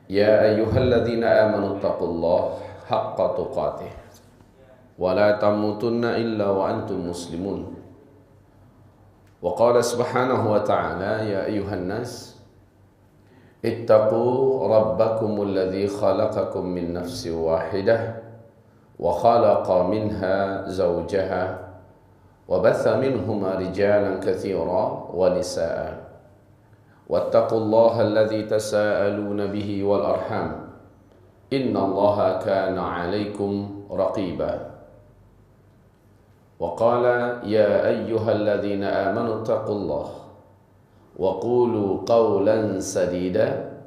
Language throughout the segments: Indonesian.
يا أيها الذين آمنوا اتقوا الله حق تقاته ولا تموتن إلا وأنتم مسلمون. وقال سبحانه وتعالى يا أيها الناس اتقوا ربكم الذي خلقكم من نفس واحدة وخلق منها زوجها وبث منهما رجالا كثيرا ونساء واتقوا الله الذي تساءلون به والأرحام إن الله كان عليكم رقيبا. وقال يا أيها الذين آمنوا اتقوا الله وقولوا قولا سديدا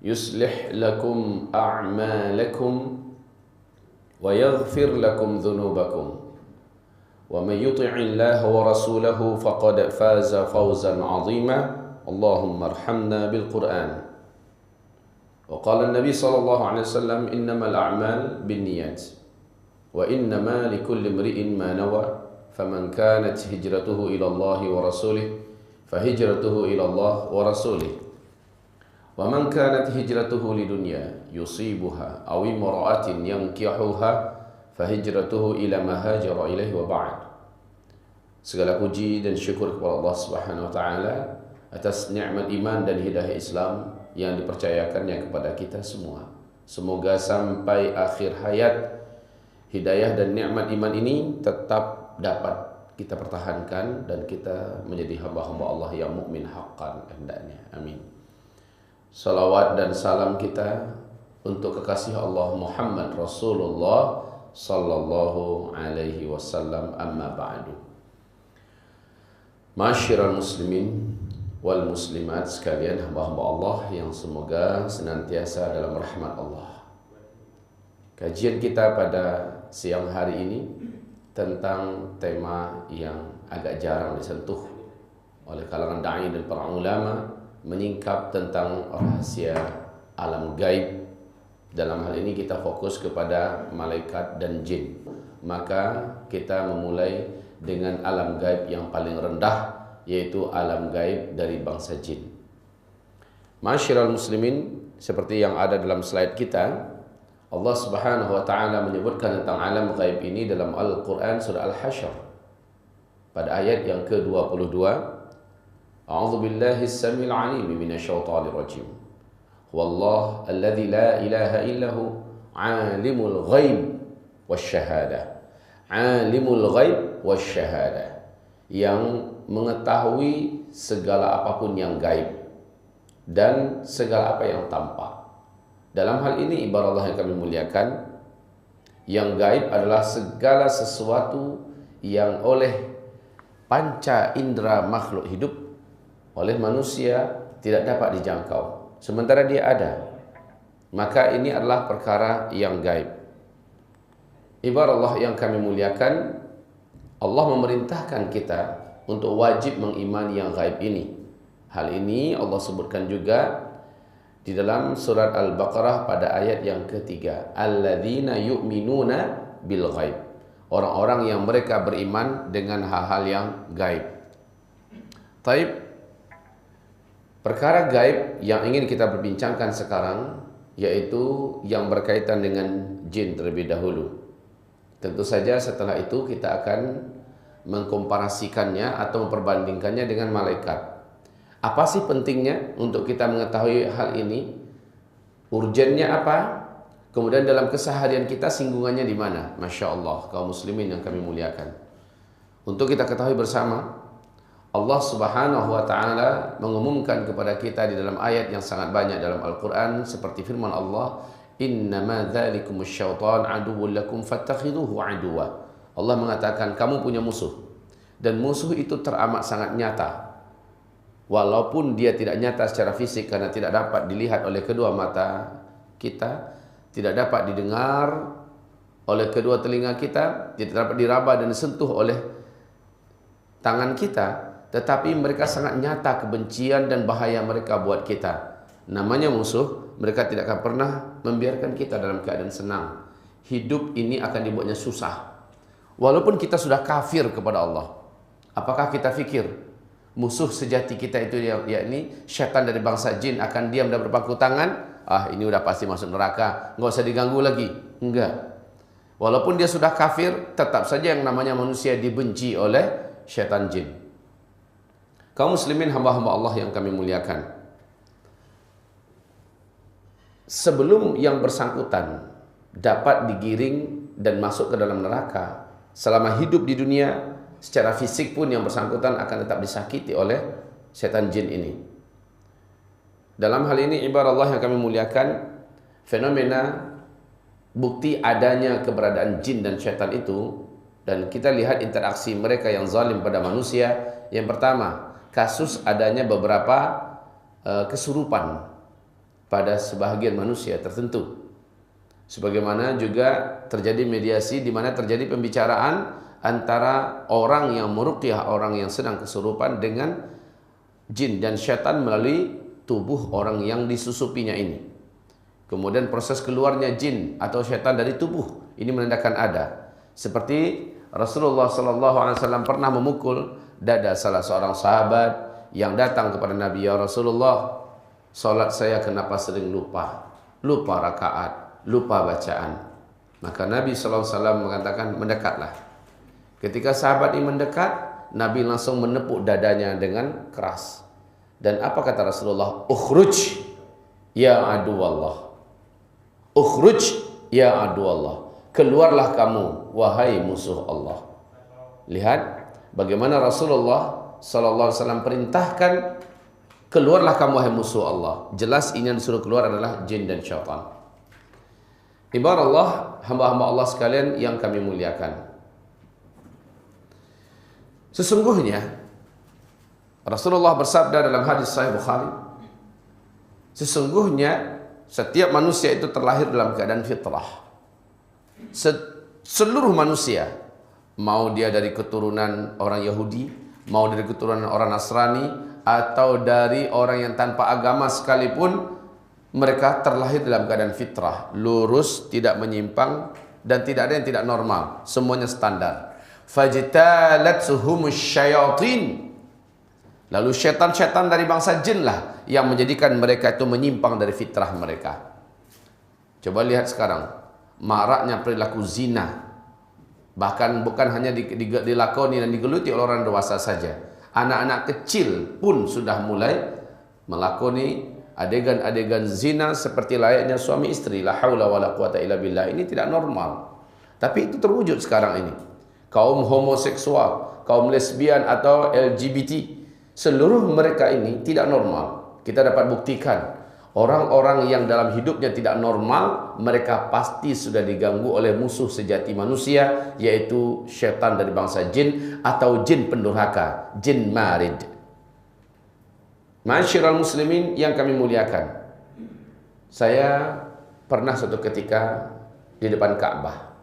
يصلح لكم أعمالكم ويغفر لكم ذنوبكم ومن يطع الله ورسوله فقد فاز فوزا عظيما. اللهم ارحمنا بالقرآن. وقال النبي صلى الله عليه وسلم إنما الأعمال بالنيات وإنما لكل امرئ ما نوى فمن كانت هجرته إلى الله ورسوله فهجرته إلى الله ورسوله ومن كانت هجرته لدنيا يصيبها أو امرأة ينكحها فهجرته إلى ما هاجر إليه وبعد. Segala puji dan syukur kepada Allah Subhanahu wa taala atas nikmat iman dan hidayah Islam yang dipercayakannya kepada kita semua. Semoga sampai akhir hayat hidayah dan nikmat iman ini tetap dapat kita pertahankan dan kita menjadi hamba-hamba Allah yang mukmin haqqan hendaknya. Amin. Salawat dan salam kita untuk kekasih Allah Muhammad Rasulullah sallallahu alaihi wasallam, amma ba'du. Masyiral muslimin wal muslimat sekalian, hamba-hamba Allah yang semoga senantiasa dalam rahmat Allah. Kajian kita pada siang hari ini tentang tema yang agak jarang disentuh oleh kalangan da'i dan para ulama, menyingkap tentang rahasia alam gaib. Dalam hal ini kita fokus kepada malaikat dan jin. Maka kita memulai dengan alam gaib yang paling rendah, yaitu alam gaib dari bangsa jin. Masyiral muslimin, seperti yang ada dalam slide kita, Allah Subhanahu wa taala menyebutkan tentang alam gaib ini dalam Al-Qur'an surah Al-Hasyr pada ayat yang ke-22. A'udzu billahi as-sami'il 'alim minasyaitonir rajim. Wallahu alladzi la ilaha illahu 'alimul ghaib wasyahadah. 'Alimul ghaib wasyahadah, yang mengetahui segala apapun yang gaib dan segala apa yang tampak. Dalam hal ini ibarat Allah yang kami muliakan, yang gaib adalah segala sesuatu yang oleh panca indera makhluk hidup, oleh manusia tidak dapat dijangkau, sementara dia ada. Maka ini adalah perkara yang gaib. Ibarat Allah yang kami muliakan, Allah memerintahkan kita untuk wajib mengimani yang gaib ini. Hal ini Allah sebutkan juga di dalam surat Al-Baqarah pada ayat yang ketiga. Alladzina yu'minuna bil ghaib. Orang-orang yang mereka beriman dengan hal-hal yang gaib. Taib. Perkara gaib yang ingin kita berbincangkan sekarang yaitu yang berkaitan dengan jin terlebih dahulu. Tentu saja setelah itu kita akan mengkomparasikannya atau memperbandingkannya dengan malaikat. Apa sih pentingnya untuk kita mengetahui hal ini? Urgennya apa? Kemudian dalam keseharian kita singgungannya di mana? Masya Allah, kaum muslimin yang kami muliakan. Untuk kita ketahui bersama, Allah Subhanahu wa taala mengumumkan kepada kita di dalam ayat yang sangat banyak dalam Al-Qur'an, seperti firman Allah, "Innama dzalikumus syaitan aduwwun lakum fattakhiduhu aduwwa." Allah mengatakan kamu punya musuh, dan musuh itu teramat sangat nyata. Walaupun dia tidak nyata secara fisik karena tidak dapat dilihat oleh kedua mata kita, tidak dapat didengar oleh kedua telinga kita, tidak dapat diraba dan disentuh oleh tangan kita, tetapi mereka sangat nyata kebencian dan bahaya mereka buat kita. Namanya musuh, mereka tidak akan pernah membiarkan kita dalam keadaan senang. Hidup ini akan dibuatnya susah. Walaupun kita sudah kafir kepada Allah. Apakah kita fikir musuh sejati kita itu yakni syaitan dari bangsa jin akan diam dan berpangku tangan? ah ini udah pasti masuk neraka, nggak usah diganggu lagi. Enggak. Walaupun dia sudah kafir, tetap saja yang namanya manusia dibenci oleh syaitan jin. Kaum muslimin hamba-hamba Allah yang kami muliakan, sebelum yang bersangkutan dapat digiring dan masuk ke dalam neraka, selama hidup di dunia, secara fisik pun yang bersangkutan akan tetap disakiti oleh syaitan jin ini. Dalam hal ini ibarat Allah yang kami muliakan, fenomena bukti adanya keberadaan jin dan syaitan itu, dan kita lihat interaksi mereka yang zalim pada manusia. Yang pertama, kasus adanya beberapa kesurupan pada sebahagian manusia tertentu. Sebagaimana juga terjadi mediasi di mana terjadi pembicaraan antara orang yang meruqyah orang yang sedang kesurupan dengan jin dan syaitan melalui tubuh orang yang disusupinya ini. Kemudian proses keluarnya jin atau syaitan dari tubuh ini menandakan ada. Seperti Rasulullah SAW pernah memukul dada salah seorang sahabat yang datang kepada Nabi, ya Rasulullah, salat saya kenapa sering lupa rakaat, lupa bacaan. Maka Nabi SAW mengatakan, mendekatlah. Ketika sahabat ini mendekat, Nabi langsung menepuk dadanya dengan keras. Dan apa kata Rasulullah? Ukhruj ya adu Allah. Ukhruj ya adu Allah. Keluarlah kamu wahai musuh Allah. Lihat bagaimana Rasulullah SAW perintahkan, keluarlah kamu wahai musuh Allah. Jelas ini yang disuruh keluar adalah jin dan syaitan. Ibarat Allah, hamba-hamba Allah sekalian yang kami muliakan, sesungguhnya Rasulullah bersabda dalam hadis Sahih Bukhari, sesungguhnya setiap manusia itu terlahir dalam keadaan fitrah. Seluruh manusia, mau dia dari keturunan orang Yahudi, mau dari keturunan orang Nasrani, atau dari orang yang tanpa agama sekalipun, mereka terlahir dalam keadaan fitrah, lurus, tidak menyimpang, dan tidak ada yang tidak normal, semuanya standar. Fajtalatsuhumus syayatin. Lalu syaitan-syaitan dari bangsa jin lah yang menjadikan mereka itu menyimpang dari fitrah mereka. Coba lihat sekarang, maraknya perilaku zina. Bahkan bukan hanya dilakoni dan digeluti oleh orang dewasa saja. Anak-anak kecil pun sudah mulai melakoni adegan-adegan zina seperti layaknya suami istri. La haula wala quwata illa billah. Ini tidak normal. Tapi itu terwujud sekarang ini. Kaum homoseksual, kaum lesbian atau LGBT, seluruh mereka ini tidak normal. Kita dapat buktikan orang-orang yang dalam hidupnya tidak normal, mereka pasti sudah diganggu oleh musuh sejati manusia, yaitu syaitan dari bangsa jin atau jin pendurhaka, jin marid. Ma'asyiral muslimin yang kami muliakan, saya pernah suatu ketika di depan Ka'bah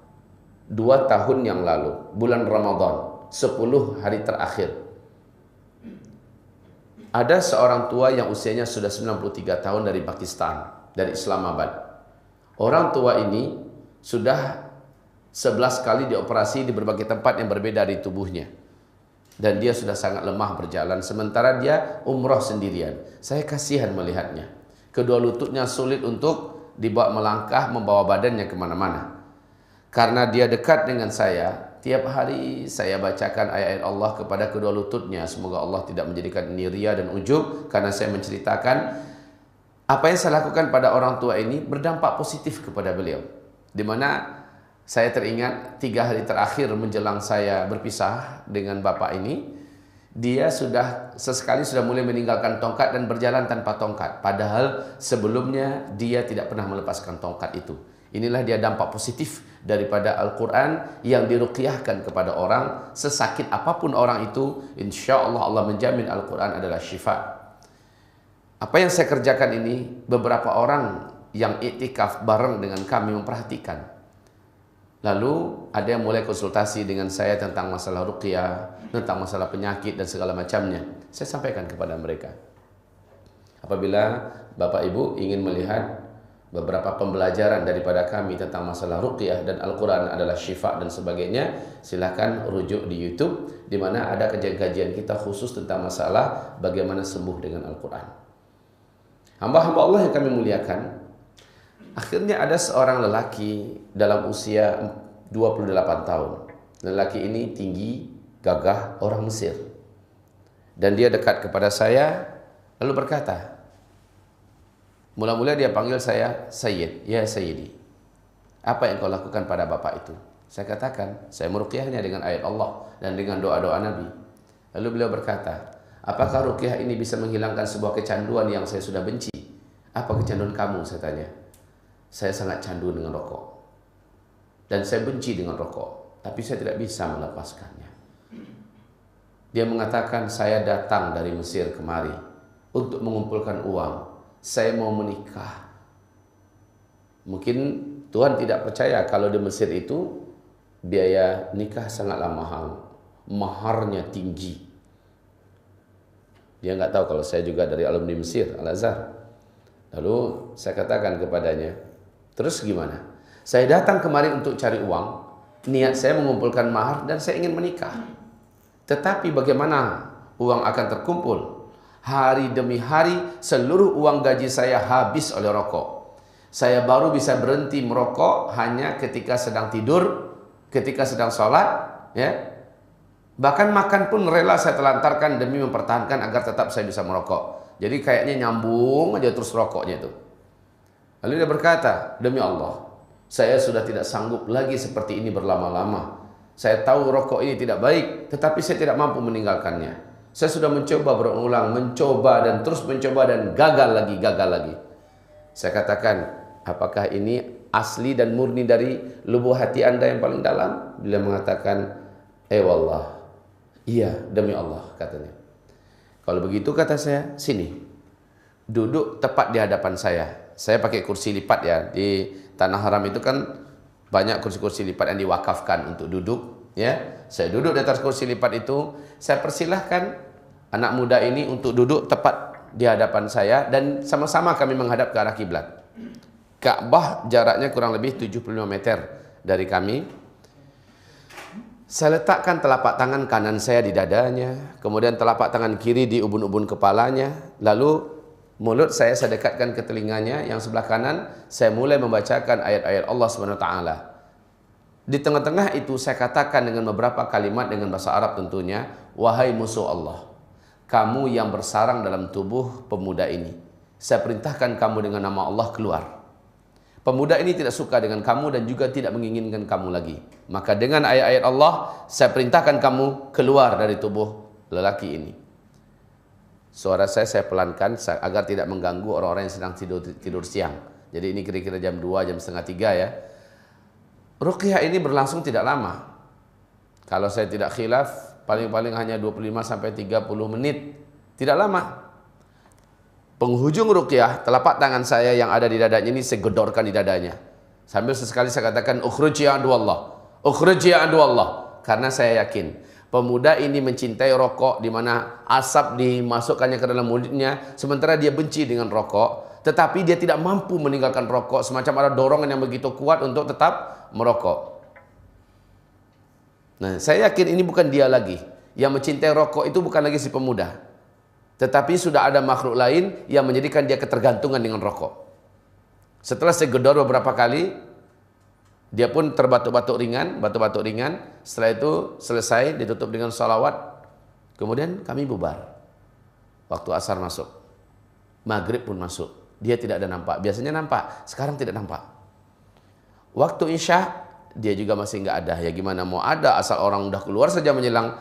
2 tahun yang lalu, bulan Ramadan, 10 hari terakhir. Ada seorang tua yang usianya sudah 93 tahun dari Pakistan, dari Islamabad. Orang tua ini sudah 11 kali dioperasi di berbagai tempat yang berbeda di tubuhnya. Dan dia sudah sangat lemah berjalan, sementara dia umrah sendirian. Saya kasihan melihatnya. Kedua lututnya sulit untuk dibawa melangkah, membawa badannya kemana-mana. Karena dia dekat dengan saya, tiap hari saya bacakan ayat-ayat Allah kepada kedua lututnya. Semoga Allah tidak menjadikan ini ria dan ujub, karena saya menceritakan apa yang saya lakukan pada orang tua ini berdampak positif kepada beliau. Di mana saya teringat 3 hari terakhir menjelang saya berpisah dengan bapak ini, dia sesekali sudah mulai meninggalkan tongkat dan berjalan tanpa tongkat. Padahal sebelumnya dia tidak pernah melepaskan tongkat itu. Inilah dia dampak positif daripada Al-Quran yang diruqyahkan kepada orang. Sesakit apapun orang itu, insya Allah Allah menjamin Al-Quran adalah syifa. Apa yang saya kerjakan ini, beberapa orang yang iktikaf bareng dengan kami memperhatikan. Lalu ada yang mulai konsultasi dengan saya tentang masalah ruqyah, tentang masalah penyakit dan segala macamnya. Saya sampaikan kepada mereka, apabila Bapak Ibu ingin melihat beberapa pembelajaran daripada kami tentang masalah ruqyah dan Al-Quran adalah syifa dan sebagainya, silakan rujuk di YouTube, di mana ada kajian-kajian kita khusus tentang masalah bagaimana sembuh dengan Al-Quran. Hamba-hamba Allah yang kami muliakan, Akhirnya ada seorang lelaki dalam usia 28 tahun. Lelaki ini tinggi, gagah, orang Mesir. Dan dia dekat kepada saya, lalu berkata, mula-mula dia panggil saya Sayyid, ya Sayyidi. Apa yang kau lakukan pada bapak itu? Saya katakan, saya meruqyahnya dengan ayat Allah dan dengan doa-doa Nabi. Lalu beliau berkata, apakah ruqyah ini bisa menghilangkan sebuah kecanduan yang saya sudah benci? Apa kecanduan kamu? Saya tanya. Saya sangat candu dengan rokok. Dan saya benci dengan rokok. Tapi saya tidak bisa melepaskannya. Dia mengatakan, saya datang dari Mesir kemari untuk mengumpulkan uang. Saya mau menikah. Mungkin Tuhan tidak percaya kalau di Mesir itu biaya nikah sangatlah mahal. Maharnya tinggi. Dia nggak tahu kalau saya juga dari alumni Mesir, Al-Azhar. Lalu saya katakan kepadanya, terus gimana? Saya datang kemari untuk cari uang. Niat saya mengumpulkan mahar dan saya ingin menikah. Tetapi bagaimana uang akan terkumpul? Hari demi hari seluruh uang gaji saya habis oleh rokok. Saya baru bisa berhenti merokok hanya ketika sedang tidur, ketika sedang sholat, ya. Bahkan makan pun rela saya telantarkan demi mempertahankan agar tetap saya bisa merokok. Jadi kayaknya nyambung aja terus rokoknya itu. Lalu dia berkata, demi Allah, saya sudah tidak sanggup lagi seperti ini berlama-lama. Saya tahu rokok ini tidak baik, tetapi saya tidak mampu meninggalkannya. Saya sudah mencoba berulang, mencoba dan terus mencoba dan gagal lagi. Saya katakan, apakah ini asli dan murni dari lubuk hati Anda yang paling dalam? Beliau mengatakan, wallah, iya demi Allah, katanya. Kalau begitu kata saya, sini, duduk tepat di hadapan saya. Saya pakai kursi lipat ya, di Tanah Haram itu kan banyak kursi-kursi lipat yang diwakafkan untuk duduk, ya. Saya duduk di atas kursi lipat itu, saya persilahkan anak muda ini untuk duduk tepat di hadapan saya dan sama-sama kami menghadap ke arah kiblat. Ka'bah jaraknya kurang lebih 75 meter dari kami. Saya letakkan telapak tangan kanan saya di dadanya, kemudian telapak tangan kiri di ubun-ubun kepalanya, lalu mulut saya dekatkan ke telinganya yang sebelah kanan, saya mulai membacakan ayat-ayat Allah SWT. Di tengah-tengah itu saya katakan dengan beberapa kalimat dengan bahasa Arab tentunya, wahai musuh Allah, kamu yang bersarang dalam tubuh pemuda ini, saya perintahkan kamu dengan nama Allah keluar. Pemuda ini tidak suka dengan kamu dan juga tidak menginginkan kamu lagi. Maka dengan ayat-ayat Allah, saya perintahkan kamu keluar dari tubuh lelaki ini. Suara saya pelankan agar tidak mengganggu orang-orang yang sedang tidur siang. Jadi ini kira-kira jam 2, jam setengah 3 ya. Ruqyah ini berlangsung tidak lama. Kalau saya tidak khilaf, paling-paling hanya 25-30 menit. Tidak lama. Penghujung ruqyah, telapak tangan saya yang ada di dadanya ini saya gedorkan di dadanya. Sambil sesekali saya katakan, ukhruj ya adu Allah. Ukhruj ya adu Allah. Karena saya yakin, pemuda ini mencintai rokok di mana asap dimasukkannya ke dalam mulutnya. Sementara dia benci dengan rokok. Tetapi dia tidak mampu meninggalkan rokok. Semacam ada dorongan yang begitu kuat untuk tetap merokok. Nah, saya yakin ini bukan dia lagi. Yang mencintai rokok itu bukan lagi si pemuda. Tetapi sudah ada makhluk lain yang menjadikan dia ketergantungan dengan rokok. Setelah saya gedor beberapa kali, dia pun terbatuk-batuk ringan, batuk-batuk ringan. Setelah itu selesai, ditutup dengan salawat. Kemudian kami bubar. Waktu asar masuk. Maghrib pun masuk. Dia tidak ada nampak. Biasanya nampak, sekarang tidak nampak. Waktu isya, dia juga masih nggak ada. Ya gimana mau ada, asal orang udah keluar saja menjelang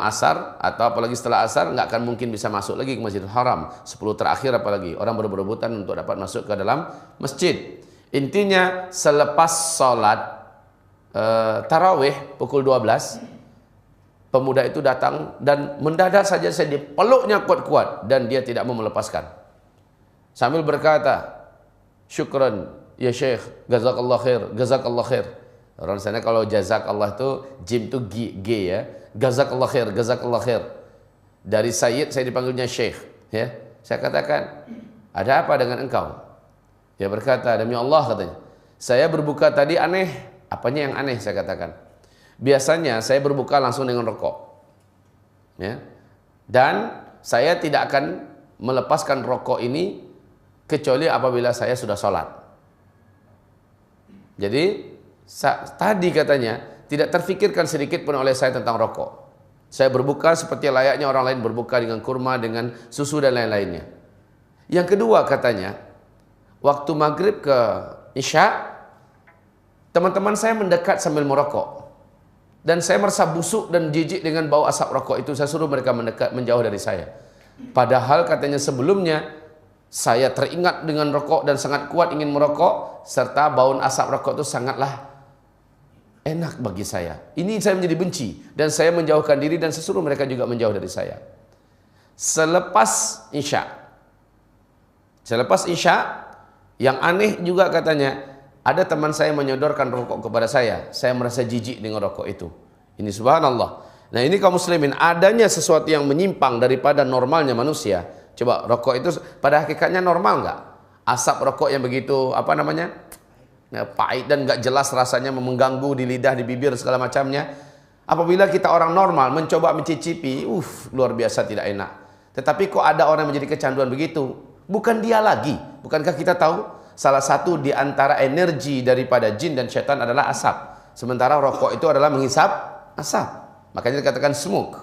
asar atau apalagi setelah asar nggak akan mungkin bisa masuk lagi ke Masjidil Haram. 10 terakhir apalagi orang berebutan untuk dapat masuk ke dalam masjid. Intinya selepas sholat tarawih pukul 12, pemuda itu datang dan mendadak saja saya dipeluknya kuat-kuat dan dia tidak mau melepaskan. Sambil berkata, syukran ya Syekh, jazakallah khair, jazakallah khair. Orang sana kalau jazakallah itu jim itu G ya. Jazakallah khair, jazakallah khair. Dari Sayyid saya dipanggilnya Syekh, ya. Saya katakan, ada apa dengan engkau? Dia berkata, demi Allah katanya, saya berbuka tadi aneh. Apanya yang aneh? Saya katakan, biasanya saya berbuka langsung dengan rokok, ya. Dan saya tidak akan melepaskan rokok ini kecuali apabila saya sudah sholat. Jadi tadi katanya tidak terfikirkan sedikit pun oleh saya tentang rokok. Saya berbuka seperti layaknya orang lain berbuka dengan kurma, dengan susu dan lain-lainnya. Yang kedua katanya, waktu maghrib ke isya, teman-teman saya mendekat sambil merokok. Dan saya merasa busuk dan jijik dengan bau asap rokok itu. Saya suruh mereka mendekat, menjauh dari saya. Padahal katanya sebelumnya, saya teringat dengan rokok dan sangat kuat ingin merokok. Serta bau asap rokok itu sangatlah enak bagi saya. Ini saya menjadi benci. Dan saya menjauhkan diri dan saya suruh mereka juga menjauh dari saya. Selepas isya, yang aneh juga katanya, ada teman saya menyodorkan rokok kepada saya. Saya merasa jijik dengan rokok itu. Ini subhanallah. Nah ini kaum muslimin, adanya sesuatu yang menyimpang daripada normalnya manusia. Coba, rokok itu pada hakikatnya normal nggak? Asap rokok yang begitu, pahit dan nggak jelas rasanya, mengganggu di lidah, di bibir, segala macamnya. Apabila kita orang normal mencoba mencicipi, luar biasa tidak enak. Tetapi kok ada orang menjadi kecanduan begitu? Bukan dia lagi. Bukankah kita tahu salah satu di antara energi daripada jin dan syaitan adalah asap. Sementara rokok itu adalah menghisap asap. Makanya dikatakan smoke.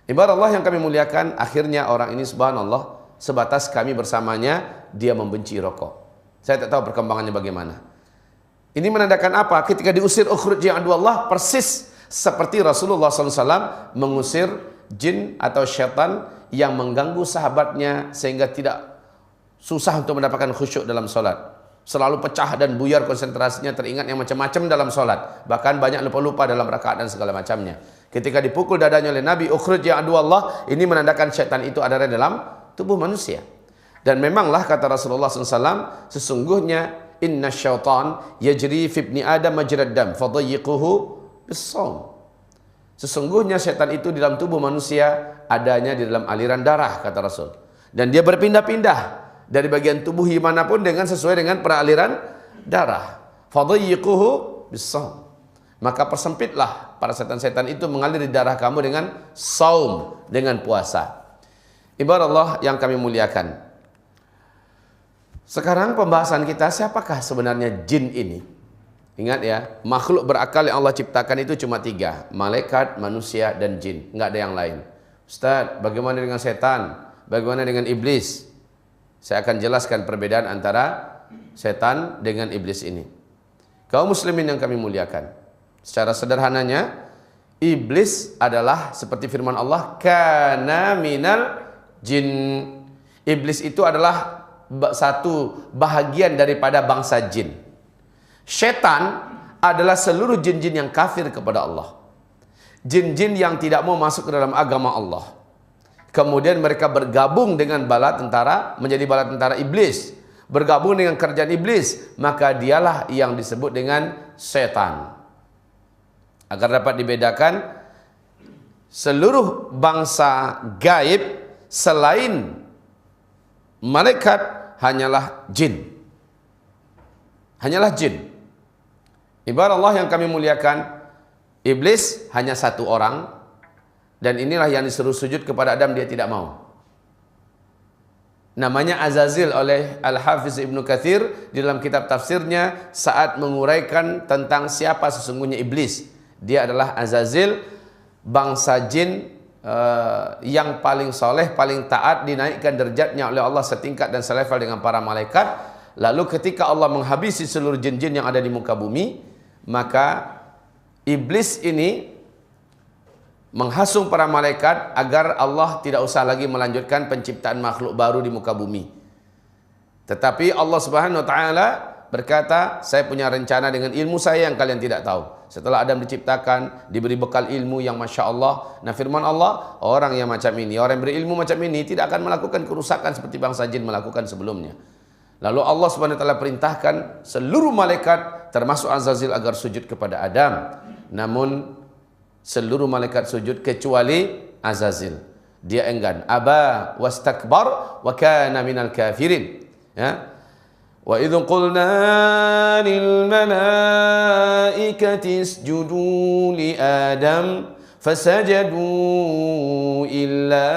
Ibarat Allah yang kami muliakan, akhirnya orang ini subhanallah, sebatas kami bersamanya, dia membenci rokok. Saya tak tahu perkembangannya bagaimana. Ini menandakan apa? Ketika diusir ukhruj ya aduallah, persis seperti Rasulullah SAW mengusir jin atau syaitan yang mengganggu sahabatnya sehingga tidak susah untuk mendapatkan khusyuk dalam solat. Selalu pecah dan buyar konsentrasinya, teringat yang macam-macam dalam solat. Bahkan banyak lupa-lupa dalam rakaat dan segala macamnya. Ketika dipukul dadanya oleh Nabi, ukhruj ya aduallah, ini menandakan syaitan itu ada dalam tubuh manusia. Dan memanglah kata Rasulullah SAW, sesungguhnya inna syaitan yajri fi ibni adam majrad dam fadayyiquhu bis-shaum. Sesungguhnya syaitan itu di dalam tubuh manusia adanya di dalam aliran darah, kata Rasul. Dan dia berpindah-pindah dari bagian tubuh manapun dengan sesuai dengan peraliran darah. Fadayyiquhu bis-shaum. Maka persempitlah para setan-setan itu mengalir di darah kamu dengan saum, dengan puasa. Ibarat Allah yang kami muliakan. Sekarang pembahasan kita, siapakah sebenarnya jin ini? Ingat ya, makhluk berakal yang Allah ciptakan itu cuma 3. Malaikat, manusia, dan jin. Enggak ada yang lain. Ustaz, bagaimana dengan setan? Bagaimana dengan iblis? Saya akan jelaskan perbedaan antara setan dengan iblis ini. Kaum muslimin yang kami muliakan. Secara sederhananya, iblis adalah seperti firman Allah, kana minal jin. Iblis itu adalah satu bahagian daripada bangsa jin. Syaitan adalah seluruh jin-jin yang kafir kepada Allah. Jin-jin yang tidak mau masuk ke dalam agama Allah. Kemudian mereka bergabung dengan bala tentara, menjadi bala tentara iblis. Bergabung dengan kerajaan iblis, maka dialah yang disebut dengan setan. Agar dapat dibedakan, seluruh bangsa gaib selain malaikat hanyalah jin. Hanyalah jin. Ibarat Allah yang kami muliakan, iblis hanya satu orang, dan inilah yang disuruh sujud kepada Adam, dia tidak mau. Namanya Azazil oleh Al-Hafiz Ibnu Katsir di dalam kitab tafsirnya saat menguraikan tentang siapa sesungguhnya iblis. Dia adalah Azazil, bangsa jin yang paling soleh, paling taat, dinaikkan derajatnya oleh Allah setingkat dan selevel dengan para malaikat. Lalu ketika Allah menghabisi seluruh jin-jin yang ada di muka bumi, maka iblis ini menghasung para malaikat agar Allah tidak usah lagi melanjutkan penciptaan makhluk baru di muka bumi. Tetapi Allah Subhanahu wa taala berkata, saya punya rencana dengan ilmu saya yang kalian tidak tahu. Setelah Adam diciptakan, diberi bekal ilmu yang Masya Allah. Nah firman Allah, orang yang macam ini, orang yang berilmu macam ini tidak akan melakukan kerusakan seperti bangsa jin melakukan sebelumnya. Lalu Allah Subhanahu wa taala perintahkan seluruh malaikat termasuk Azazil agar sujud kepada Adam. Namun seluruh malaikat sujud kecuali Azazil. Dia enggan. Aba wastakbar wa kana minal kafirin. Ya. Wa idh qulna lil malaikati isjudu li Adam fasajadu illa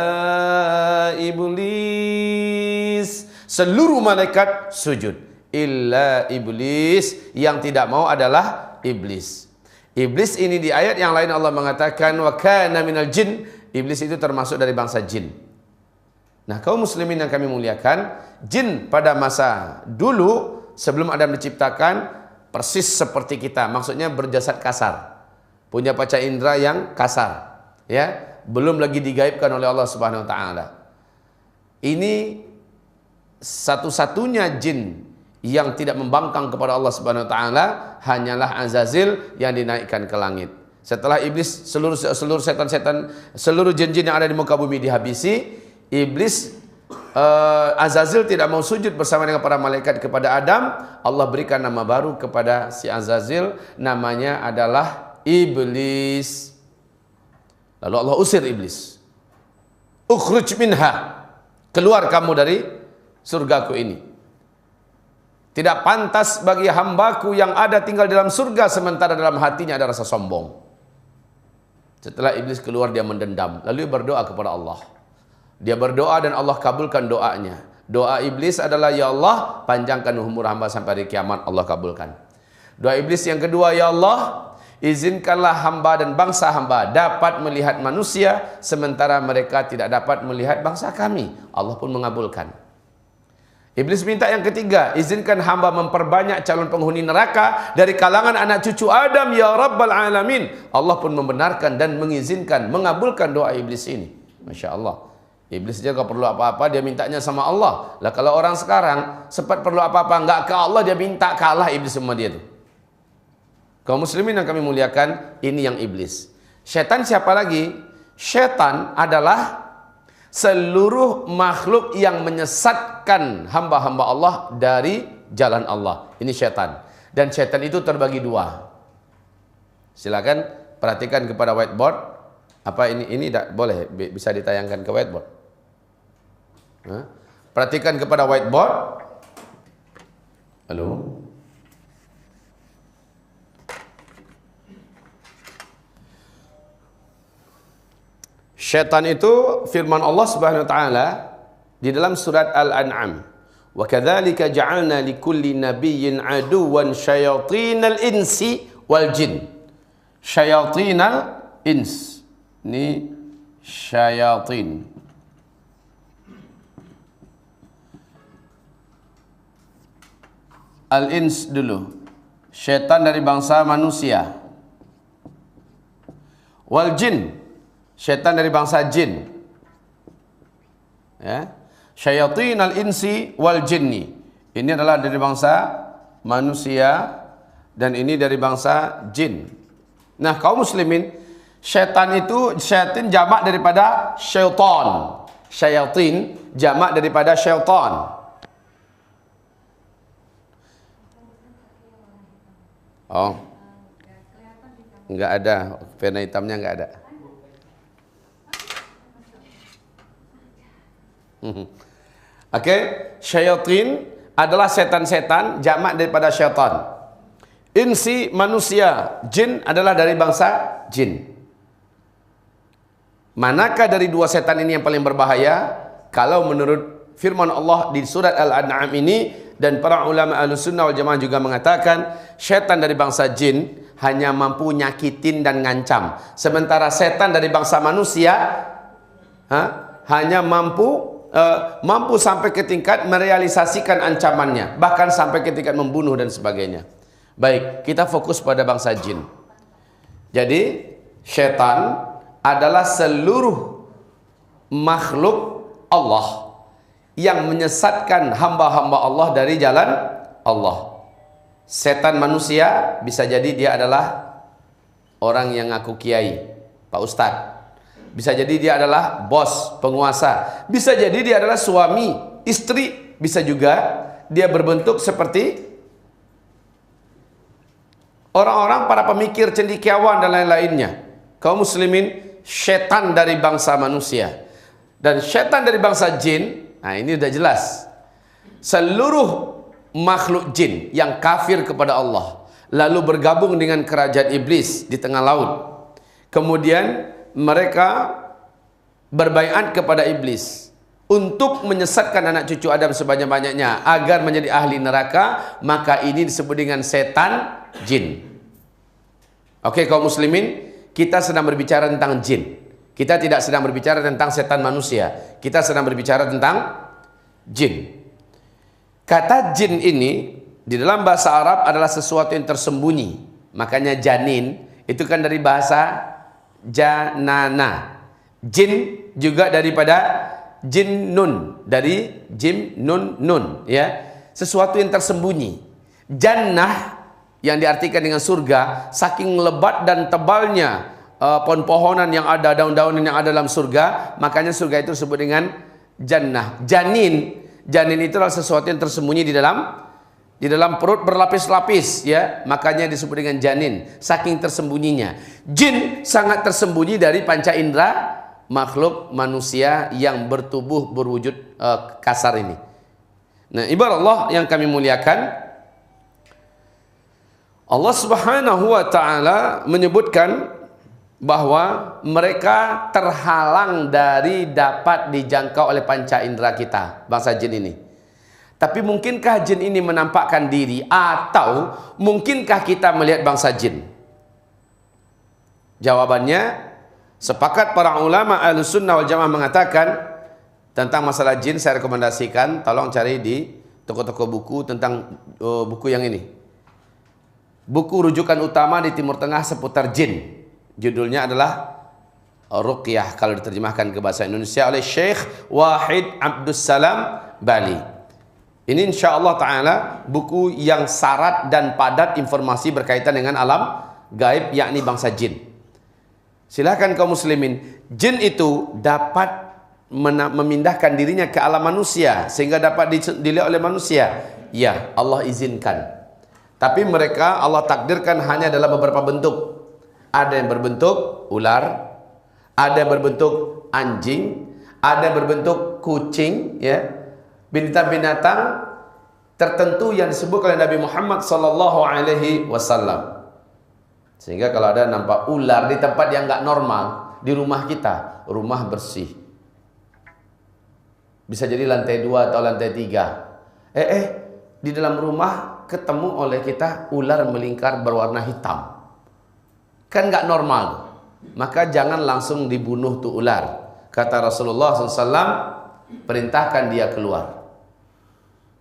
iblis. Seluruh malaikat sujud. illa iblis. Yang tidak mau adalah iblis. Iblis ini di ayat yang lain Allah mengatakan wa kana minal jin. Iblis itu termasuk dari bangsa jin. Nah, kaum muslimin yang kami muliakan, jin pada masa dulu sebelum Adam diciptakan persis seperti kita. Maksudnya berjasad kasar. Punya panca indera yang kasar, ya. Belum lagi digaibkan oleh Allah Subhanahu wa taala. Ini satu-satunya jin yang tidak membangkang kepada Allah Subhanahu wa taala hanyalah Azazil yang dinaikkan ke langit. Setelah iblis, seluruh setan-setan, seluruh jin-jin yang ada di muka bumi dihabisi, iblis Azazil tidak mau sujud bersama dengan para malaikat kepada Adam. Allah berikan nama baru kepada si Azazil, namanya adalah Iblis. Lalu Allah usir iblis. Ukhruj minha, keluar kamu dari surgaku ini. Tidak pantas bagi hambaku yang ada tinggal dalam surga sementara dalam hatinya ada rasa sombong. Setelah iblis keluar, dia mendendam, lalu berdoa kepada Allah. Dia berdoa dan Allah kabulkan doanya. Doa iblis adalah, ya Allah, panjangkan umur hamba sampai hari kiamat. Allah kabulkan. Doa iblis yang kedua, ya Allah, izinkanlah hamba dan bangsa hamba dapat melihat manusia sementara mereka tidak dapat melihat bangsa kami. Allah pun mengabulkan. Iblis minta yang ketiga, izinkan hamba memperbanyak calon penghuni neraka dari kalangan anak cucu Adam ya Rabbal Alamin. Allah pun membenarkan dan mengizinkan, mengabulkan doa iblis ini. Masya Allah. Iblis dia kalau perlu apa-apa dia mintanya sama Allah. Lah kalau orang sekarang sempat perlu apa-apa enggak ke Allah, dia minta, kalah iblis sama dia tuh. Kaum muslimin yang kami muliakan, ini yang iblis. Syaitan siapa lagi? Syaitan adalah seluruh makhluk yang menyesatkan hamba-hamba Allah dari jalan Allah. Ini syaitan. Dan syaitan itu terbagi dua. Silakan perhatikan kepada whiteboard. Apa ini tidak boleh bisa ditayangkan ke whiteboard. Perhatikan kepada whiteboard. Halo. Syaitan itu firman Allah Subhanahu wa taala di dalam surat Al-An'am. Wa kadzalika ja'alna likulli nabiyyin aduwan syayatinal insi wal jin. Syayatinal ins. Ini syayatin. Al-ins dulu. Syaitan dari bangsa manusia. Wal jin. Syaitan dari bangsa jin. Ya. Syayatin al-insi wal jinni. Ini adalah dari bangsa manusia dan ini dari bangsa jin. Nah, kaum muslimin, syaitan itu, syaitan jamak daripada syaitan. Syayatin jamak daripada syaitan. Oh. Enggak ada, pena hitamnya enggak ada. Oke, syayatin adalah setan-setan, jamak daripada syaitan. Insi manusia, jin adalah dari bangsa jin. Manakah dari dua setan ini yang paling berbahaya? Kalau menurut firman Allah di surat Al-An'am ini, dan para ulama Ahlussunnah wal Jamaah juga mengatakan, syaitan dari bangsa jin hanya mampu nyakitin dan ngancam. Sementara setan dari bangsa manusia hanya mampu sampai ke tingkat merealisasikan ancamannya, bahkan sampai ke tingkat membunuh dan sebagainya. Baik, kita fokus pada bangsa jin. Jadi, syaitan adalah seluruh makhluk Allah yang menyesatkan hamba-hamba Allah dari jalan Allah. Setan manusia bisa jadi dia adalah orang yang ngaku kiai, Pak Ustadz. Bisa jadi dia adalah bos, penguasa. Bisa jadi dia adalah suami, istri. Bisa juga dia berbentuk seperti orang-orang para pemikir cendekiawan dan lain-lainnya. Kaum muslimin, syaitan dari bangsa manusia dan syaitan dari bangsa jin. Nah, ini sudah jelas. Seluruh makhluk jin yang kafir kepada Allah lalu bergabung dengan kerajaan iblis di tengah laut. Kemudian mereka berbaiat kepada iblis. untuk menyesatkan anak cucu Adam sebanyak-banyaknya agar menjadi ahli neraka, maka ini disebut dengan setan jin. Oke, kaum muslimin, kita sedang berbicara tentang jin. Kita tidak sedang berbicara tentang setan manusia. Kita sedang berbicara tentang jin. Kata jin ini di dalam bahasa Arab adalah sesuatu yang tersembunyi. Makanya janin itu kan dari bahasa janana. Jin juga daripada jin nun, dari jim nun nun, ya. Sesuatu yang tersembunyi. Jannah yang diartikan dengan surga, saking lebat dan tebalnya pohon-pohonan yang ada, daun-daunan yang ada dalam surga, makanya surga itu disebut dengan jannah. Janin itu adalah sesuatu yang tersembunyi di dalam perut berlapis-lapis, ya, makanya disebut dengan janin, saking tersembunyinya. Jin sangat tersembunyi dari panca indera makhluk manusia yang bertubuh berwujud kasar ini. Nah, ibarat Allah yang kami muliakan, Allah Subhanahu wa taala menyebutkan bahwa mereka terhalang dari dapat dijangkau oleh panca indera kita, bangsa jin ini. Tapi mungkinkah jin ini menampakkan diri, atau mungkinkah kita melihat bangsa jin? Jawabannya, sepakat para ulama Ahlussunnah wal Jamaah mengatakan tentang masalah jin. Saya rekomendasikan, tolong cari di toko-toko buku tentang buku yang ini. Buku rujukan utama di Timur Tengah seputar jin. Judulnya adalah Ruqyah kalau diterjemahkan ke bahasa Indonesia oleh Syekh Wahid Abdus Salam Bali. Ini insyaAllah ta'ala buku yang syarat dan padat informasi berkaitan dengan alam gaib, yakni bangsa jin. Silakan kaum muslimin, jin itu dapat memindahkan dirinya ke alam manusia sehingga dapat dilihat oleh manusia. Ya, Allah izinkan. Tapi mereka Allah takdirkan hanya dalam beberapa bentuk. Ada yang berbentuk ular, ada yang berbentuk anjing, ada yang berbentuk kucing, ya. Binatang-binatang tertentu yang disebut oleh Nabi Muhammad sallallahu alaihi wasallam. Sehingga kalau ada nampak ular di tempat yang enggak normal, di rumah kita, rumah bersih. Bisa jadi lantai 2 atau lantai 3. Di dalam rumah ketemu oleh kita ular melingkar berwarna hitam. Kan nggak normal, maka jangan langsung dibunuh tuh ular. Kata Rasulullah SAW, perintahkan dia keluar.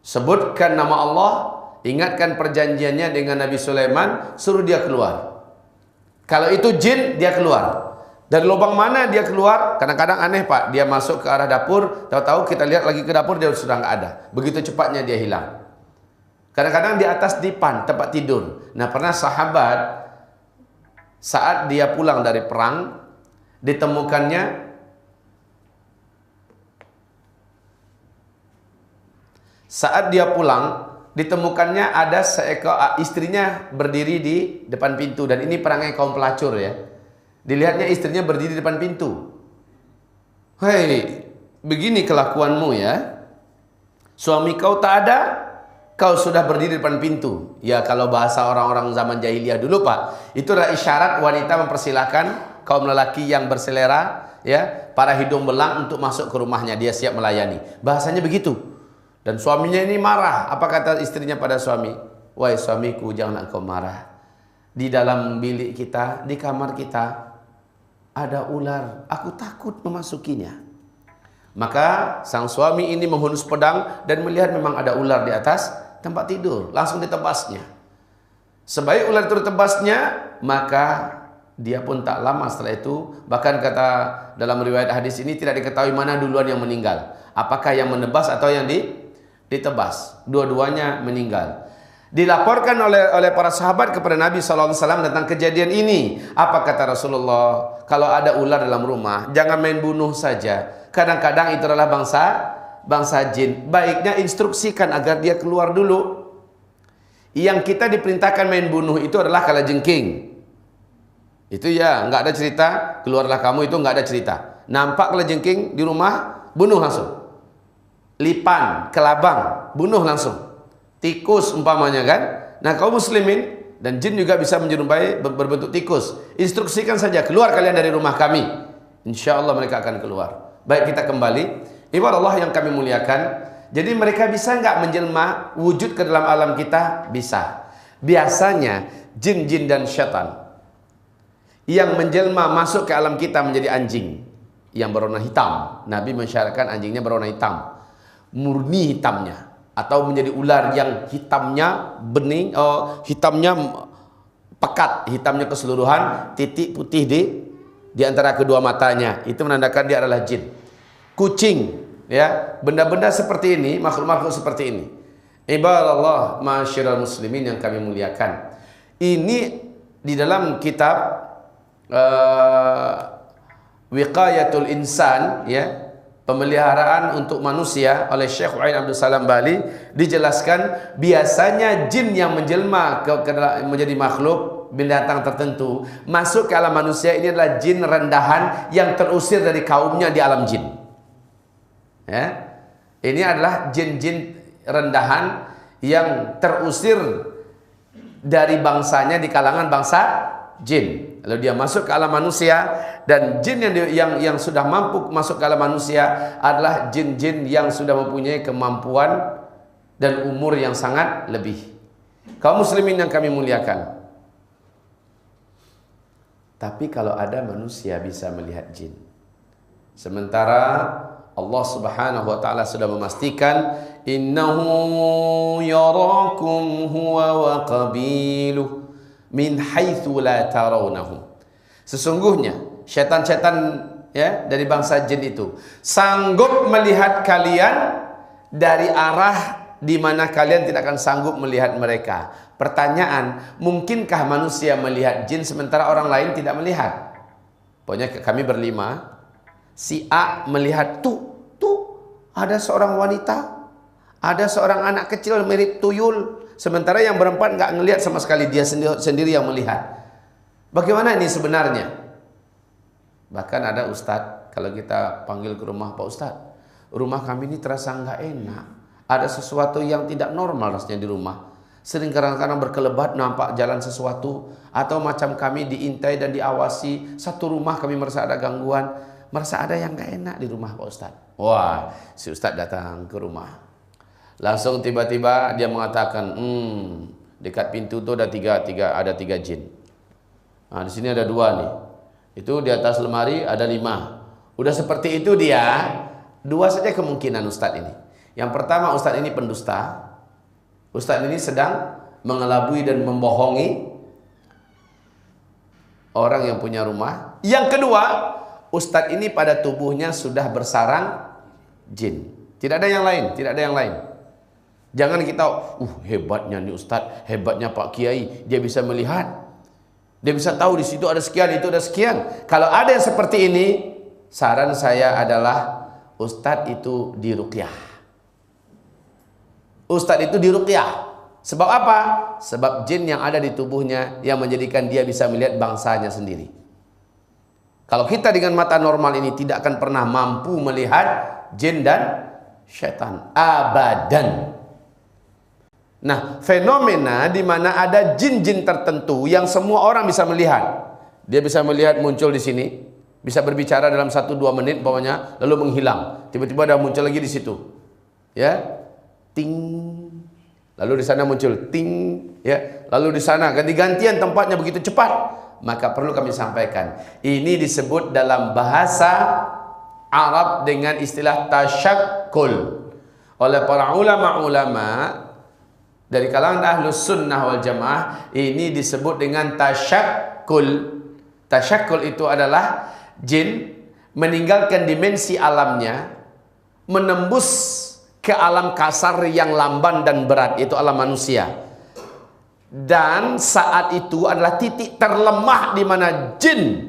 Sebutkan nama Allah, ingatkan perjanjiannya dengan Nabi Sulaiman, suruh dia keluar. Kalau itu jin, dia keluar. Dari lubang mana dia keluar? Kadang-kadang aneh Pak, dia masuk ke arah dapur, tahu-tahu kita lihat lagi ke dapur, dia sudah nggak ada. Begitu cepatnya dia hilang. Kadang-kadang di atas dipan, tempat tidur. Nah, pernah sahabat saat dia pulang dari perang, ditemukannya ada seekor istrinya berdiri di depan pintu, dan ini perangai kaum pelacur, ya. Dilihatnya istrinya berdiri di depan pintu. Hei, begini kelakuanmu, ya. Suami kau tak ada, kau sudah berdiri di depan pintu. Ya, kalau bahasa orang-orang zaman jahiliyah dulu Pak, itu adalah isyarat wanita mempersilahkan kaum lelaki yang berselera, ya, para hidung belang untuk masuk ke rumahnya, dia siap melayani. Bahasanya begitu. Dan suaminya ini marah. Apa kata istrinya pada suami? Wahai suamiku, jangan engkau marah. Di dalam bilik kita, di kamar kita ada ular. Aku takut memasukinya. Maka sang suami ini menghunus pedang dan melihat memang ada ular di atas tempat tidur, langsung ditebasnya. Sebaik ular itu ditebasnya, maka dia pun tak lama setelah itu, bahkan kata dalam riwayat hadis ini tidak diketahui mana duluan yang meninggal. Apakah yang menebas atau yang ditebas? Dua-duanya meninggal. Dilaporkan oleh para sahabat kepada Nabi SAW tentang kejadian ini. Apa kata Rasulullah? Kalau ada ular dalam rumah, jangan main bunuh saja. Kadang-kadang itu adalah bangsa jin. Baiknya instruksikan agar dia keluar dulu. Yang kita diperintahkan main bunuh itu adalah kalajengking. Itu ya, nggak ada cerita keluarlah kamu, itu nggak ada cerita. Nampak kalajengking di rumah, bunuh langsung. Lipan, kelabang, bunuh langsung. Tikus umpamanya kan. Nah, kaum muslimin dan jin juga bisa menyerupai berbentuk tikus. Instruksikan saja, keluar kalian dari rumah kami. Insya Allah mereka akan keluar. Baik, kita kembali. Ibarat Allah yang kami muliakan, jadi mereka bisa nggak menjelma wujud ke dalam alam kita? Bisa. Biasanya jin-jin dan syaitan yang menjelma masuk ke alam kita menjadi anjing yang berwarna hitam. Nabi mensyaratkan anjingnya berwarna hitam, murni hitamnya, atau menjadi ular yang hitamnya bening, hitamnya pekat, hitamnya keseluruhan, titik putih di antara kedua matanya. Itu menandakan dia adalah jin. Kucing, ya, benda-benda seperti ini, makhluk-makhluk seperti ini. Ibadallah, ma'asyiral muslimin yang kami muliakan. Ini di dalam kitab Wiqayatul Insan, ya, pemeliharaan untuk manusia oleh Syekh Uain Abdul Salam Bali, dijelaskan biasanya jin yang menjelma menjadi makhluk binatang tertentu masuk ke alam manusia ini adalah jin rendahan yang terusir dari kaumnya di alam jin. Ya. Ini adalah jin-jin rendahan yang terusir dari bangsanya di kalangan bangsa jin. Lalu dia masuk ke alam manusia, dan jin yang sudah mampu masuk ke alam manusia adalah jin-jin yang sudah mempunyai kemampuan dan umur yang sangat lebih. Kaum muslimin yang kami muliakan. Tapi kalau ada manusia bisa melihat jin, sementara Allah Subhanahu wa taala sudah memastikan innahu yarakum huwa wa qabiluh min haitsu la tarawnahum. Sesungguhnya syaitan-syaitan, ya, dari bangsa jin itu sanggup melihat kalian dari arah di mana kalian tidak akan sanggup melihat mereka. Pertanyaan, mungkinkah manusia melihat jin sementara orang lain tidak melihat? Pokoknya kami berlima, si A melihat tuh ada seorang wanita, ada seorang anak kecil mirip tuyul, sementara yang berempat nggak ngelihat sama sekali, dia sendiri yang melihat. Bagaimana ini sebenarnya? Bahkan ada ustadz, kalau kita panggil ke rumah, Pak Ustadz, rumah kami ini terasa nggak enak, ada sesuatu yang tidak normal rasanya di rumah. Sering kadang-kadang berkelebat, nampak jalan sesuatu, atau macam kami diintai dan diawasi. Satu rumah kami merasa ada gangguan, merasa ada yang gak enak di rumah Pak Ustadz. Wah, si Ustadz datang ke rumah. Langsung tiba-tiba dia mengatakan, dekat pintu itu ada tiga jin. Nah, di sini ada 2 nih. Itu di atas lemari ada 5. Udah seperti itu dia, 2 saja kemungkinan Ustadz ini. Yang pertama, Ustadz ini pendusta. Ustadz ini sedang mengelabui dan membohongi orang yang punya rumah. Yang kedua, Ustadz ini pada tubuhnya sudah bersarang jin. Tidak ada yang lain, tidak ada yang lain. Jangan kita, hebatnya nih Ustadz, hebatnya Pak Kiai, dia bisa melihat, dia bisa tahu di situ ada sekian, itu ada sekian. Kalau ada yang seperti ini, saran saya adalah Ustadz itu diruqyah. Ustadz itu diruqyah. Sebab apa? Sebab jin yang ada di tubuhnya yang menjadikan dia bisa melihat bangsanya sendiri. Kalau kita dengan mata normal ini tidak akan pernah mampu melihat jin dan syaitan. Abadan. Nah, fenomena di mana ada jin-jin tertentu yang semua orang bisa melihat. Dia bisa melihat muncul di sini, bisa berbicara dalam 1-2 menit pokoknya, lalu menghilang. Tiba-tiba ada muncul lagi di situ. Ya. Ting, lalu di sana muncul ting, ya, lalu di sana ganti-gantian tempatnya begitu cepat. Maka perlu kami sampaikan, ini disebut dalam bahasa Arab dengan istilah tasyakkul oleh para ulama-ulama dari kalangan ahlus sunnah wal jamaah. Ini disebut dengan tasyakkul. Tasyakkul itu adalah jin meninggalkan dimensi alamnya, menembus ke alam kasar yang lamban dan berat, itu alam manusia. Dan saat itu adalah titik terlemah di mana jin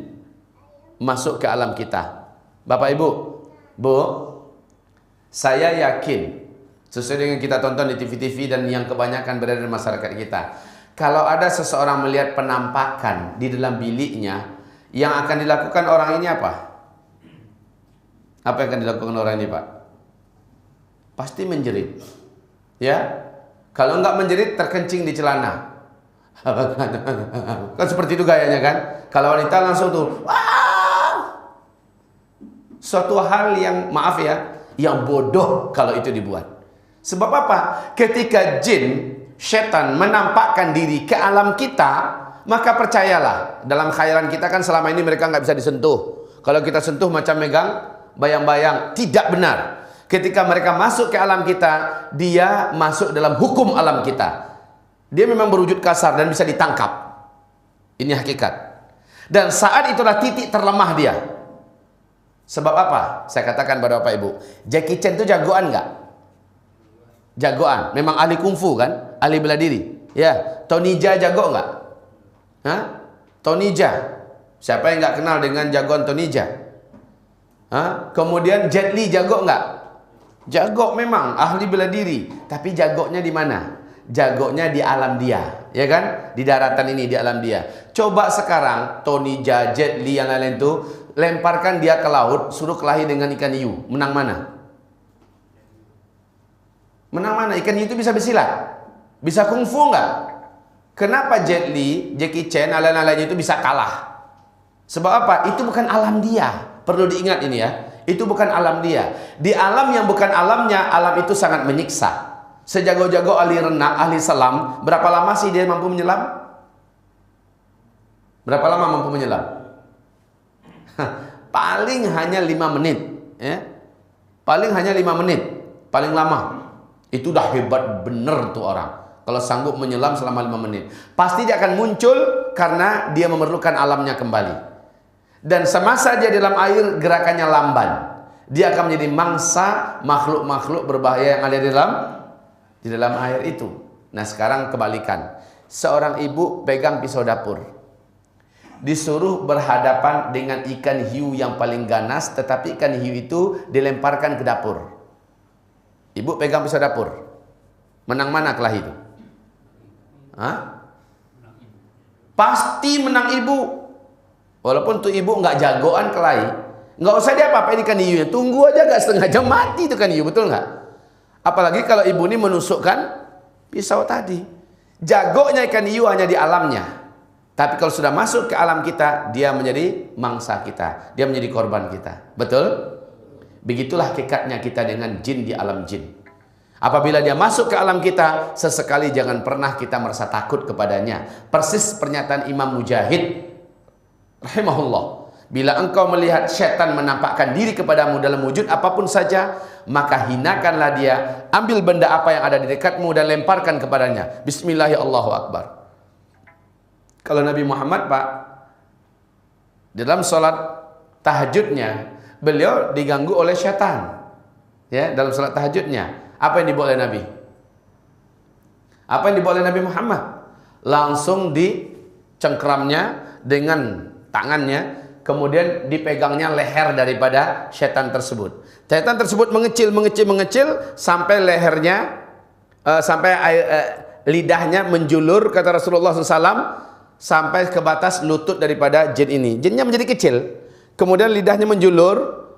masuk ke alam kita. Bapak Ibu, Bu, saya yakin sesuai dengan kita tonton di TV-TV dan yang kebanyakan berada di masyarakat kita, kalau ada seseorang melihat penampakan di dalam biliknya, yang akan dilakukan orang ini apa? Apa yang akan dilakukan orang ini, Pak? Pasti menjerit, ya. Kalau enggak menjerit, terkencing di celana. Kan seperti itu gayanya kan. Kalau wanita langsung tuh, wah! Suatu hal yang, maaf ya, yang bodoh kalau itu dibuat. Sebab apa? Ketika jin, setan menampakkan diri ke alam kita, maka percayalah, dalam khayalan kita kan selama ini mereka nggak bisa disentuh. Kalau kita sentuh macam megang bayang-bayang, tidak benar. Ketika mereka masuk ke alam kita, dia masuk dalam hukum alam kita. Dia memang berwujud kasar dan bisa ditangkap. Ini hakikat. Dan saat itulah titik terlemah dia. Sebab apa? Saya katakan pada Bapak Ibu, Jackie Chan itu jagoan nggak? Jagoan. Memang ahli kungfu kan? Ahli bela diri. Ya. Tony Jaa jago nggak? Hah? Tony Jaa. Siapa yang nggak kenal dengan jagoan Tony Jaa? Hah? Kemudian Jet Li jago nggak? Jago memang, ahli bela diri. Tapi jagonya di mana? Jagonya di alam dia, ya kan? Di daratan ini, di alam dia. Coba sekarang Tony Jaa, Jet Li yang lain-lain itu lemparkan dia ke laut, suruh kelahi dengan ikan hiu. Menang mana? Menang mana? Ikan hiu itu bisa bersilat, bisa kungfu nggak? Kenapa Jet Li, Jackie Chan, lain-lainnya itu bisa kalah? Sebab apa? Itu bukan alam dia. Perlu diingat ini ya. Itu bukan alam dia. Di alam yang bukan alamnya, alam itu sangat menyiksa. Sejago-jago ahli renang, ahli selam, berapa lama sih dia mampu menyelam? Berapa lama mampu menyelam? Paling hanya 5 menit, ya. Paling hanya 5 menit, paling lama. Itu udah hebat bener tuh orang. Kalau sanggup menyelam selama 5 menit, pasti dia akan muncul karena dia memerlukan alamnya kembali. Dan semasa dia dalam air, gerakannya lamban. Dia akan menjadi mangsa makhluk-makhluk berbahaya yang ada di dalam air itu. Nah sekarang kebalikan. Seorang ibu pegang pisau dapur, disuruh berhadapan dengan ikan hiu yang paling ganas, tetapi ikan hiu itu dilemparkan ke dapur. Ibu pegang pisau dapur, menang mana kelahi itu? Hah? Pasti menang ibu. Walaupun tuh ibu nggak jagoan kelahi, nggak usah dia apa-apain ikan hiunya, tunggu aja gak setengah jam mati itu kan hiu, betul nggak? Apalagi kalau ibu ini menusukkan pisau tadi. Jagonya ikan hiu hanya di alamnya. Tapi kalau sudah masuk ke alam kita, dia menjadi mangsa kita, dia menjadi korban kita. Betul? Begitulah hakikatnya kita dengan jin di alam jin. Apabila dia masuk ke alam kita, sesekali jangan pernah kita merasa takut kepadanya. Persis pernyataan Imam Mujahid rahimahullah, bila engkau melihat syaitan menampakkan diri kepadamu dalam wujud apapun saja, maka hinakanlah dia, ambil benda apa yang ada di dekatmu dan lemparkan kepadanya. Bismillahirrahmanirrahim, Allahu Akbar. Kalau Nabi Muhammad Pak, dalam sholat tahajudnya, beliau diganggu oleh syaitan. Ya, dalam sholat tahajudnya, apa yang dibuat oleh Nabi? Apa yang dibuat oleh Nabi Muhammad? Langsung dicengkramnya dengan tangannya, kemudian dipegangnya leher daripada setan tersebut. Setan tersebut mengecil sampai lehernya, lidahnya menjulur, kata Rasulullah SAW, sampai ke batas lutut daripada jin ini. Jinnya menjadi kecil, kemudian lidahnya menjulur.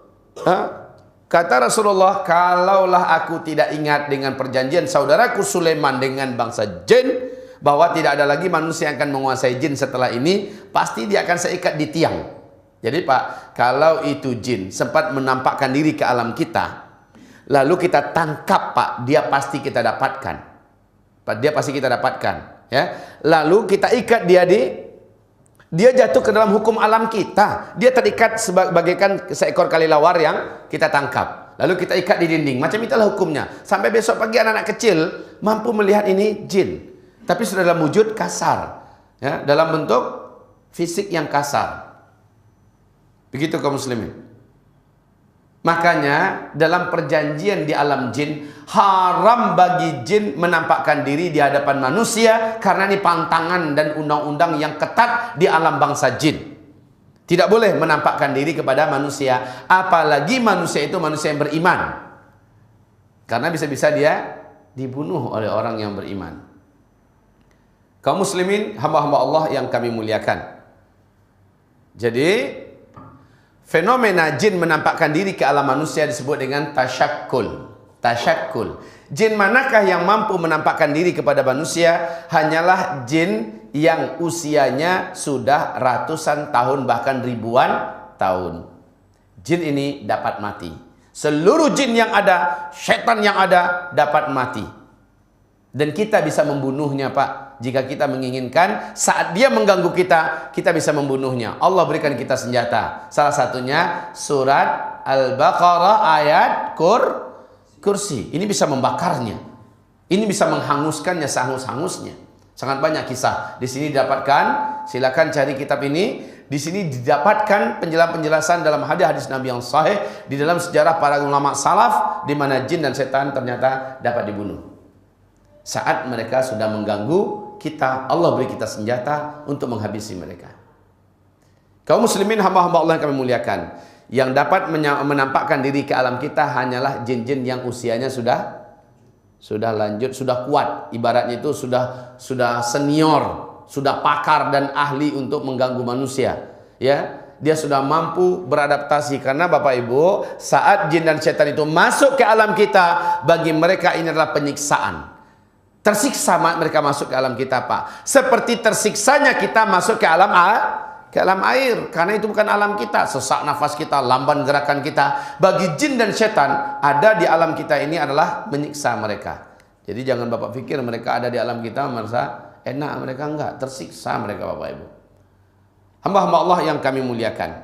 Kata Rasulullah, kalaulah aku tidak ingat dengan perjanjian saudaraku Sulaiman dengan bangsa jin, bahwa tidak ada lagi manusia yang akan menguasai jin setelah ini, pasti dia akan saya ikat di tiang. Jadi Pak, kalau itu jin sempat menampakkan diri ke alam kita, lalu kita tangkap Pak, dia pasti kita dapatkan. Pak, dia pasti kita dapatkan. Ya, lalu kita ikat dia jatuh ke dalam hukum alam kita. Dia terikat sebagaikan seekor kelelawar yang kita tangkap. Lalu kita ikat di dinding. Macam itulah hukumnya. Sampai besok pagi anak-anak kecil mampu melihat ini jin. Tapi sudah dalam wujud kasar, ya, dalam bentuk fisik yang kasar. Begitu kaum muslimin. Makanya dalam perjanjian di alam jin, haram bagi jin menampakkan diri di hadapan manusia, karena ini pantangan dan undang-undang yang ketat di alam bangsa jin. Tidak boleh menampakkan diri kepada manusia, apalagi manusia itu manusia yang beriman, karena bisa-bisa dia dibunuh oleh orang yang beriman. Kaum muslimin, hamba-hamba Allah yang kami muliakan. Jadi, fenomena jin menampakkan diri ke alam manusia disebut dengan tasyakkul. Tasyakkul. Jin manakah yang mampu menampakkan diri kepada manusia? Hanyalah jin yang usianya sudah ratusan tahun, bahkan ribuan tahun. Jin ini dapat mati. Seluruh jin yang ada, setan yang ada dapat mati. Dan kita bisa membunuhnya, Pak. Jika kita menginginkan, saat dia mengganggu kita, kita bisa membunuhnya. Allah berikan kita senjata. Salah satunya surat Al-Baqarah ayat kursi. Ini bisa membakarnya. Ini bisa menghanguskannya sehangus-hangusnya. Sangat banyak kisah. Di sini didapatkan, silakan cari kitab ini. Di sini didapatkan penjelasan dalam hadis-hadis Nabi yang sahih, di dalam sejarah para ulama salaf, di mana jin dan setan ternyata dapat dibunuh. Saat mereka sudah mengganggu kita, Allah beri kita senjata untuk menghabisi mereka. Kaum muslimin, hamba-hamba Allah yang kami muliakan, yang dapat menampakkan diri ke alam kita hanyalah jin-jin yang usianya sudah lanjut, sudah kuat. Ibaratnya itu sudah senior, sudah pakar dan ahli untuk mengganggu manusia. Ya, dia sudah mampu beradaptasi. Karena Bapak Ibu, saat jin dan setan itu masuk ke alam kita, bagi mereka ini adalah penyiksaan. Tersiksa mereka masuk ke alam kita, Pak. Seperti tersiksanya kita masuk ke alam air. Karena itu bukan alam kita. Sesak nafas kita, lamban gerakan kita. Bagi jin dan setan, ada di alam kita ini adalah menyiksa mereka. Jadi jangan Bapak pikir mereka ada di alam kita merasa enak. Mereka enggak. Tersiksa mereka, Bapak Ibu. Hamba-hamba Allah yang kami muliakan.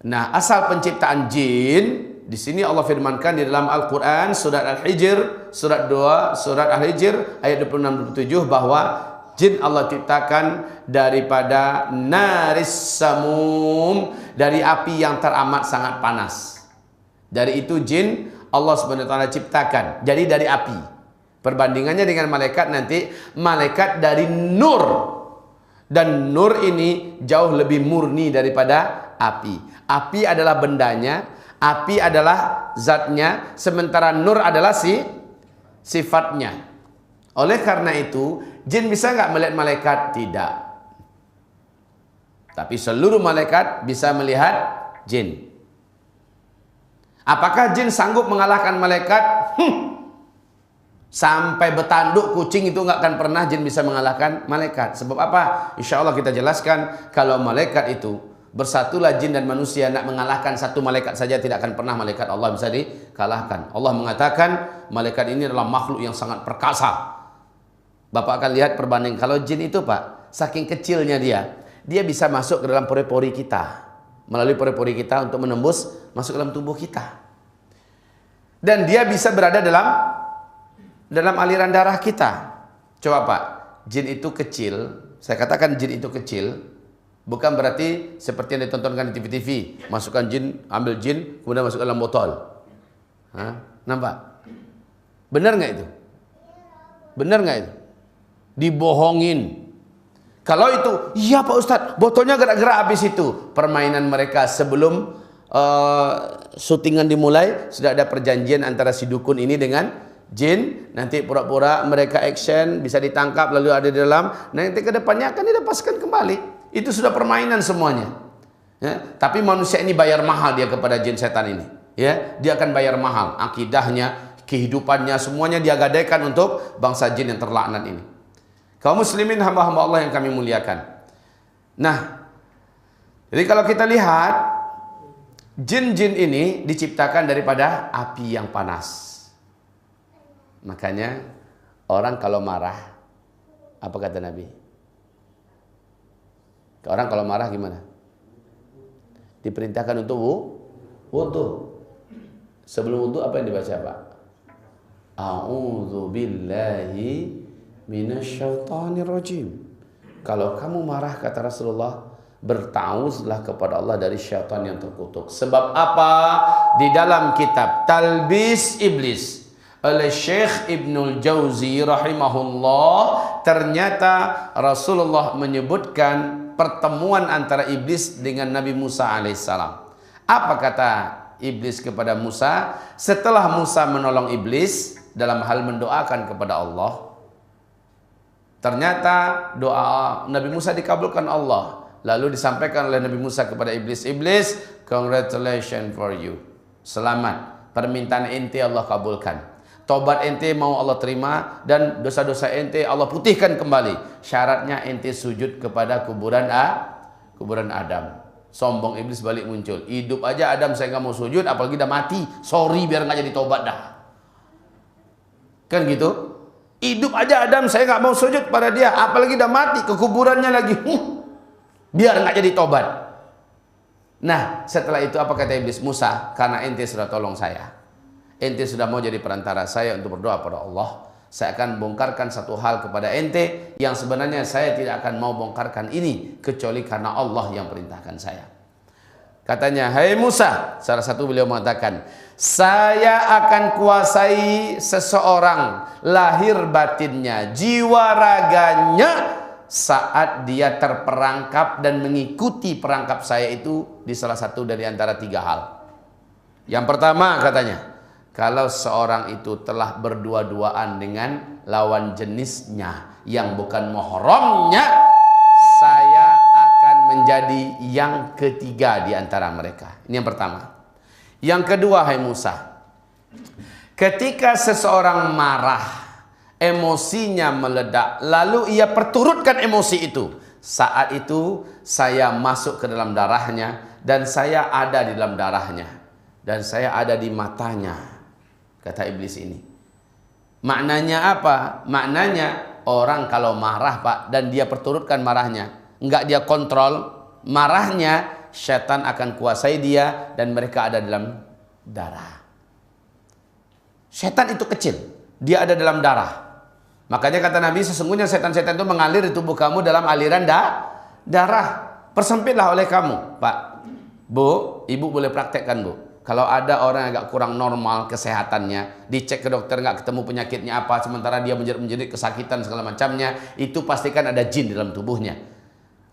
Nah, asal penciptaan jin, di sini Allah firmankan di dalam Al-Quran, surat Al-Hijr, surat 2, surat Al-Hijr, ayat 26-27, bahwa jin Allah ciptakan daripada naris samum, dari api yang teramat sangat panas. Dari itu jin Allah SWT ciptakan, jadi dari api. Perbandingannya dengan malaikat nanti, malaikat dari nur. Dan nur ini jauh lebih murni daripada api. Api adalah bendanya, api adalah zatnya, sementara nur adalah sifatnya. Oleh karena itu, jin bisa nggak melihat malaikat? Tidak. Tapi seluruh malaikat bisa melihat jin. Apakah jin sanggup mengalahkan malaikat? Sampai bertanduk kucing itu nggak akan pernah jin bisa mengalahkan malaikat. Sebab apa? Insya Allah kita jelaskan. Kalau malaikat itu bersatulah jin dan manusia, nak mengalahkan satu malaikat saja tidak akan pernah malaikat Allah bisa dikalahkan. Allah mengatakan malaikat ini adalah makhluk yang sangat perkasa. Bapak akan lihat perbanding. Kalau jin itu, Pak, saking kecilnya dia bisa masuk ke dalam pori-pori kita, melalui pori-pori kita untuk menembus masuk ke dalam tubuh kita. Dan dia bisa berada dalam aliran darah kita. Coba Pak, jin itu kecil. Saya katakan jin itu kecil, bukan berarti seperti yang ditontonkan di TV-TV. Masukkan jin, ambil jin, kemudian masuk dalam botol. Hah? Nampak? Benar nggak itu? Benar nggak itu? Dibohongin. Kalau itu, iya Pak Ustadz, botolnya gerak-gerak habis itu. Permainan mereka sebelum syutingan dimulai, sudah ada perjanjian antara si dukun ini dengan jin. Nanti pura-pura mereka action, bisa ditangkap lalu ada di dalam. Nanti ke depannya akan dilepaskan kembali. Itu sudah permainan semuanya. Ya, tapi manusia ini bayar mahal dia kepada jin setan ini. Ya, dia akan bayar mahal. Akidahnya, kehidupannya, semuanya dia gadaikan untuk bangsa jin yang terlaknat ini. Kaum muslimin, hamba-hamba Allah yang kami muliakan. Nah, jadi kalau kita lihat, jin-jin ini diciptakan daripada api yang panas. Makanya orang kalau marah, apa kata Nabi? Orang kalau marah gimana? Diperintahkan untuk wudu. Sebelum wudu apa yang dibaca, Pak? A'udzu billahi minasyaitonir rajim. Kalau kamu marah, kata Rasulullah, bertauzlah kepada Allah dari syaitan yang terkutuk. Sebab apa? Di dalam kitab Talbis Iblis oleh Syekh Ibnul Jauzi rahimahullah, ternyata Rasulullah menyebutkan pertemuan antara iblis dengan Nabi Musa alaihissalam. Apa kata iblis kepada Musa setelah Musa menolong iblis dalam hal mendoakan kepada Allah? Ternyata doa Nabi Musa dikabulkan Allah. Lalu disampaikan oleh Nabi Musa kepada iblis, "Iblis, congratulations for you. Selamat, permintaan ente Allah kabulkan. Tobat ente mau Allah terima, dan dosa-dosa ente Allah putihkan kembali. Syaratnya ente sujud kepada kuburan Adam." Sombong iblis balik muncul. Hidup aja Adam saya nggak mau sujud, apalagi udah mati. Sorry biar nggak jadi tobat dah. Kan gitu. Hidup aja Adam saya nggak mau sujud pada dia, apalagi udah mati ke kuburannya lagi. Biar nggak jadi tobat. Nah setelah itu apa kata iblis? Musa, karena ente sudah tolong saya, ente sudah mau jadi perantara saya untuk berdoa pada Allah, saya akan bongkarkan satu hal kepada ente yang sebenarnya saya tidak akan mau bongkarkan ini kecuali karena Allah yang perintahkan saya. Katanya, hai Musa, salah satu beliau mengatakan, saya akan kuasai seseorang lahir batinnya, jiwa raganya saat dia terperangkap dan mengikuti perangkap saya itu di salah satu dari antara 3 hal. Yang pertama katanya, kalau seorang itu telah berdua-duaan dengan lawan jenisnya yang bukan mahramnya, saya akan menjadi yang ketiga di antara mereka. Ini yang pertama. Yang kedua, hai Musa, ketika seseorang marah, emosinya meledak, lalu ia perturutkan emosi itu, saat itu saya masuk ke dalam darahnya dan saya ada di dalam darahnya dan saya ada di matanya, kata iblis ini. Maknanya apa? Maknanya orang kalau marah Pak dan dia perturutkan marahnya, enggak dia kontrol marahnya, setan akan kuasai dia dan mereka ada dalam darah. Setan itu kecil, dia ada dalam darah. Makanya kata Nabi, sesungguhnya setan-setan itu mengalir di tubuh kamu dalam aliran darah. Persempitlah oleh kamu, Pak. Bu, ibu boleh praktekkan, Bu. Kalau ada orang yang agak kurang normal kesehatannya, dicek ke dokter nggak ketemu penyakitnya apa, sementara dia menjerit-menjerit kesakitan segala macamnya, itu pastikan ada jin di dalam tubuhnya.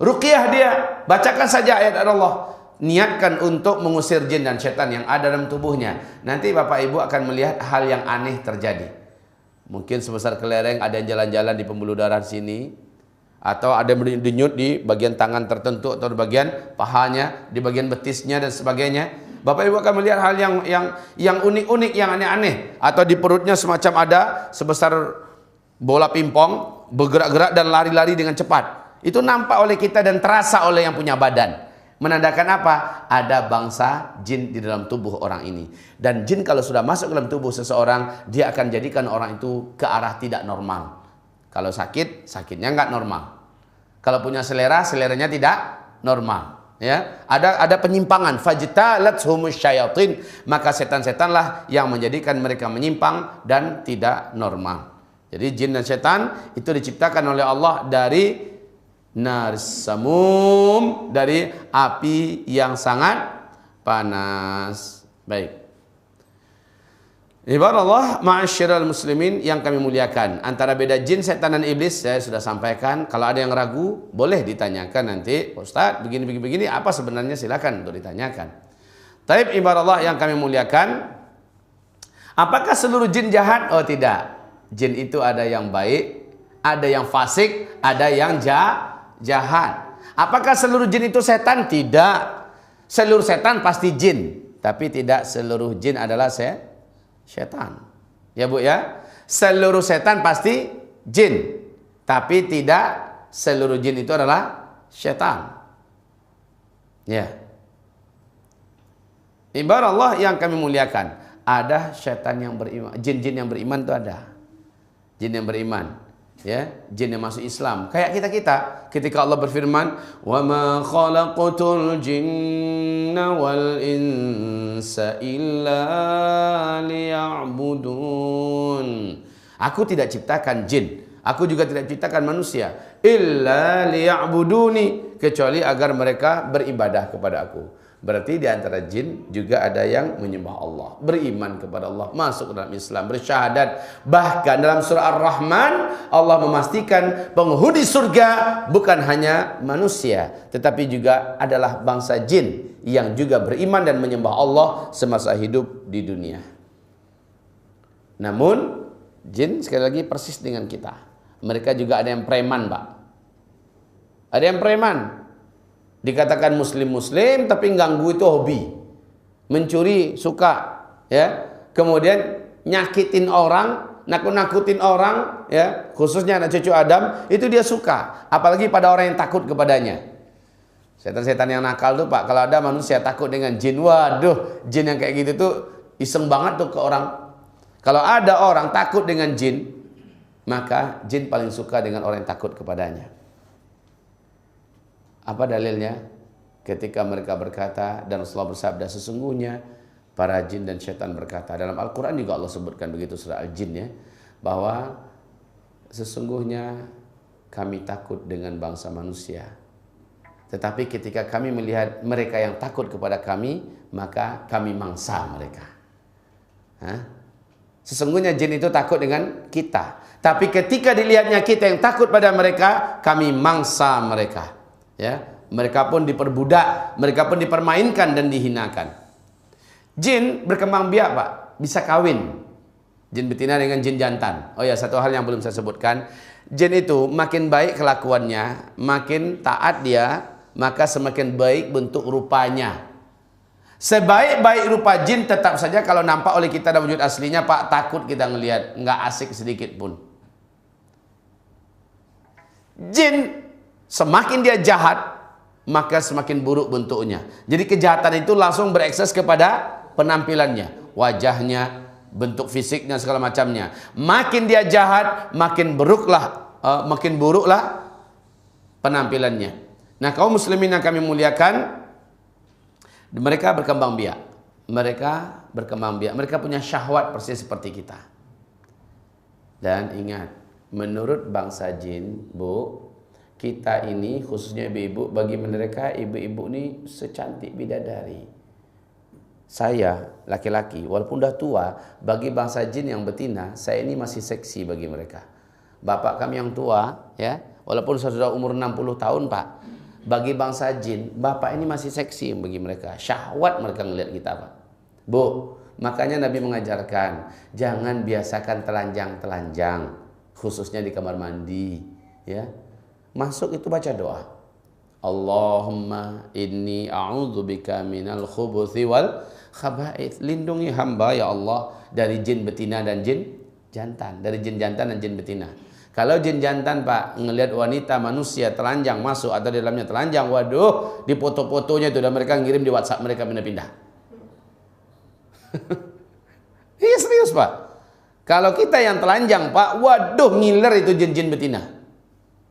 Ruqyah dia, bacakan saja ayat Allah. Niatkan untuk mengusir jin dan setan yang ada dalam tubuhnya. Nanti Bapak Ibu akan melihat hal yang aneh terjadi. Mungkin sebesar kelereng, ada yang jalan-jalan di pembuluh darah sini, atau ada yang denyut di bagian tangan tertentu, atau di bagian pahanya, di bagian betisnya dan sebagainya. Bapak Ibu akan melihat hal yang unik-unik, yang aneh-aneh. Atau di perutnya semacam ada sebesar bola pingpong, bergerak-gerak dan lari-lari dengan cepat. Itu nampak oleh kita dan terasa oleh yang punya badan. Menandakan apa? Ada bangsa jin di dalam tubuh orang ini. Dan jin kalau sudah masuk dalam tubuh seseorang, dia akan jadikan orang itu ke arah tidak normal. Kalau sakit, sakitnya nggak normal. Kalau punya selera, seleranya tidak normal. Ya, ada penyimpangan. Fajtalathumush syayatin, maka setan-setanlah yang menjadikan mereka menyimpang dan tidak normal. Jadi jin dan setan itu diciptakan oleh Allah dari narsamum, dari api yang sangat panas. Baik. Ibadallah, ma'asyiral muslimin yang kami muliakan. Antara beda jin, setan dan iblis saya sudah sampaikan. Kalau ada yang ragu, boleh ditanyakan nanti, Ustaz, begini, apa sebenarnya, silakan untuk ditanyakan. Taib ibadallah yang kami muliakan. Apakah seluruh jin jahat? Oh tidak. Jin itu ada yang baik, ada yang fasik, ada yang jahat. Apakah seluruh jin itu setan? Tidak. Seluruh setan pasti jin, tapi tidak seluruh jin adalah setan. Ya Bu ya. Seluruh setan pasti jin, tapi tidak seluruh jin itu adalah setan. Ya. Ibarat Allah yang kami muliakan, ada setan yang beriman, jin-jin yang beriman itu ada. Jin yang beriman, ya, jin yang masuk Islam. Kayak kita ketika Allah berfirman, "Wa ma khalaqatul jinna wal insa illa liya'budun." Aku tidak ciptakan jin, aku juga tidak ciptakan manusia, illa liya'buduni, kecuali agar mereka beribadah kepada aku. Berarti di antara jin juga ada yang menyembah Allah, beriman kepada Allah, masuk dalam Islam, bersyahadat. Bahkan dalam surah Ar-Rahman Allah memastikan penghuni surga bukan hanya manusia, tetapi juga adalah bangsa jin yang juga beriman dan menyembah Allah semasa hidup di dunia. Namun jin sekali lagi persis dengan kita. Mereka juga ada yang preman, Pak. Ada yang preman. Dikatakan muslim-muslim tapi ganggu itu hobi. Mencuri suka, ya. Kemudian nyakitin orang, nakut-nakutin orang, ya, khususnya anak cucu Adam, itu dia suka, apalagi pada orang yang takut kepadanya. Setan-setan yang nakal tuh Pak, kalau ada manusia takut dengan jin, waduh, jin yang kayak gitu tuh iseng banget tuh ke orang. Kalau ada orang takut dengan jin, maka jin paling suka dengan orang yang takut kepadanya. Apa dalilnya? Ketika mereka berkata, dan Rasulullah bersabda, sesungguhnya para jin dan syaitan berkata. Dalam Al-Quran juga Allah sebutkan begitu, surah Al-Jin ya, bahwa sesungguhnya kami takut dengan bangsa manusia. Tetapi ketika kami melihat mereka yang takut kepada kami, maka kami mangsa mereka. Sesungguhnya jin itu takut dengan kita. Tapi ketika dilihatnya kita yang takut pada mereka, kami mangsa mereka. Ya, mereka pun diperbudak, mereka pun dipermainkan dan dihinakan. Jin berkembang biak Pak, bisa kawin. Jin betina dengan jin jantan. Oh ya, satu hal yang belum saya sebutkan. Jin itu makin baik kelakuannya, makin taat dia, maka semakin baik bentuk rupanya. Sebaik-baik rupa jin tetap saja kalau nampak oleh kita dalam wujud aslinya Pak, takut kita ngelihat, nggak asik sedikit pun. Jin semakin dia jahat, maka semakin buruk bentuknya. Jadi kejahatan itu langsung berekses kepada penampilannya, wajahnya, bentuk fisiknya, segala macamnya. Makin dia jahat, makin buruklah penampilannya. Nah, kaum muslimin yang kami muliakan, mereka berkembang biak. Mereka punya syahwat persis seperti kita. Dan ingat, menurut bangsa jin, Bu, kita ini khususnya ibu-ibu, bagi mereka ibu-ibu ini secantik bidadari. Saya laki-laki, walaupun dah tua, bagi bangsa jin yang betina, saya ini masih seksi bagi mereka. Bapak kami yang tua, ya, walaupun sudah umur 60 tahun Pak, bagi bangsa jin, bapak ini masih seksi bagi mereka. Syahwat mereka ngelihat kita Pak. Bu, makanya Nabi mengajarkan, jangan biasakan telanjang-telanjang, khususnya di kamar mandi. Ya, masuk itu baca doa. Allahumma inni a'udzubika minal khubuthi wal khaba'ith. Lindungi hamba ya Allah dari jin betina dan jin jantan. Dari jin jantan dan jin betina. Kalau jin jantan Pak, ngelihat wanita manusia telanjang masuk atau di dalamnya telanjang, waduh, di foto-fotonya itu dan mereka ngirim di WhatsApp mereka pindah-pindah. Iya serius Pak. Kalau kita yang telanjang Pak, waduh, ngiler itu jin-jin betina.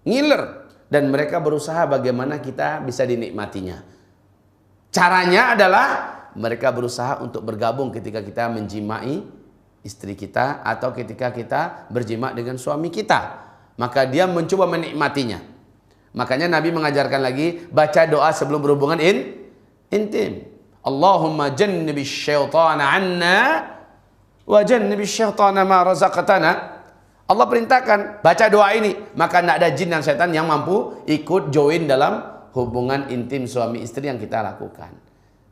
Ngiler. Dan mereka berusaha bagaimana kita bisa dinikmatinya. Caranya adalah mereka berusaha untuk bergabung ketika kita menjimai istri kita atau ketika kita berjima dengan suami kita, maka dia mencoba menikmatinya. Makanya Nabi mengajarkan lagi baca doa sebelum berhubungan intim. Allahumma jannibish syaitana 'anna wa jannibish syaitana ma razaqtana. Allah perintahkan baca doa ini, maka tidak ada jin dan setan yang mampu ikut join dalam hubungan intim suami istri yang kita lakukan.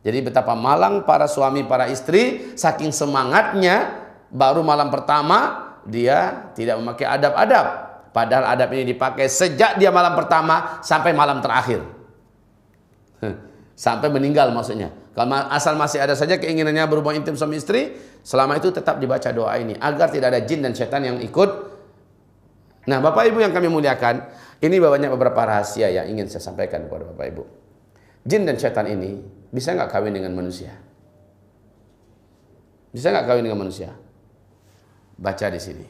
Jadi betapa malang para suami para istri, saking semangatnya baru malam pertama dia tidak memakai adab-adab. Padahal adab ini dipakai sejak dia malam pertama sampai malam terakhir. Sampai meninggal maksudnya. Kalau asal masih ada saja keinginannya berhubungan intim suami istri, selama itu tetap dibaca doa ini agar tidak ada jin dan setan yang ikut. Nah, Bapak Ibu yang kami muliakan, ini banyak beberapa rahasia yang ingin saya sampaikan kepada Bapak Ibu. Jin dan setan ini bisa nggak kawin dengan manusia? Bisa nggak kawin dengan manusia? Baca di sini.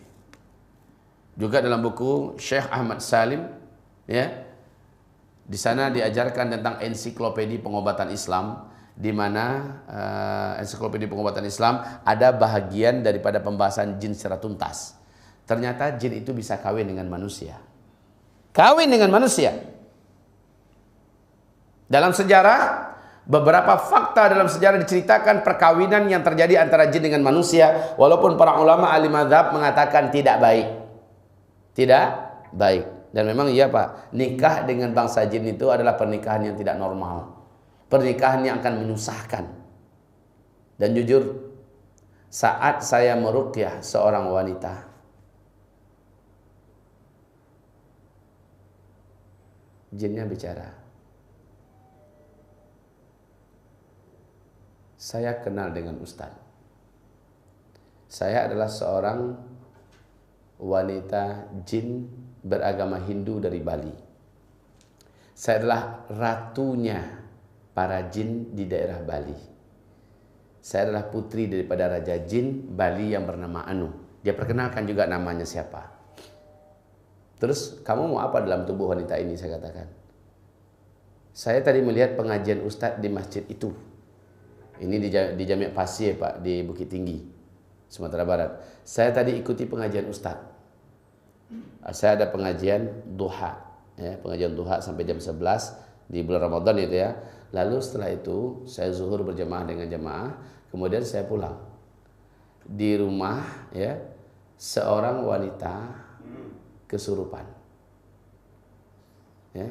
Juga dalam buku Syekh Ahmad Salim, ya, di sana diajarkan tentang ensiklopedi pengobatan Islam, di mana ensiklopedi pengobatan Islam ada bahagian daripada pembahasan jin secara tuntas. Ternyata jin itu bisa kawin dengan manusia. Kawin dengan manusia. Dalam sejarah, beberapa fakta dalam sejarah diceritakan perkawinan yang terjadi antara jin dengan manusia, walaupun para ulama ahli mazhab mengatakan tidak baik. Tidak baik. Dan memang iya Pak, nikah dengan bangsa jin itu adalah pernikahan yang tidak normal. Pernikahan yang akan menyusahkan. Dan jujur, saat saya meruqyah seorang wanita, jinnya bicara. Saya kenal dengan Ustaz. Saya adalah seorang wanita jin beragama Hindu dari Bali. Saya adalah ratunya para jin di daerah Bali. Saya adalah putri daripada Raja Jin Bali yang bernama Anu. Dia perkenalkan juga namanya siapa. Terus, kamu mau apa dalam tubuh wanita ini? Saya katakan. Saya tadi melihat pengajian Ustadz di masjid itu. Ini di Jami' Pasir, Pak, di Bukit Tinggi, Sumatera Barat. Saya tadi ikuti pengajian Ustadz. Saya ada pengajian duha, ya, pengajian duha sampai jam 11 di bulan Ramadan itu ya. Lalu setelah itu saya zuhur berjamaah dengan jamaah, kemudian saya pulang. Di rumah ya, seorang wanita kesurupan. Ya.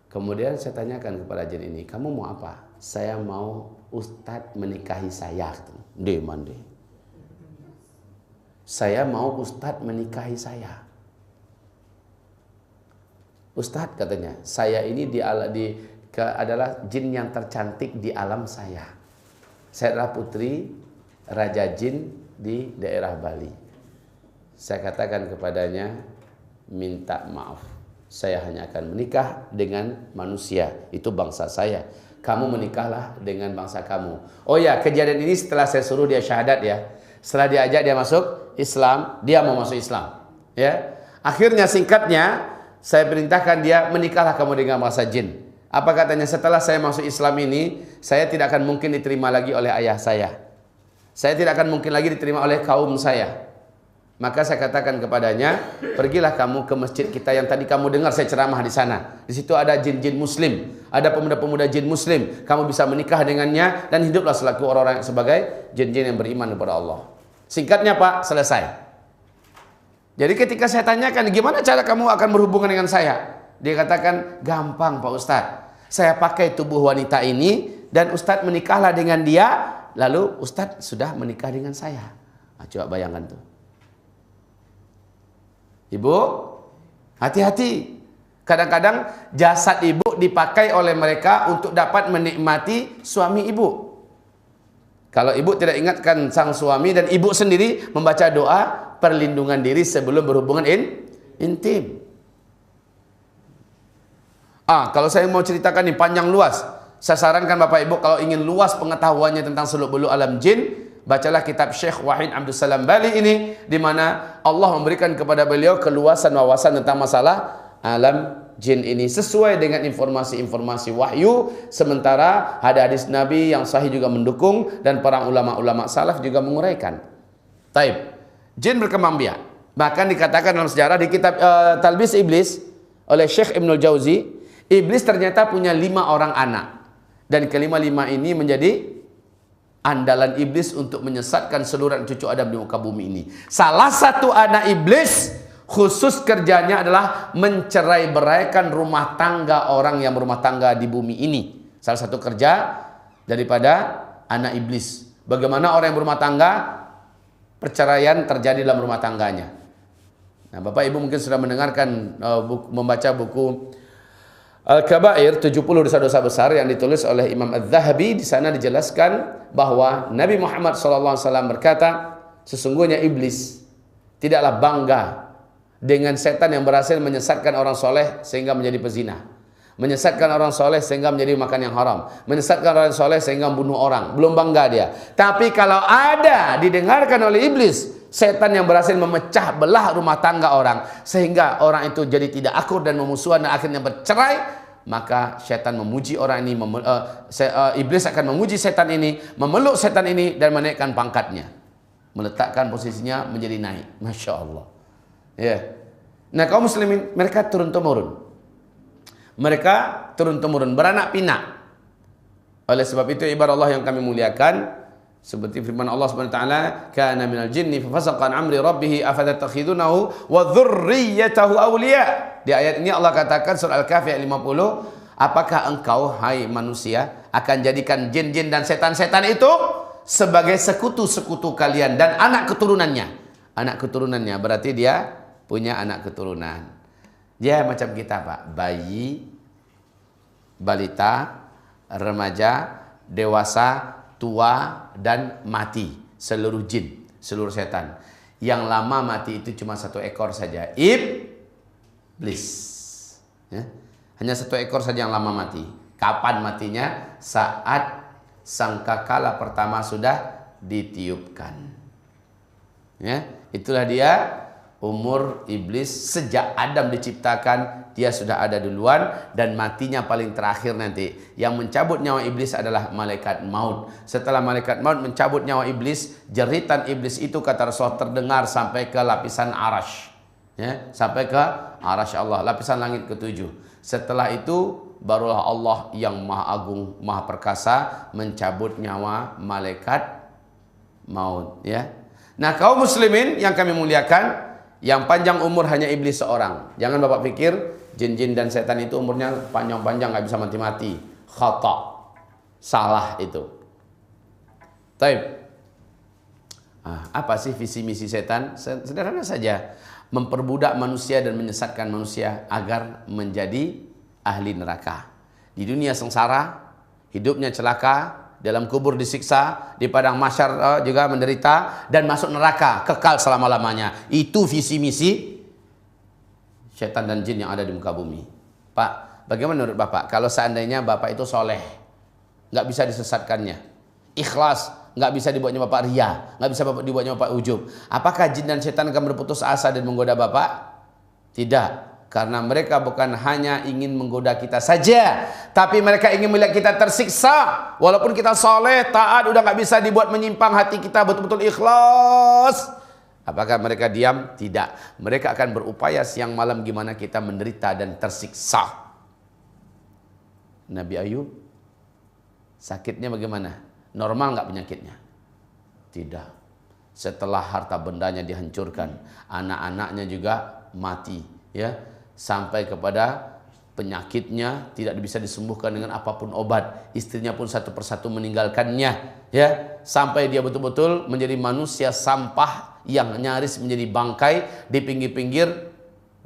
Kemudian saya tanyakan kepada jin ini, kamu mau apa? Saya mau Ustadz menikahi saya. Mande. Saya mau Ustadz menikahi saya. Ustadz katanya, saya ini adalah jin yang tercantik di alam saya. Saya adalah putri Raja Jin di daerah Bali. Saya katakan kepadanya, minta maaf. Saya hanya akan menikah dengan manusia. Itu bangsa saya. Kamu menikahlah dengan bangsa kamu. Oh ya, kejadian ini setelah saya suruh dia syahadat ya. Setelah diajak dia masuk Islam, dia mau masuk Islam. Ya. Akhirnya singkatnya, saya perintahkan dia, menikahlah kamu dengan bangsa jin. Apa katanya? Setelah saya masuk Islam ini, saya tidak akan mungkin diterima lagi oleh ayah saya. Saya tidak akan mungkin lagi diterima oleh kaum saya. Maka saya katakan kepadanya, pergilah kamu ke masjid kita yang tadi kamu dengar saya ceramah di sana. Di situ ada jin-jin muslim, ada pemuda-pemuda jin muslim. Kamu bisa menikah dengannya dan hiduplah selaku orang-orang sebagai jin-jin yang beriman kepada Allah. Singkatnya Pak, selesai. Jadi ketika saya tanyakan, gimana cara kamu akan berhubungan dengan saya? Dia katakan, gampang Pak Ustadz. Saya pakai tubuh wanita ini, dan Ustadz menikahlah dengan dia, lalu Ustadz sudah menikah dengan saya. Nah, coba bayangkan tuh. Ibu, hati-hati. Kadang-kadang jasad ibu dipakai oleh mereka untuk dapat menikmati suami ibu. Kalau ibu tidak ingatkan sang suami dan ibu sendiri membaca doa perlindungan diri sebelum berhubungan intim. Kalau saya mau ceritakan ini panjang luas. Saya sarankan Bapak Ibu kalau ingin luas pengetahuannya tentang seluk-beluk alam jin, bacalah kitab Syekh Wahid Abdul Salam Bali ini, di mana Allah memberikan kepada beliau keluasan wawasan tentang masalah alam jin ini sesuai dengan informasi-informasi wahyu, sementara hadis Nabi yang sahih juga mendukung dan para ulama-ulama salaf juga menguraikan. Taib. Jin berkembang biak. Bahkan dikatakan dalam sejarah di kitab Talbis Iblis oleh Syekh Ibnul Jauzi, iblis ternyata punya 5 orang anak. Dan kelima-lima ini menjadi andalan iblis untuk menyesatkan seluruh cucu Adam di muka bumi ini. Salah satu anak iblis khusus kerjanya adalah mencerai-beraikan rumah tangga orang yang berumah tangga di bumi ini. Salah satu kerja daripada anak iblis. Bagaimana orang yang berumah tangga, perceraian terjadi dalam rumah tangganya. Nah, Bapak Ibu mungkin sudah mendengarkan, membaca buku Al-Kabair, 70 dosa-dosa besar yang ditulis oleh Imam Az-Zahabi. Di sana dijelaskan bahwa Nabi Muhammad SAW berkata, sesungguhnya iblis tidaklah bangga dengan setan yang berhasil menyesatkan orang soleh sehingga menjadi pezina, menyesatkan orang soleh sehingga menjadi makan yang haram, menyesatkan orang soleh sehingga membunuh orang. Belum bangga dia. Tapi kalau ada didengarkan oleh iblis setan yang berhasil memecah belah rumah tangga orang sehingga orang itu jadi tidak akur dan memusuhan dan akhirnya bercerai, maka setan memuji orang ini, iblis akan memuji setan ini, memeluk setan ini dan menaikkan pangkatnya, meletakkan posisinya menjadi naik. Masya Allah. Ya. Nah, kaum muslimin mereka turun-temurun. Mereka turun-temurun, beranak pinak. Oleh sebab itu ibarat Allah yang kami muliakan, seperti firman Allah Subhanahu wa taala, kana minal jinni fafasaqa an amri rabbih afatattakhidunahu wa dzurriyyatahu awliya. Di ayat ini Allah katakan surah Al-Kahfi ayat 50, apakah engkau hai manusia akan jadikan jin-jin dan setan-setan itu sebagai sekutu-sekutu kalian dan anak keturunannya. Anak keturunannya berarti dia punya anak keturunan. Dia macam kita, Pak, bayi, balita, remaja, dewasa, tua, dan mati. Seluruh jin, seluruh setan. Yang lama mati itu cuma 1 ekor saja, iblis. Ya. Hanya 1 ekor saja yang lama mati. Kapan matinya? Saat sangkakala pertama sudah ditiupkan. Ya, itulah dia umur iblis. Sejak Adam diciptakan, dia sudah ada duluan, dan matinya paling terakhir nanti. Yang mencabut nyawa iblis adalah malaikat maut. Setelah malaikat maut mencabut nyawa iblis, jeritan iblis itu kata Rasulullah terdengar sampai ke lapisan arash. Ya, sampai ke arash Allah, lapisan langit ke-7. Setelah itu barulah Allah yang maha agung, maha perkasa mencabut nyawa malaikat maut. Ya. Nah, kaum muslimin yang kami muliakan, yang panjang umur hanya iblis seorang. Jangan Bapak pikir jin-jin dan setan itu umurnya panjang-panjang, nggak bisa mati-mati. Khata, salah itu. Taib. Apa sih visi misi setan? Sederhana saja, memperbudak manusia dan menyesatkan manusia agar menjadi ahli neraka. Di dunia sengsara, hidupnya celaka, dalam kubur disiksa, di padang mahsyar juga menderita, dan masuk neraka kekal selama-lamanya. Itu visi misi setan dan jin yang ada di muka bumi. Pak, bagaimana menurut Bapak kalau seandainya Bapak itu soleh, nggak bisa disesatkannya, ikhlas, nggak bisa dibuatnya Bapak ria, nggak bisa dibuatnya Bapak ujub, apakah jin dan setan akan berputus asa dan menggoda Bapak? Tidak. Karena mereka bukan hanya ingin menggoda kita saja, tapi mereka ingin melihat kita tersiksa. Walaupun kita soleh, taat, udah nggak bisa dibuat menyimpang, hati kita betul-betul ikhlas. Apakah mereka diam? Tidak. Mereka akan berupaya siang malam gimana kita menderita dan tersiksa. Nabi Ayub, sakitnya bagaimana? Normal nggak penyakitnya? Tidak. Setelah harta bendanya dihancurkan, anak-anaknya juga mati, ya. Sampai kepada penyakitnya tidak bisa disembuhkan dengan apapun obat. Istrinya pun satu persatu meninggalkannya, ya, sampai dia betul-betul menjadi manusia sampah yang nyaris menjadi bangkai di pinggir-pinggir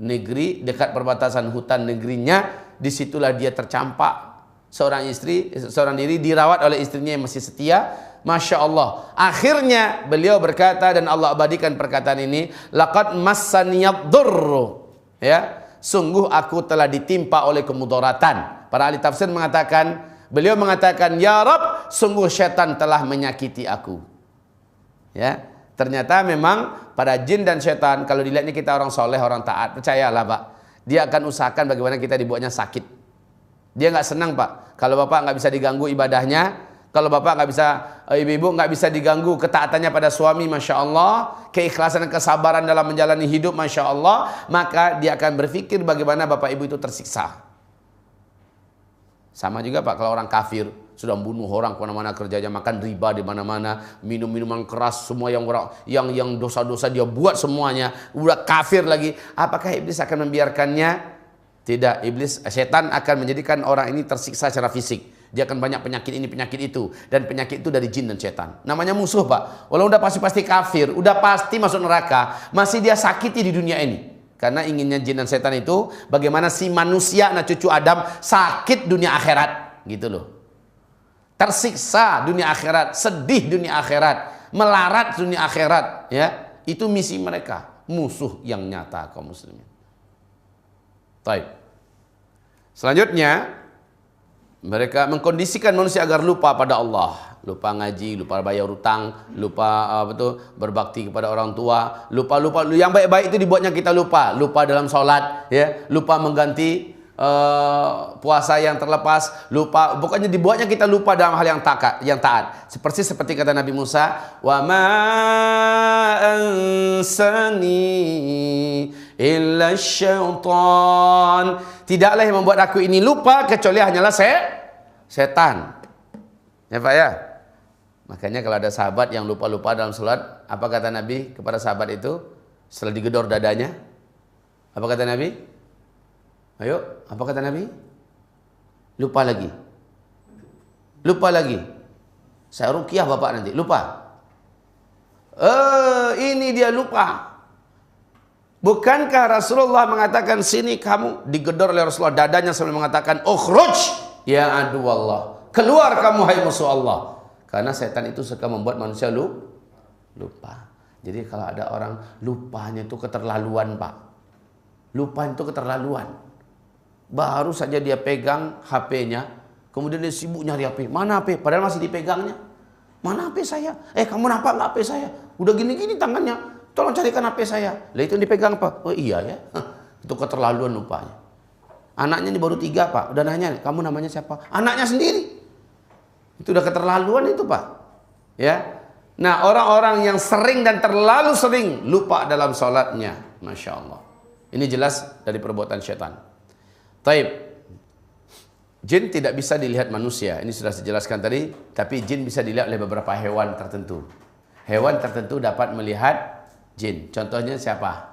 negeri dekat perbatasan hutan negerinya. Disitulah dia tercampak. Seorang diri dirawat oleh istrinya yang masih setia. Masya Allah. Akhirnya beliau berkata, dan Allah abadikan perkataan ini, laqad massaniyad durru, ya, sungguh aku telah ditimpa oleh kemudaratan. Para ahli tafsir mengatakan, beliau mengatakan, ya Rabb, sungguh syaitan telah menyakiti aku. Ya, ternyata memang pada jin dan syaitan, kalau dilihatnya kita orang soleh, orang taat, percayalah Pak, dia akan usahakan bagaimana kita dibuatnya sakit. Dia nggak senang Pak, kalau Bapak nggak bisa diganggu ibadahnya, kalau Bapak nggak bisa, ibu-ibu nggak bisa diganggu ketaatannya pada suami, Masya Allah, keikhlasan dan kesabaran dalam menjalani hidup, Masya Allah, maka dia akan berpikir bagaimana Bapak Ibu itu tersiksa. Sama juga Pak, kalau orang kafir sudah membunuh orang kemana-mana, kerjanya makan riba di mana-mana, minum minuman keras, semua yang dosa-dosa dia buat semuanya, udah kafir lagi. Apakah iblis akan membiarkannya? Tidak. Setan akan menjadikan orang ini tersiksa secara fisik. Dia akan banyak penyakit ini, penyakit itu. Dan penyakit itu dari jin dan setan. Namanya musuh Pak. Walau udah pasti kafir, udah pasti masuk neraka, masih dia sakiti di dunia ini. Karena inginnya jin dan setan itu bagaimana si manusia, anak cucu Adam, sakit dunia akhirat. Gitu loh. Tersiksa dunia akhirat, sedih dunia akhirat, melarat dunia akhirat. Ya, itu misi mereka. Musuh yang nyata kaum muslimin. Baik. Selanjutnya, mereka mengkondisikan manusia agar lupa pada Allah, lupa ngaji, lupa bayar hutang, lupa berbakti kepada orang tua, lupa yang baik-baik itu dibuatnya kita lupa dalam sholat, ya, lupa mengganti puasa yang terlepas, lupa, pokoknya dibuatnya kita lupa dalam hal yang taat. Seperti kata Nabi Musa, wa ma ansani illa syaitan. Tidaklah yang membuat aku ini lupa kecuali hanyalah setan. Ya Pak ya. Makanya kalau ada sahabat yang lupa-lupa dalam sholat, apa kata Nabi kepada sahabat itu setelah digedor dadanya? Apa kata Nabi? Ayo, apa kata Nabi? Lupa lagi. Saya ruqyah Bapak nanti, lupa. Ini dia lupa. Bukankah Rasulullah mengatakan, sini kamu, digedor oleh Rasulullah dadanya sambil mengatakan, ukhruj ya adu Allah, keluar kamu hai musuh Allah. Karena setan itu suka membuat manusia lupa. Jadi kalau ada orang lupanya itu keterlaluan Pak, lupa itu keterlaluan. Baru saja dia pegang HP-nya, kemudian dia sibuk nyari HP. Mana HP? Padahal masih dipegangnya. Mana HP saya? Kamu nampak nggak HP saya? Udah gini-gini tangannya. Tolong carikan HP saya. Lah itu yang dipegang apa? Oh iya ya. Itu keterlaluan lupanya. Anaknya ini baru 3 Pak. Udah nanya, kamu namanya siapa? Anaknya sendiri. Itu udah keterlaluan itu Pak. Ya. Nah, orang-orang yang sering dan terlalu sering lupa dalam sholatnya, Masya Allah. Ini jelas dari perbuatan syaitan. Taib. Jin tidak bisa dilihat manusia. Ini sudah saya jelaskan tadi. Tapi jin bisa dilihat oleh beberapa hewan tertentu. Hewan tertentu dapat melihat jin. Contohnya siapa?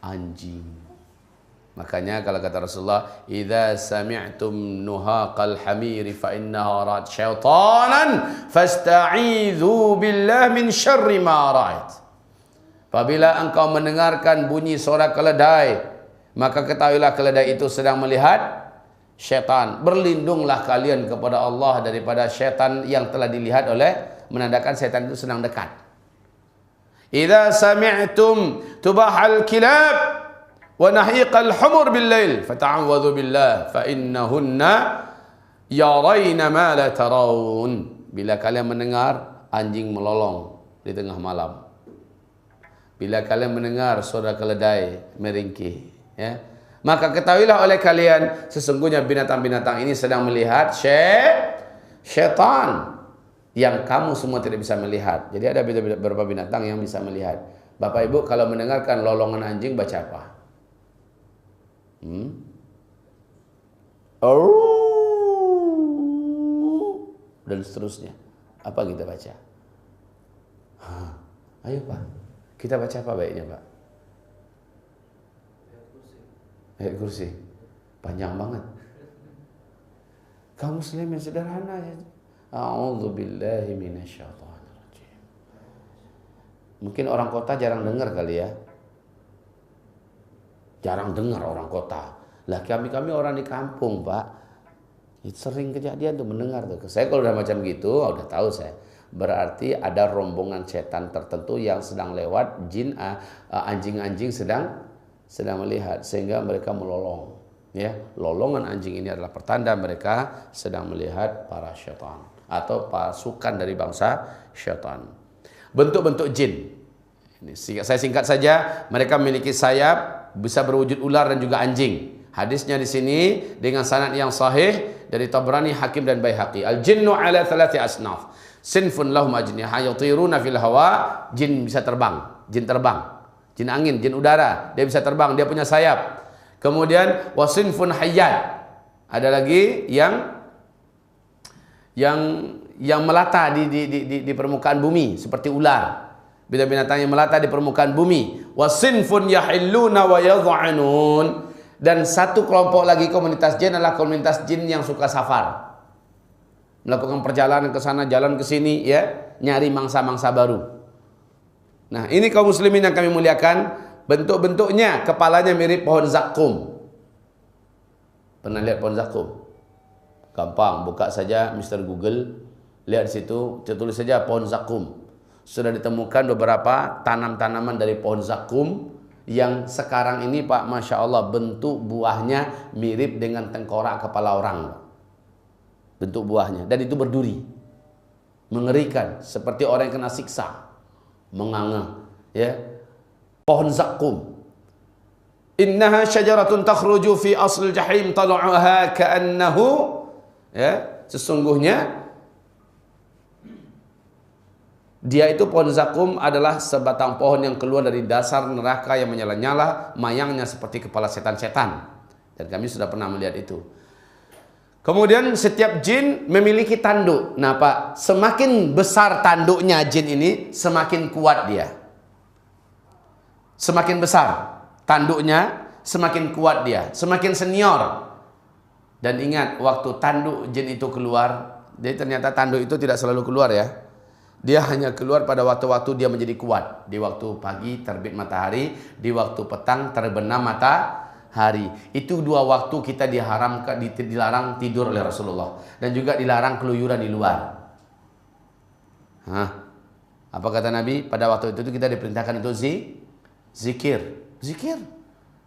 Anjing. Makanya kalau kata Rasulullah, "Idza sami'tum nuhaqal hamiri fa innaha ra'at syaitanan fasta'idzu billahi min syarri ma ra'at." Apabila engkau mendengarkan bunyi suara keledai, maka ketahuilah keledai itu sedang melihat syaitan. Berlindunglah kalian kepada Allah daripada syaitan yang telah dilihat oleh, menandakan syaitan itu sedang dekat. "Idza sami'tum tubahal kilab wa nahiqal humur bil lail fata'awwadhu billah fa innahunna yarayna ma la tarawun." Bila kalian mendengar anjing melolong di tengah malam, bila kalian mendengar suara keledai meringkih, ya, maka ketahuilah oleh kalian sesungguhnya binatang-binatang ini sedang melihat syaitan yang kamu semua tidak bisa melihat. Jadi ada beberapa binatang yang bisa melihat. Bapak Ibu kalau mendengarkan lolongan anjing baca apa? Dan seterusnya. Apa kita baca? Ayo Pak, kita baca apa baiknya Pak? Ayat kursi. Panjang banget. Kaum muslim yang sederhana ya. A'udzubillahi minasyaitonirrajim. Mungkin orang kota jarang dengar kali ya. Jarang dengar orang kota. Lah kami orang di kampung Pak, itu sering kejadian tuh mendengar tuh. Saya kalau udah macam gitu, udah tahu saya. Berarti ada rombongan setan tertentu yang sedang lewat, jin, anjing-anjing sedang melihat sehingga mereka melolong. Ya, lolongan anjing ini adalah pertanda mereka sedang melihat para syaitan atau pasukan dari bangsa syaitan. Bentuk-bentuk jin. Ini saya singkat saja, mereka memiliki sayap, bisa berwujud ular dan juga anjing. Hadisnya di sini dengan sanad yang sahih dari Tabrani, Hakim dan Baihaqi. Al-jinnu ala thalathi asnaf. Sinfun lahum ajniha yatiruna fil hawa. Jin bisa terbang, jin terbang. Jin angin, jin udara, dia bisa terbang, dia punya sayap. Kemudian wasinfun hayyat. Ada lagi yang melata di permukaan bumi seperti ular. Binatang yang melata di permukaan bumi. Wasinfun yahilluna wa yad'anun. Dan satu kelompok lagi komunitas jin adalah komunitas jin yang suka safar. Melakukan perjalanan ke sana, jalan ke sini ya, nyari mangsa-mangsa baru. Nah, ini kaum muslimin yang kami muliakan, bentuk-bentuknya kepalanya mirip pohon zakum. Pernah lihat pohon zakum? Gampang, buka saja Mr. Google, lihat di situ, tulis saja pohon zakum. Sudah ditemukan beberapa tanam-tanaman dari pohon zakum yang sekarang ini Pak, Masya Allah, bentuk buahnya mirip dengan tengkorak kepala orang. Bentuk buahnya, dan itu berduri, mengerikan, seperti orang yang kena siksa, menganga. Ya, pohon zakum. Innaha syajaratun takhruju fi asl jahim tal'uha ka'annahu, ya, sesungguhnya dia itu pohon zakum adalah sebatang pohon yang keluar dari dasar neraka yang menyala-nyala, mayangnya seperti kepala setan-setan. Dan kami sudah pernah melihat itu. Kemudian setiap jin memiliki tanduk. Nah Pak, semakin besar tanduknya jin ini, semakin kuat dia. Semakin besar tanduknya, semakin kuat dia, semakin senior. Dan ingat, waktu tanduk jin itu keluar, jadi ternyata tanduk itu tidak selalu keluar ya. Dia hanya keluar pada waktu-waktu dia menjadi kuat. Di waktu pagi terbit matahari, di waktu petang terbenam matahari. Itu dua waktu kita diharamkan, dilarang tidur oleh Rasulullah. Dan juga dilarang keluyuran di luar. Apa kata Nabi? Pada waktu itu kita diperintahkan untuk zikir. Zikir.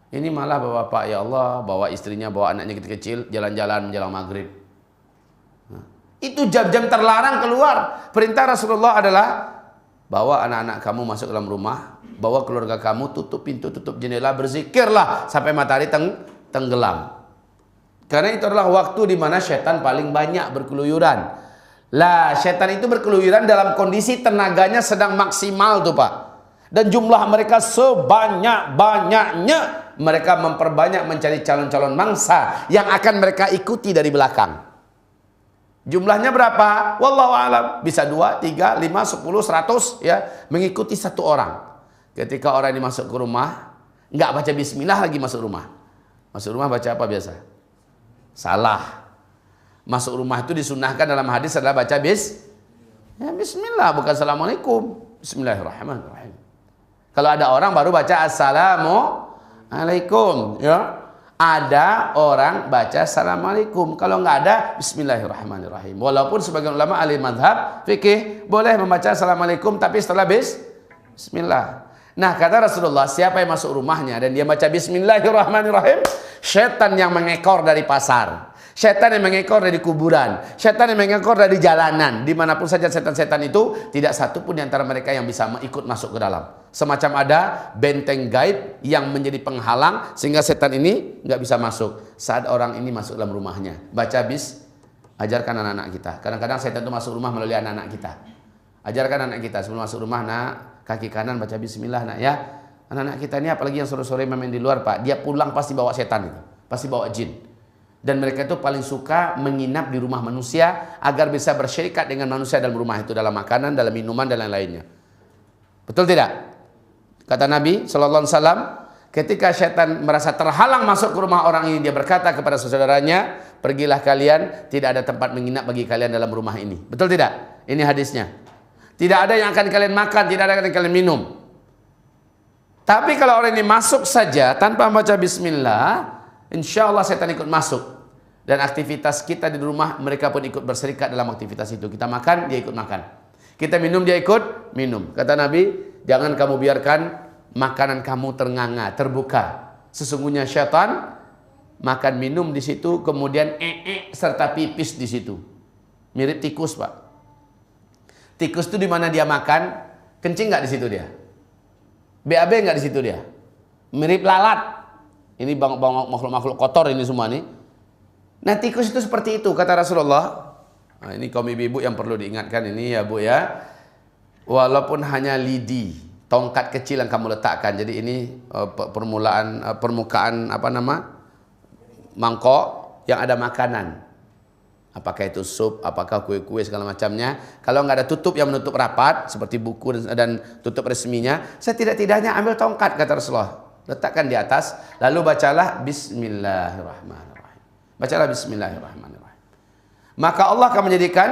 Ini malah bapak-bapak, ya Allah, bawa istrinya, bawa anaknya kecil-kecil, jalan-jalan menjelang maghrib. Nah, itu jam-jam terlarang keluar. Perintah Rasulullah adalah, bawa anak-anak kamu masuk dalam rumah, bawa keluarga kamu, tutup pintu, tutup jendela, berzikirlah sampai matahari tenggelam. Karena itu adalah waktu di mana setan paling banyak berkeluyuran. Lah, setan itu berkeluyuran dalam kondisi tenaganya sedang maksimal tuh Pak. Dan jumlah mereka sebanyak-banyaknya, mereka memperbanyak mencari calon-calon mangsa yang akan mereka ikuti dari belakang. Jumlahnya berapa? Wallahu a'lam. Bisa 2, 3, 5, 10, 100 ya, mengikuti satu orang. Ketika orang ini masuk ke rumah, nggak baca bismillah lagi masuk rumah. Masuk rumah baca apa biasa? Salah. Masuk rumah itu disunahkan dalam hadis adalah baca bismillah, bukan assalamualaikum. Bismillahirrahmanirrahim. Kalau ada orang baru baca assalamualaikum, ya. Ada orang baca assalamualaikum. Kalau nggak ada, bismillahirrahmanirrahim. Walaupun sebagian ulama ahli madhab fikih boleh membaca assalamualaikum, tapi setelah bismillah. Nah, kata Rasulullah, siapa yang masuk rumahnya dan dia baca bismillahirrahmanirrahim, setan yang mengekor dari pasar, setan yang mengekor dari kuburan, setan yang mengekor dari jalanan, dimanapun saja setan-setan itu, tidak satu pun di antara mereka yang bisa ikut masuk ke dalam. Semacam ada benteng gaib yang menjadi penghalang sehingga setan ini nggak bisa masuk. Saat orang ini masuk dalam rumahnya, baca ajarkan anak-anak kita. Kadang-kadang setan itu masuk rumah melalui anak-anak kita. Ajarkan anak kita sebelum masuk rumah, nak, kaki kanan baca bismillah, nak ya. Anak-anak kita ini apalagi yang sore-sore main di luar Pak, dia pulang pasti bawa setan itu, pasti bawa jin. Dan mereka itu paling suka menginap di rumah manusia agar bisa bersyirikat dengan manusia dalam rumah itu, dalam makanan, dalam minuman dan lain-lainnya. Betul tidak? Kata Nabi sallallahu alaihi wasallam, ketika setan merasa terhalang masuk ke rumah orang ini, dia berkata kepada saudaranya, pergilah kalian, tidak ada tempat menginap bagi kalian dalam rumah ini. Betul tidak? Ini hadisnya. Tidak ada yang akan kalian makan, tidak ada yang akan kalian minum. Tapi kalau orang ini masuk saja tanpa membaca bismillah, insya Allah setan ikut masuk. Dan aktivitas kita di rumah, mereka pun ikut berserikat dalam aktivitas itu. Kita makan, dia ikut makan. Kita minum, dia ikut minum. Kata Nabi, jangan kamu biarkan makanan kamu ternganga, terbuka. Sesungguhnya syaitan makan minum di situ, kemudian serta pipis di situ. Mirip tikus, Pak. Tikus itu di mana dia makan, kencing nggak di situ dia? BAB nggak di situ dia? Mirip lalat. Ini makhluk-makhluk kotor ini semua nih. Nah, tikus itu seperti itu kata Rasulullah. Nah, ini kaum ibu-ibu yang perlu diingatkan ini ya Bu ya. Walaupun hanya lidi, tongkat kecil yang kamu letakkan. Jadi ini permukaan mangkok yang ada makanan. Apakah itu sup, apakah kue-kue segala macamnya. Kalau nggak ada tutup yang menutup rapat seperti buku dan tutup resminya, setidak-tidaknya ambil tongkat kata Rasulullah. Letakkan di atas, lalu bacalah bismillahirrahmanirrahim. Bacalah bismillahirrahmanirrahim. Maka Allah akan menjadikan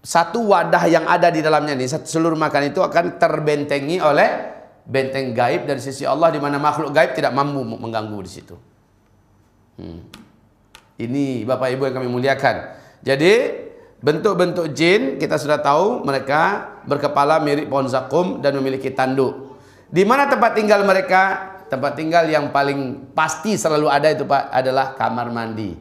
satu wadah yang ada di dalamnya ini, seluruh makan itu akan terbentengi oleh benteng gaib dari sisi Allah, di mana makhluk gaib tidak mampu mengganggu di situ. Ini Bapak Ibu yang kami muliakan. Jadi bentuk-bentuk jin kita sudah tahu, mereka berkepala mirip pohon zakum dan memiliki tanduk. Di mana tempat tinggal mereka? Tempat tinggal yang paling pasti selalu ada itu Pak adalah kamar mandi.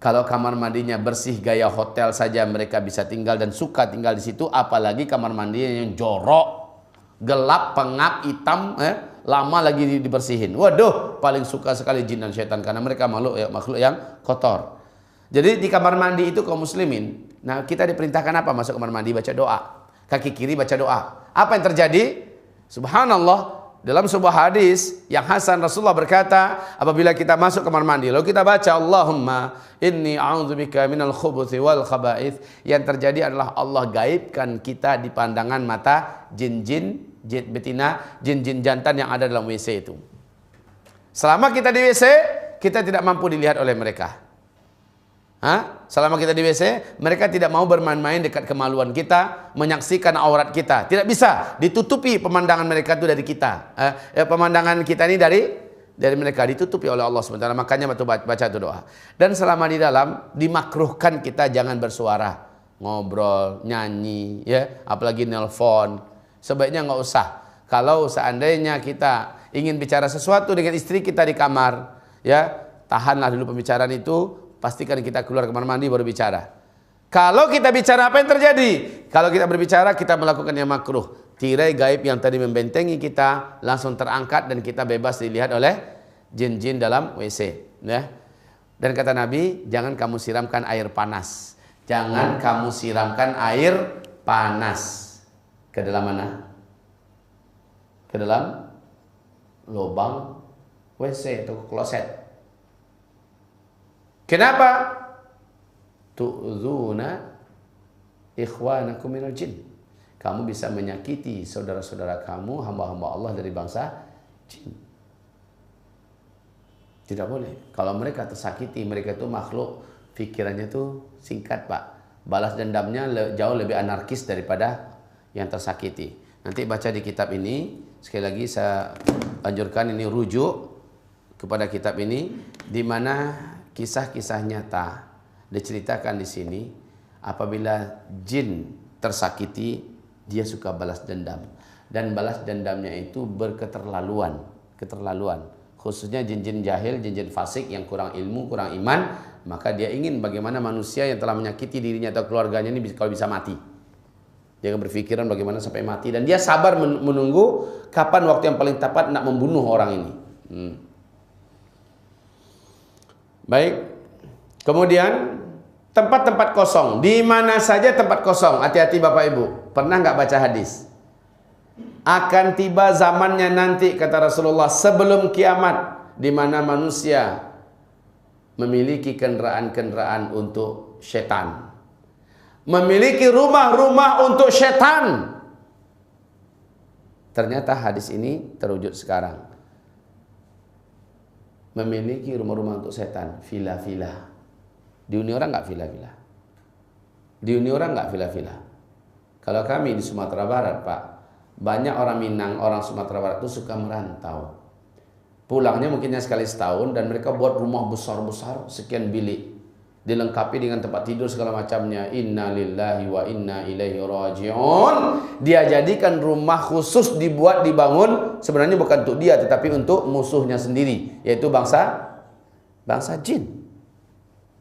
Kalau kamar mandinya bersih gaya hotel saja mereka bisa tinggal dan suka tinggal di situ, apalagi kamar mandinya yang jorok, gelap, pengap, hitam, lama lagi dibersihin. Waduh, paling suka sekali jin dan syaitan karena mereka makhluk yang kotor. Jadi di kamar mandi itu kaum muslimin, nah kita diperintahkan apa? Masuk kamar mandi baca doa. Kaki kiri baca doa. Apa yang terjadi? Subhanallah, dalam sebuah hadis yang hasan Rasulullah berkata, apabila kita masuk kamar mandi lalu kita baca Allahumma inni a'udzubika minal khubuthi wal khaba'ith, yang terjadi adalah Allah gaibkan kita di pandangan mata jin-jin betina, jin-jin jantan yang ada dalam WC itu. Selama kita di WC, kita tidak mampu dilihat oleh mereka. Selama kita di WC, mereka tidak mau bermain-main dekat kemaluan kita, menyaksikan aurat kita. Tidak bisa ditutupi pemandangan mereka itu dari kita. Pemandangan kita ini dari mereka ditutupi oleh Allah SWT. Makanya baca itu doa. Dan selama di dalam, dimakruhkan kita jangan bersuara, ngobrol, nyanyi, ya, apalagi nelpon. Sebaiknya nggak usah. Kalau seandainya kita ingin bicara sesuatu dengan istri kita di kamar, ya, tahanlah dulu pembicaraan itu, pastikan kita keluar kamar mandi baru bicara. Kalau kita bicara, apa yang terjadi? Kalau kita berbicara, kita melakukan yang makruh. Tirai gaib yang tadi membentengi kita langsung terangkat dan kita bebas dilihat oleh jin-jin dalam WC, ya. Dan kata Nabi, jangan kamu siramkan air panas. Jangan kamu siramkan air panas. Ke dalam mana? Ke dalam lubang WC atau kloset. Kenapa? Tu'dzuna ikhwanakum minal jin. Kamu bisa menyakiti saudara-saudara kamu, hamba-hamba Allah dari bangsa jin. Tidak boleh. Kalau mereka tersakiti, mereka itu makhluk pikirannya itu singkat, Pak. Balas dendamnya jauh lebih anarkis daripada yang tersakiti. Nanti baca di kitab ini, sekali lagi saya anjurkan ini rujuk kepada kitab ini, di mana kisah-kisah nyata diceritakan di sini. Apabila jin tersakiti, dia suka balas dendam, dan balas dendamnya itu berketerlaluan, khususnya jin-jin jahil, jin-jin fasik yang kurang ilmu, kurang iman, maka dia ingin bagaimana manusia yang telah menyakiti dirinya atau keluarganya ini kalau bisa mati. Dia akan berpikiran bagaimana sampai mati, dan dia sabar menunggu kapan waktu yang paling tepat nak membunuh orang ini. Baik. Kemudian tempat-tempat kosong. Di mana saja tempat kosong. Hati-hati Bapak Ibu. Pernah nggak baca hadis? Akan tiba zamannya nanti, kata Rasulullah, sebelum kiamat, di mana manusia memiliki kendaraan-kendaraan untuk setan, memiliki rumah-rumah untuk setan. Ternyata hadis ini terwujud sekarang. Memiliki rumah-rumah untuk setan, villa-villa. Di dunia orang nggak villa-villa. Di dunia orang nggak villa-villa. Kalau kami di Sumatera Barat, Pak, banyak orang Minang, orang Sumatera Barat itu suka merantau. Pulangnya mungkinnya sekali setahun, dan mereka buat rumah besar-besar, sekian bilik, dilengkapi dengan tempat tidur segala macamnya. Inna lillahi wa inna ilaihi raji'un. Dia jadikan rumah khusus dibangun, sebenarnya bukan untuk dia, tetapi untuk musuhnya sendiri, yaitu bangsa jin.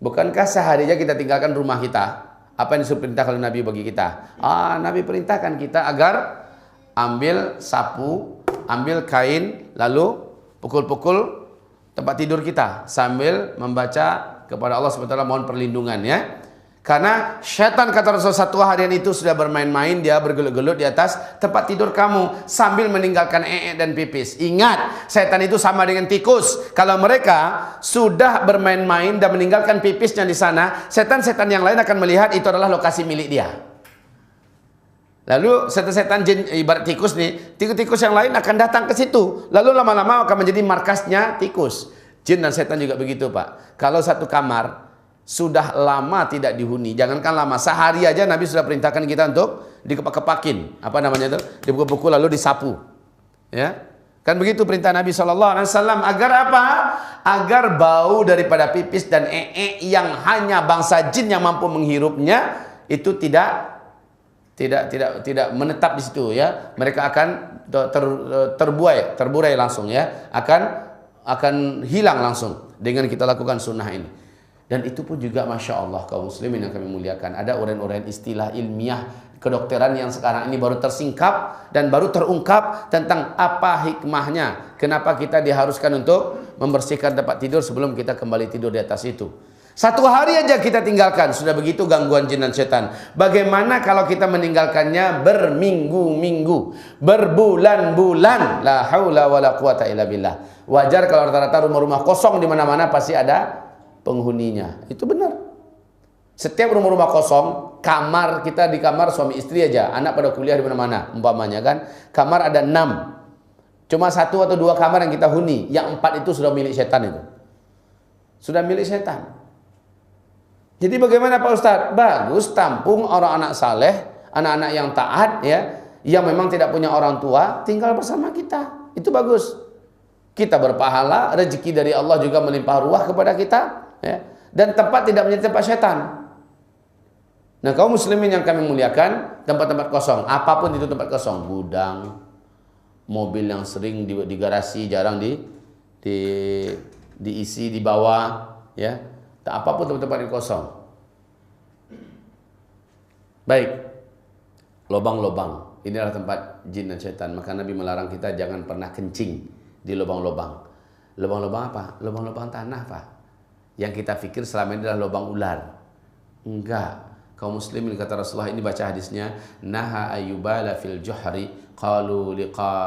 Bukankah seharinya kita tinggalkan rumah kita? Apa yang diperintahkan oleh Nabi bagi kita? Nabi perintahkan kita agar ambil sapu, ambil kain, lalu pukul-pukul tempat tidur kita sambil membaca kepada Allah SWT, mohon perlindungan, ya. Karena syaitan, kata Rasulullah, satu harian itu sudah bermain-main, dia bergelut-gelut di atas tempat tidur kamu sambil meninggalkan dan pipis. Ingat, syaitan itu sama dengan tikus. Kalau mereka sudah bermain-main dan meninggalkan pipisnya di sana, setan-setan yang lain akan melihat itu adalah lokasi milik dia. Lalu setan-setan jin ibarat tikus nih, tikus-tikus yang lain akan datang ke situ. Lalu lama-lama akan menjadi markasnya tikus. Jin dan setan juga begitu, Pak. Kalau satu kamar sudah lama tidak dihuni, jangankan lama, sehari aja Nabi sudah perintahkan kita untuk dikepak-kepakin, apa namanya itu, dipukul-pukul lalu disapu, ya kan begitu perintah Nabi SAW. Agar apa? Agar bau daripada pipis dan yang hanya bangsa jin yang mampu menghirupnya itu tidak menetap di situ, ya. Mereka akan terburai langsung, ya, akan hilang langsung dengan kita lakukan sunnah ini. Dan itu pun juga Masya Allah, kaum muslimin yang kami muliakan, ada uraian-uraian istilah ilmiah kedokteran yang sekarang ini baru tersingkap dan baru terungkap tentang apa hikmahnya, kenapa kita diharuskan untuk membersihkan tempat tidur sebelum kita kembali tidur di atas itu. Satu hari aja kita tinggalkan, sudah begitu gangguan jin dan setan. Bagaimana kalau kita meninggalkannya berminggu-minggu, berbulan-bulan? La haula wala quwata illa billah. Wajar kalau rata-rata rumah-rumah kosong di mana-mana pasti ada penghuninya. Itu benar. Setiap rumah-rumah kosong, kamar kita di kamar suami istri aja, anak pada kuliah di mana-mana, umpamanya kan, kamar ada 6. Cuma 1 atau 2 kamar yang kita huni, yang 4 itu sudah milik setan itu. Sudah milik setan. Jadi bagaimana Pak Ustadz? Bagus tampung orang anak saleh, anak-anak yang taat, ya, yang memang tidak punya orang tua, tinggal bersama kita. Itu bagus. Kita berpahala, rezeki dari Allah juga melimpah ruah kepada kita, ya. Dan tempat tidak menjadi tempat setan. Nah, kaum muslimin yang kami muliakan, tempat-tempat kosong, apapun itu tempat kosong, gudang, mobil yang sering di garasi, jarang diisi di bawah, ya. Tak apapun tempat-tempat yang kosong. Baik. Lobang-lobang. Inilah tempat jin dan syaitan. Maka Nabi melarang kita jangan pernah kencing di lubang-lubang. Lubang-lubang apa? Lubang-lubang tanah, Pak. Yang kita pikir selama ini adalah lubang ular. Enggak. Kaum muslimin, kata Rasulullah, ini baca hadisnya, naha ayyubala fil juhri qalu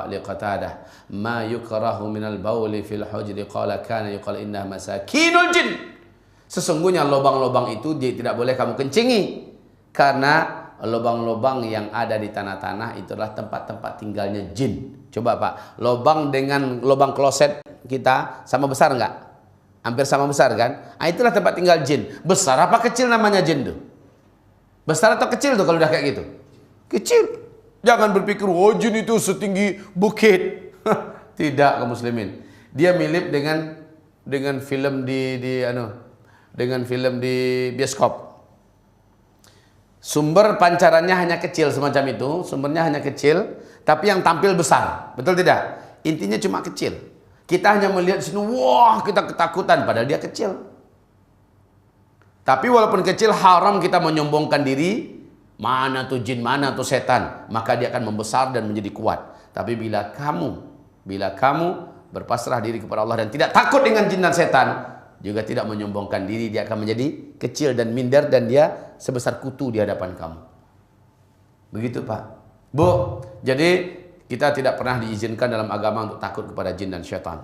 liqatadah ma yukrahu minal bawli fil hujri qala kana yuqal inna masakinul jin. Sesungguhnya lubang-lubang itu dia tidak boleh kamu kencingi, karena lubang-lubang yang ada di tanah-tanah itu adalah tempat-tempat tinggalnya jin. Coba Pak, lubang dengan lubang kloset kita sama besar enggak? Hampir sama besar kan? Nah, itulah tempat tinggal jin. Besar apa kecil namanya jin tuh? Besar atau kecil tuh kalau udah kayak gitu? Kecil. Jangan berpikir, oh jin itu setinggi bukit. Tidak, kaum muslimin. Dia mirip dengan film dengan film di bioskop. Sumber pancarannya hanya kecil semacam itu, sumbernya hanya kecil, tapi yang tampil besar. Betul tidak? Intinya cuma kecil. Kita hanya melihat di sini, wah, kita ketakutan padahal dia kecil. Tapi walaupun kecil, haram kita menyombongkan diri, mana tuh jin, mana tuh setan, maka dia akan membesar dan menjadi kuat. Tapi bila kamu berpasrah diri kepada Allah dan tidak takut dengan jin dan setan, juga tidak menyombongkan diri, dia akan menjadi kecil dan minder, dan dia sebesar kutu di hadapan kamu. Begitu Pak. Bu, jadi kita tidak pernah diizinkan dalam agama untuk takut kepada jin dan syaitan.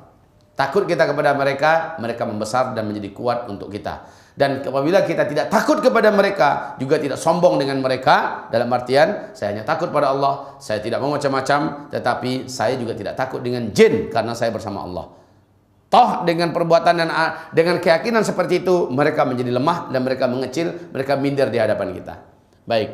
Takut kita kepada mereka, mereka membesar dan menjadi kuat untuk kita. Dan apabila kita tidak takut kepada mereka, juga tidak sombong dengan mereka, dalam artian saya hanya takut pada Allah, saya tidak mau macam-macam, tetapi saya juga tidak takut dengan jin karena saya bersama Allah. Toh dengan perbuatan dan dengan keyakinan seperti itu, mereka menjadi lemah dan mereka mengecil, mereka minder di hadapan kita. Baik,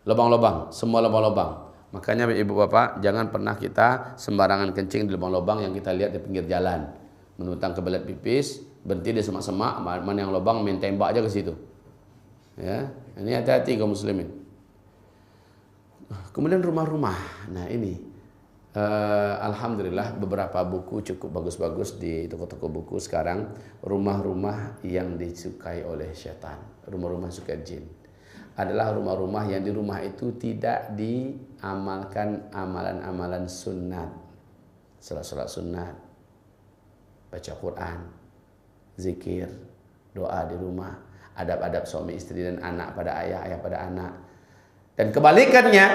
lubang-lubang, semua lubang-lubang. Makanya ibu bapak, jangan pernah kita sembarangan kencing di lubang-lubang yang kita lihat di pinggir jalan. Menuntang kebelet pipis, berhenti di semak-semak, mana yang lubang main tembak aja ke situ. Ya, ini hati-hati kaum muslimin. Kemudian rumah-rumah. Nah ini, alhamdulillah beberapa buku cukup bagus-bagus di toko-toko buku sekarang. Rumah-rumah yang disukai oleh syaitan, rumah-rumah suka jin, adalah rumah-rumah yang di rumah itu tidak diamalkan amalan-amalan sunat, salat-salat sunat, baca Quran, zikir, doa di rumah, adab-adab suami istri dan anak pada ayah, ayah pada anak. Dan kebalikannya,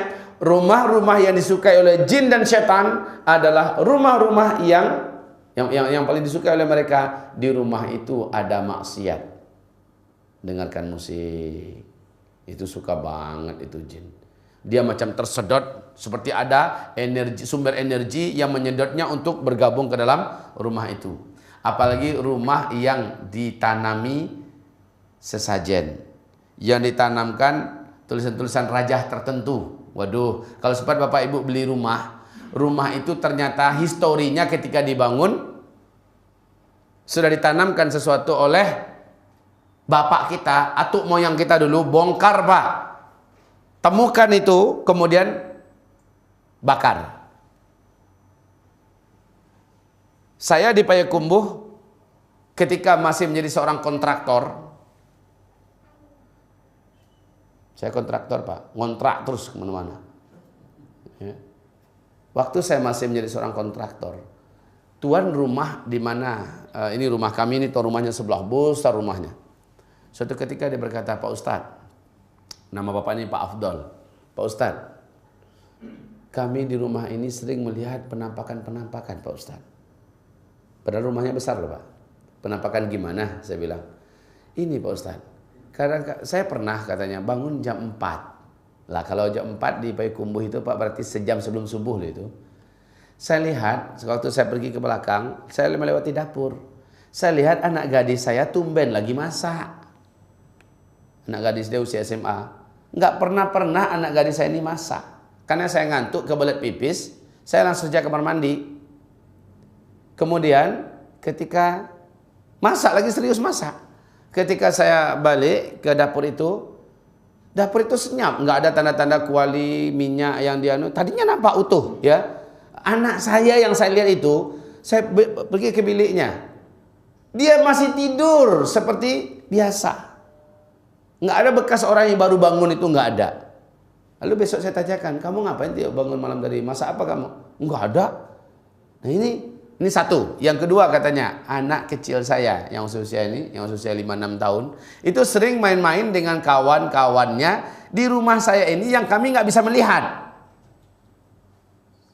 rumah-rumah yang disukai oleh jin dan syaitan adalah rumah-rumah yang paling disukai oleh mereka. Di rumah itu ada maksiat, dengarkan musik, itu suka banget itu jin. Dia macam tersedot, seperti ada energi, sumber energi yang menyedotnya untuk bergabung ke dalam rumah itu. Apalagi rumah yang ditanami sesajen, yang ditanamkan tulisan-tulisan rajah tertentu. Waduh, kalau sempat bapak ibu beli rumah itu ternyata historinya ketika dibangun sudah ditanamkan sesuatu oleh bapak kita, atuk moyang kita dulu, bongkar Pak. Temukan itu, kemudian bakar. Saya di Payakumbuh ketika masih menjadi seorang kontraktor, saya kontraktor Pak, ngontrak terus kemana-mana. Ya. Waktu saya masih menjadi seorang kontraktor, tuan rumah di mana, ini rumah kami, ini tuan rumahnya sebelah, besar rumahnya. Suatu ketika dia berkata, Pak Ustadz, nama bapak ini Pak Afdol, Pak Ustadz, kami di rumah ini sering melihat penampakan-penampakan Pak Ustadz. Padahal rumahnya besar loh Pak. Penampakan gimana? Saya bilang, ini Pak Ustadz, karena saya pernah katanya bangun jam 4. Lah kalau jam 4 di Payakumbuh itu Pak, berarti sejam sebelum subuh loh itu. Saya lihat, waktu saya pergi ke belakang, saya melewati dapur. Saya lihat anak gadis saya tumben lagi masak. Anak gadis dia usia SMA. Nggak pernah anak gadis saya ini masak. Karena saya ngantuk, kebelet pipis, saya langsung saja kamar mandi. Kemudian ketika masak, lagi serius masak, ketika saya balik ke dapur itu senyap, nggak ada tanda-tanda kuali minyak yang dia tadinya nampak utuh ya, Anak saya yang saya lihat itu, saya pergi ke biliknya. Dia masih tidur seperti biasa. Nggak ada bekas orang yang baru bangun itu, nggak ada. Lalu besok saya tanyakan, kamu ngapain dia bangun malam tadi? Masa apa kamu? Nggak ada. Nah ini satu. Yang kedua katanya, anak kecil saya yang usia 5-6 tahun, itu sering main-main dengan kawan-kawannya di rumah saya ini yang kami nggak bisa melihat.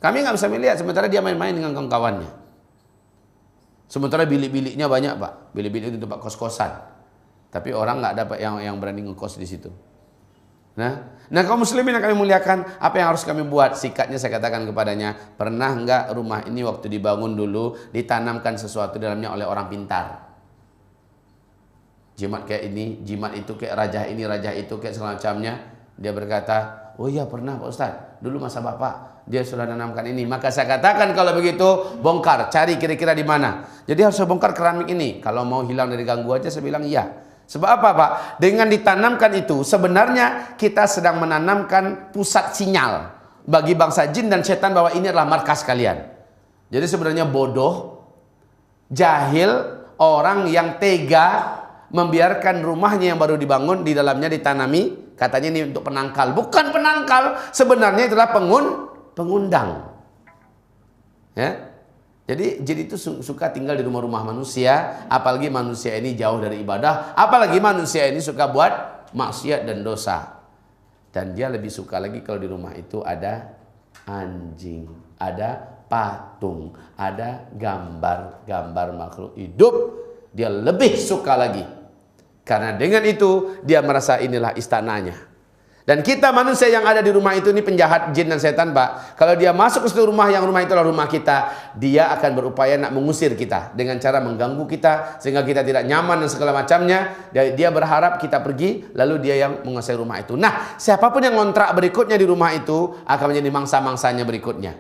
Kami nggak bisa melihat, sementara dia main-main dengan kawan-kawannya. Sementara bilik-biliknya banyak, Pak. Bilik-bilik itu tempat kos-kosan. Tapi orang nggak dapat yang berani ngekos di situ. Nah kaum muslimin yang kami muliakan, apa yang harus kami buat? Sikatnya saya katakan kepadanya, pernah enggak rumah ini waktu dibangun dulu ditanamkan sesuatu dalamnya oleh orang pintar? Jimat kayak ini, jimat itu, kayak rajah ini, rajah itu, kayak segala macamnya. Dia berkata, oh iya pernah Pak Ustaz, dulu masa Bapak dia sudah nanamkan ini. Maka saya katakan kalau begitu bongkar, cari kira-kira di mana. Jadi harus bongkar keramik ini. Kalau mau hilang dari ganggu aja saya bilang iya. Sebab apa Pak? Dengan ditanamkan itu sebenarnya kita sedang menanamkan pusat sinyal bagi bangsa jin dan setan bahwa ini adalah markas kalian. Jadi sebenarnya bodoh, jahil, orang yang tega membiarkan rumahnya yang baru dibangun di dalamnya ditanami, katanya ini untuk penangkal. Bukan penangkal, sebenarnya itulah pengundang. Ya. Jadi jin itu suka tinggal di rumah-rumah manusia, apalagi manusia ini jauh dari ibadah, apalagi manusia ini suka buat maksiat dan dosa. Dan dia lebih suka lagi kalau di rumah itu ada anjing, ada patung, ada gambar makhluk hidup. Dia lebih suka lagi. Karena dengan itu dia merasa inilah istananya. Dan kita manusia yang ada di rumah itu, ini penjahat jin dan setan Pak. Kalau dia masuk ke situ rumah yang rumah itulah rumah kita, dia akan berupaya nak mengusir kita dengan cara mengganggu kita sehingga kita tidak nyaman dan segala macamnya. Dia berharap kita pergi, lalu dia yang menguasai rumah itu. Nah, siapapun yang ngontrak berikutnya di rumah itu akan menjadi mangsa-mangsanya berikutnya.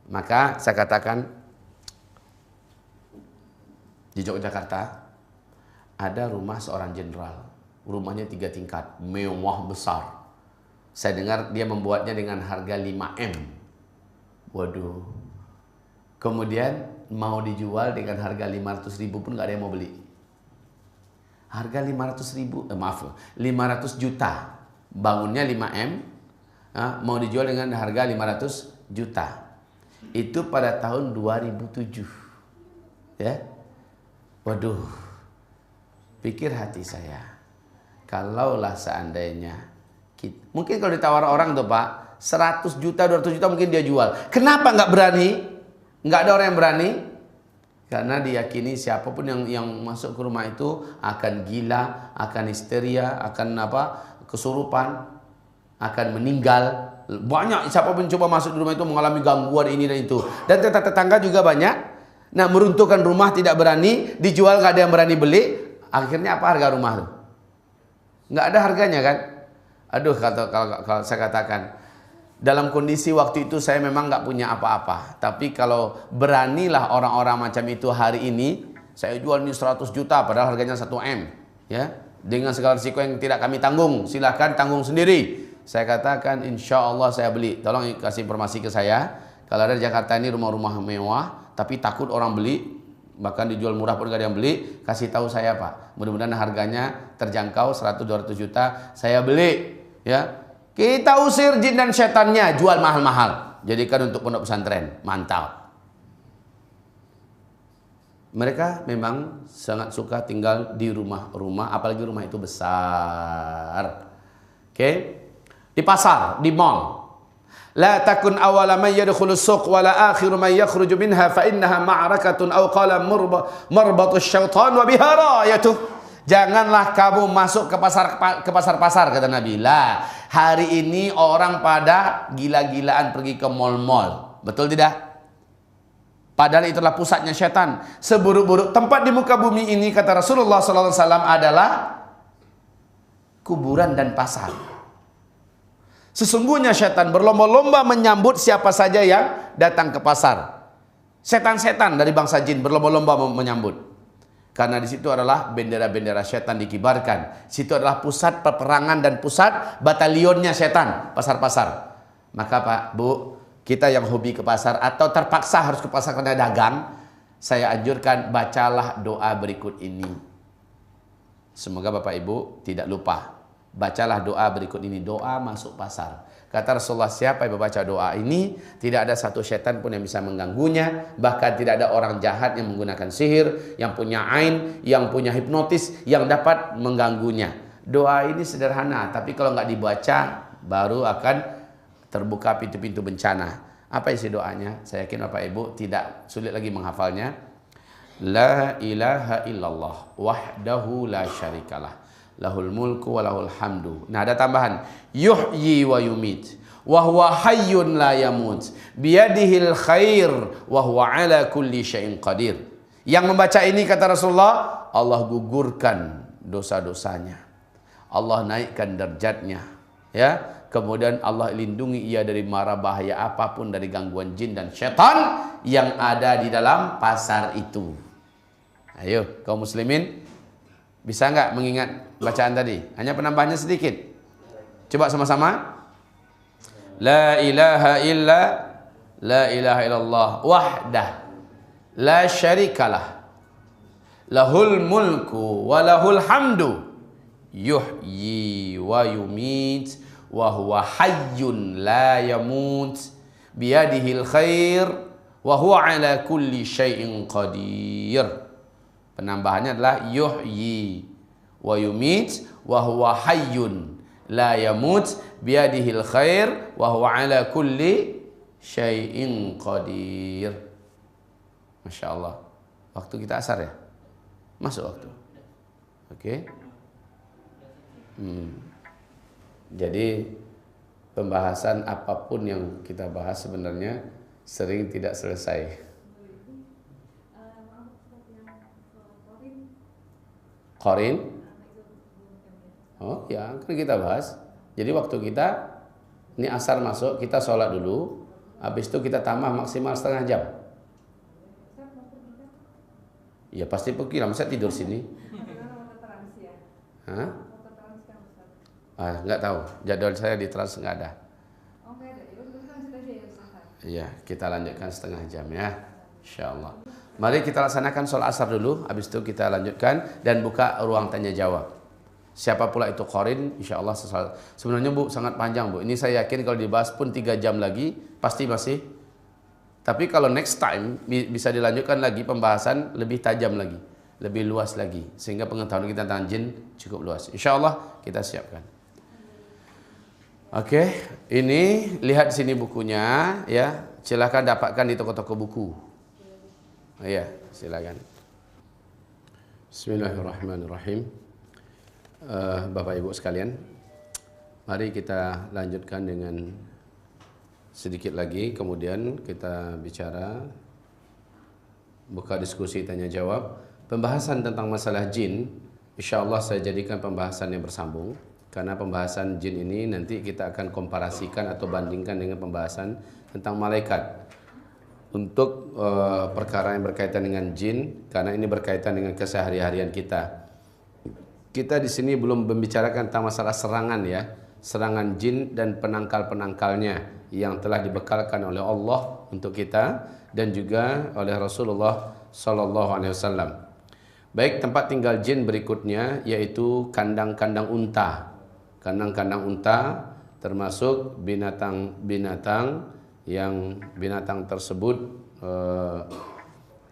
Maka saya katakan di Yogyakarta ada rumah seorang jenderal. Rumahnya 3 tingkat, mewah besar. Saya dengar dia membuatnya dengan harga 5M. Waduh. Kemudian mau dijual dengan harga 500.000 pun gak ada yang mau beli. Harga 500 juta. Bangunnya 5M, mau dijual dengan harga 500 juta. Itu pada tahun 2007. Ya. Waduh. Pikir hati saya. Kalaulah seandainya mungkin kalau ditawar orang tuh Pak 100 juta, 200 juta mungkin dia jual. Kenapa nggak berani? Nggak ada orang yang berani. Karena diyakini siapapun yang masuk ke rumah itu akan gila, akan histeria, akan kesurupan, akan meninggal. Banyak siapapun coba masuk di rumah itu mengalami gangguan ini dan itu. Dan tetangga juga banyak. Nah, meruntuhkan rumah tidak berani, dijual nggak ada yang berani beli. Akhirnya apa harga rumah tuh? Nggak ada harganya kan? Aduh, kalau saya katakan, dalam kondisi waktu itu saya memang nggak punya apa-apa. Tapi kalau beranilah orang-orang macam itu hari ini, saya jual ini 100 juta padahal harganya 1M. Ya, dengan segala risiko yang tidak kami tanggung, silahkan tanggung sendiri. Saya katakan insya Allah saya beli. Tolong kasih informasi ke saya. Kalau ada di Jakarta ini rumah-rumah mewah, tapi takut orang beli, bahkan dijual murah pun gak ada yang beli, kasih tahu saya Pak. Mudah-mudahan harganya terjangkau 100-200 juta, saya beli. Ya, kita usir jin dan setannya, jual mahal-mahal, jadikan untuk pondok pesantren. Mantap. Mereka memang sangat suka tinggal di rumah-rumah, apalagi rumah itu besar. Oke, di pasar, di mall. La takun awala man yadkhulu suq wala akhiru man yakhruju minha fa innaha ma'rakatun aw qala marbatu syaitan wa biha rayatuh. Janganlah kamu masuk ke pasar-pasar kata Nabi. Lah, hari ini orang pada gila-gilaan pergi ke mall-mall. Betul tidak? Padahal itulah pusatnya setan. Seburuk-buruk tempat di muka bumi ini kata Rasulullah sallallahu alaihi wasallam adalah kuburan dan pasar. Sesungguhnya setan berlomba-lomba menyambut siapa saja yang datang ke pasar. Setan-setan dari bangsa jin berlomba-lomba menyambut. Karena di situ adalah bendera-bendera setan dikibarkan. Situ adalah pusat peperangan dan pusat batalionnya setan, pasar-pasar. Maka Pak, Bu, kita yang hobi ke pasar atau terpaksa harus ke pasar karena dagang, saya anjurkan bacalah doa berikut ini. Semoga Bapak Ibu tidak lupa. Bacalah doa berikut ini, doa masuk pasar. Kata Rasulullah, siapa yang membaca doa ini, tidak ada satu syaitan pun yang bisa mengganggunya, bahkan tidak ada orang jahat yang menggunakan sihir, yang punya ain, yang punya hipnotis, yang dapat mengganggunya. Doa ini sederhana, tapi kalau nggak dibaca, baru akan terbuka pintu-pintu bencana. Apa isi doanya? Saya yakin Bapak Ibu tidak sulit lagi menghafalnya. La ilaha illallah wahdahu la syarikalah, lahul mulku wa lahul hamdu. Nah, ada tambahan, yuhyi wa yumit wa huwa hayyun la yamut biyadihil khair wa huwa ala kulli syai'in qadir. Yang membaca ini, kata Rasulullah, Allah gugurkan dosa-dosanya, Allah naikkan derajatnya, ya. Kemudian Allah lindungi ia dari mara bahaya apapun, dari gangguan jin dan syaitan yang ada di dalam pasar itu. Ayo kaum muslimin, bisa nggak mengingat bacaan tadi? Hanya penambahannya sedikit. Coba sama-sama. La ilaha illallah wahdah la syarikalah, lahul mulku wa lahul hamdu yuhyi wa yumit wa huwa hayyun la yamut biyadihil khair wa huwa ala kulli syai'in qadir. Penambahannya adalah yuhyi wa yumit wa huwa hayyun la yamut biyadihil khair wa huwa ala kulli syai'in qadir. Masya Allah. Waktu kita asar ya? Masuk waktu. Oke. Jadi pembahasan apapun yang kita bahas sebenarnya sering tidak selesai. Qarin? Oh ya, kan kita bahas. Jadi waktu kita ini asar masuk, kita sholat dulu. Habis itu kita tambah maksimal setengah jam. Ya pasti pergi lah, masa tidur sini? Hah? Nggak tahu, jadwal saya di Trans nggak ada. Iya, kita lanjutkan setengah jam ya, insya Allah. Mari kita laksanakan sholat asar dulu, habis itu kita lanjutkan dan buka ruang tanya jawab. Siapa pula itu qarin, insya Allah. Sebenarnya Bu sangat panjang Bu, ini saya yakin kalau dibahas pun 3 jam lagi pasti masih. Tapi kalau next time bisa dilanjutkan lagi pembahasan lebih tajam lagi, lebih luas lagi, sehingga pengetahuan kita tentang jin cukup luas. Insya Allah kita siapkan. Oke, ini lihat sini bukunya ya. Silakan dapatkan di toko-toko buku. Iya, silakan. Bismillahirrahmanirrahim. Bapak Ibu sekalian, mari kita lanjutkan dengan sedikit lagi, kemudian kita bicara, buka diskusi tanya jawab. Pembahasan tentang masalah jin, insya Allah saya jadikan pembahasan yang bersambung. Karena pembahasan jin ini nanti kita akan komparasikan atau bandingkan dengan pembahasan tentang malaikat. Untuk perkara yang berkaitan dengan jin, karena ini berkaitan dengan kesehari-harian kita. Kita di sini belum membicarakan tentang masalah serangan ya, serangan jin dan penangkal-penangkalnya yang telah dibekalkan oleh Allah untuk kita dan juga oleh Rasulullah Sallallahu Alaihi Wasallam. Baik, tempat tinggal jin berikutnya yaitu kandang-kandang unta. Kandang-kandang unta termasuk binatang-binatang yang binatang tersebut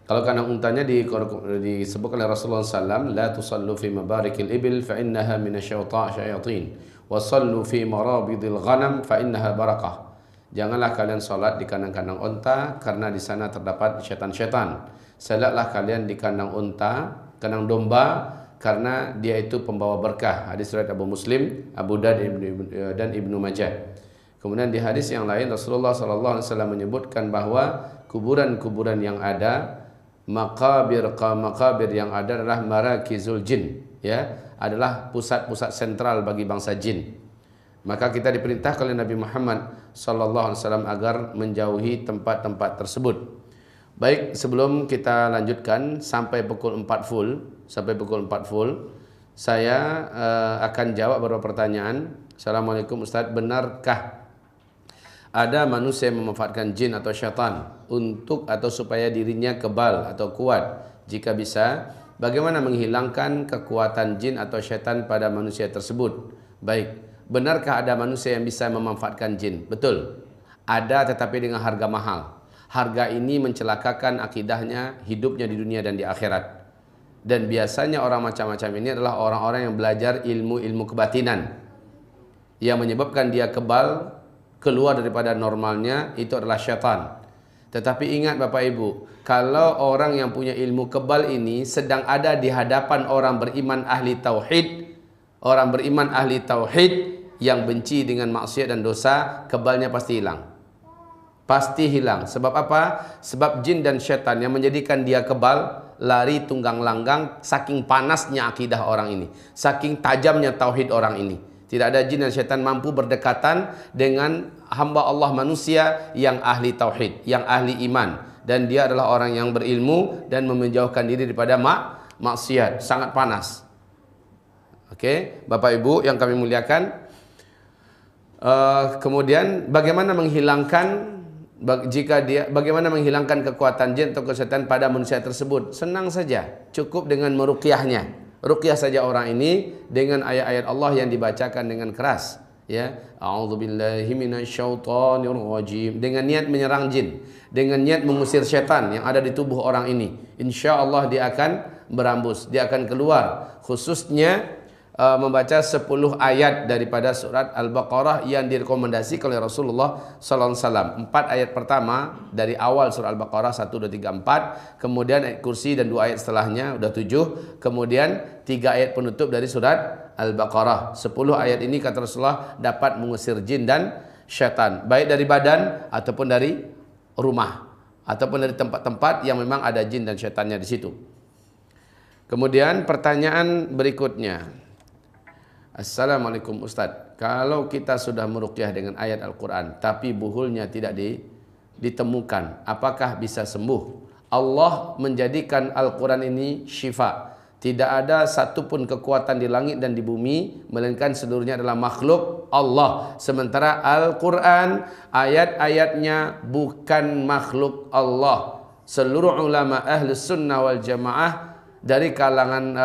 kalau kandang untanya disebut oleh Rasulullah SAW, la tusallu fi mabarikil ibil fa innaha minasyayatin wa sallu fi marabidil ghanam fa innaha barakah. Janganlah kalian salat di kandang-kandang unta karena di sana terdapat syaitan-syaitan. Salatlah kalian di kandang unta, kandang domba, karena dia itu pembawa berkah. Hadis riwayat Abu Muslim, Abu Daud dan Ibnu Majah. Kemudian di hadis yang lain Rasulullah SAW menyebutkan bahwa kuburan-kuburan yang ada, makabir yang ada adalah marakizul jin, ya, adalah pusat-pusat sentral bagi bangsa jin. Maka kita diperintahkan oleh Nabi Muhammad SAW agar menjauhi tempat-tempat tersebut. Baik, sebelum kita lanjutkan sampai pukul 4 full, saya akan jawab beberapa pertanyaan. Assalamualaikum Ustaz, benarkah Ada manusia yang memanfaatkan jin atau syaitan untuk atau supaya dirinya kebal atau kuat. Jika bisa, bagaimana menghilangkan kekuatan jin atau syaitan pada manusia tersebut? Baik, benarkah ada manusia yang bisa memanfaatkan jin? Betul. Ada, tetapi dengan harga mahal. Harga ini mencelakakan akidahnya, hidupnya di dunia dan di akhirat. Dan biasanya orang macam-macam ini adalah orang-orang yang belajar ilmu-ilmu kebatinan, yang menyebabkan dia kebal, keluar daripada normalnya, itu adalah syaitan. Tetapi ingat Bapak Ibu, kalau orang yang punya ilmu kebal ini sedang ada di hadapan orang beriman ahli tauhid, orang beriman ahli tauhid yang benci dengan maksiat dan dosa, kebalnya pasti hilang. Pasti hilang. Sebab apa? Sebab jin dan syaitan yang menjadikan dia kebal, lari tunggang langgang, saking panasnya akidah orang ini, saking tajamnya tauhid orang ini. Tidak ada jin dan syaitan mampu berdekatan dengan hamba Allah manusia yang ahli tauhid, yang ahli iman. Dan dia adalah orang yang berilmu dan menjauhkan diri daripada maksiat. Sangat panas. Oke, Bapak Ibu yang kami muliakan. Kemudian bagaimana menghilangkan bagaimana menghilangkan kekuatan jin atau kesehatan pada manusia tersebut? Senang saja, cukup dengan meruqyahnya. Ruqyah saja orang ini dengan ayat-ayat Allah yang dibacakan dengan keras, ya. A'udzubillahi minasyaitonirrajim, dengan niat menyerang jin, dengan niat mengusir syaitan yang ada di tubuh orang ini. Insyaallah dia akan berambus, dia akan keluar. Khususnya membaca 10 ayat daripada surat Al-Baqarah yang direkomendasikan oleh Rasulullah SAW. 4 ayat pertama dari awal surat Al-Baqarah 1, 2, 3, 4. Kemudian ayat kursi dan 2 ayat setelahnya, udah 7. Kemudian 3 ayat penutup dari surat Al-Baqarah. 10 ayat ini kata Rasulullah dapat mengusir jin dan syaitan, baik dari badan ataupun dari rumah, ataupun dari tempat-tempat yang memang ada jin dan syaitannya di situ. Kemudian pertanyaan berikutnya. Assalamualaikum Ustaz, kalau kita sudah meruqyah dengan ayat Al-Quran tapi buhulnya tidak ditemukan, apakah bisa sembuh? Allah menjadikan Al-Quran ini syifa. Tidak ada satupun kekuatan di langit dan di bumi, melainkan seluruhnya adalah makhluk Allah. Sementara Al-Quran, ayat-ayatnya bukan makhluk Allah. Seluruh ulama Ahlus Sunnah wal Jamaah, dari kalangan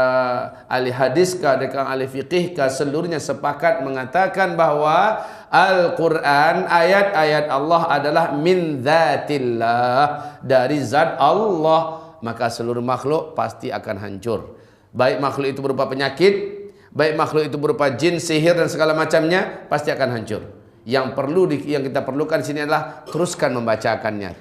ahli hadis kah, dari kalangan ahli fiqih kah, seluruhnya sepakat mengatakan bahwa Al-Quran, ayat-ayat Allah adalah min dzatillah, dari zat Allah. Maka seluruh makhluk pasti akan hancur. Baik makhluk itu berupa penyakit, baik makhluk itu berupa jin, sihir dan segala macamnya, pasti akan hancur. Yang kita perlukan di sini adalah teruskan membacakannya.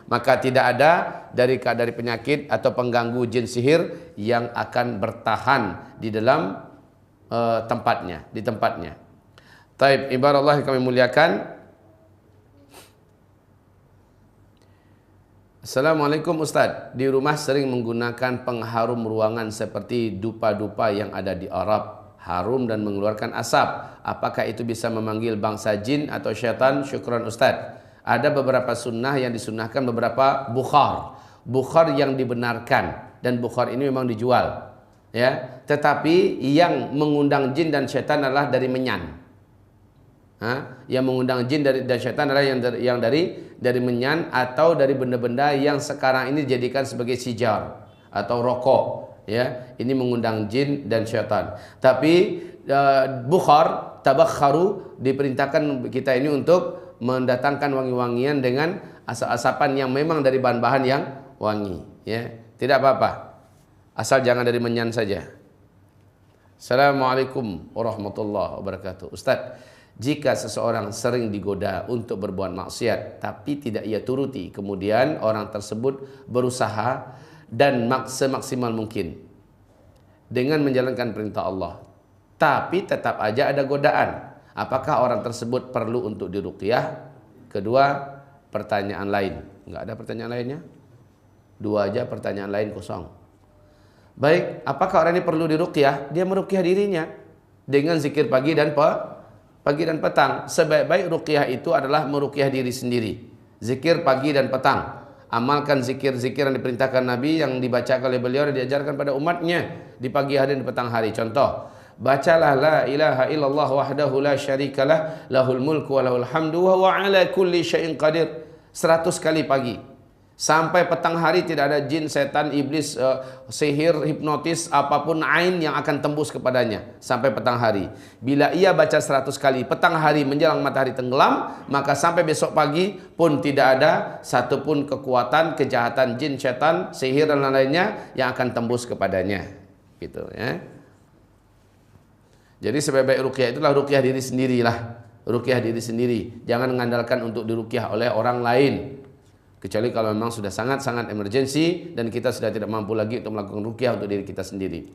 Maka tidak ada dari penyakit atau pengganggu jin sihir yang akan bertahan di dalam tempatnya. Taib, ibarat Allah yang kami muliakan. Assalamualaikum Ustaz, di rumah sering menggunakan pengharum ruangan seperti dupa-dupa yang ada di Arab, harum dan mengeluarkan asap. Apakah itu bisa memanggil bangsa jin atau syaitan? Syukran Ustaz. Ada beberapa sunnah yang disunnahkan, beberapa bukhar yang dibenarkan, dan bukhar ini memang dijual, ya. Tetapi yang mengundang jin dan syaitan adalah dari menyan. Yang mengundang jin dan syaitan adalah yang dari menyan atau dari benda-benda yang sekarang ini dijadikan sebagai sijar atau rokok, ya. Ini mengundang jin dan syaitan. Tapi bukhar, tabakharu, diperintahkan kita ini untuk mendatangkan wangi-wangian dengan asap-asapan yang memang dari bahan-bahan yang wangi, ya. Tidak apa-apa, asal jangan dari menyan saja. Assalamualaikum warahmatullahi wabarakatuh. Ustaz, jika seseorang sering digoda untuk berbuat maksiat tapi tidak ia turuti, kemudian orang tersebut berusaha dan semaksimal mungkin dengan menjalankan perintah Allah, tapi tetap aja ada godaan, apakah orang tersebut perlu untuk diruqyah? Kedua, pertanyaan lain. Enggak ada pertanyaan lainnya? Dua aja pertanyaan lain kosong. Baik, apakah orang ini perlu diruqyah? Dia meruqyah dirinya dengan zikir pagi dan petang. Sebaik-baik ruqyah itu adalah meruqyah diri sendiri. Zikir pagi dan petang. Amalkan zikir-zikir yang diperintahkan Nabi, yang dibacakan oleh beliau dan diajarkan pada umatnya di pagi hari dan petang hari. Contoh, bacalah la ilaha illallah wahdahu la syarikalah lahul mulku wa lahul hamdu wa huwa ala kulli syai'in qadir 100 kali pagi. Sampai petang hari tidak ada jin, setan, iblis, sihir, hipnotis, apapun ain yang akan tembus kepadanya sampai petang hari. Bila ia baca 100 kali petang hari menjelang matahari tenggelam, maka sampai besok pagi pun tidak ada satupun kekuatan, kejahatan jin, setan, sihir dan lain-lainnya yang akan tembus kepadanya. Gitu ya. Jadi sebaik-baik ruqyah itulah ruqyah diri sendirilah. Ruqyah diri sendiri. Jangan mengandalkan untuk diruqyah oleh orang lain. Kecuali kalau memang sudah sangat-sangat emergensi dan kita sudah tidak mampu lagi untuk melakukan ruqyah untuk diri kita sendiri.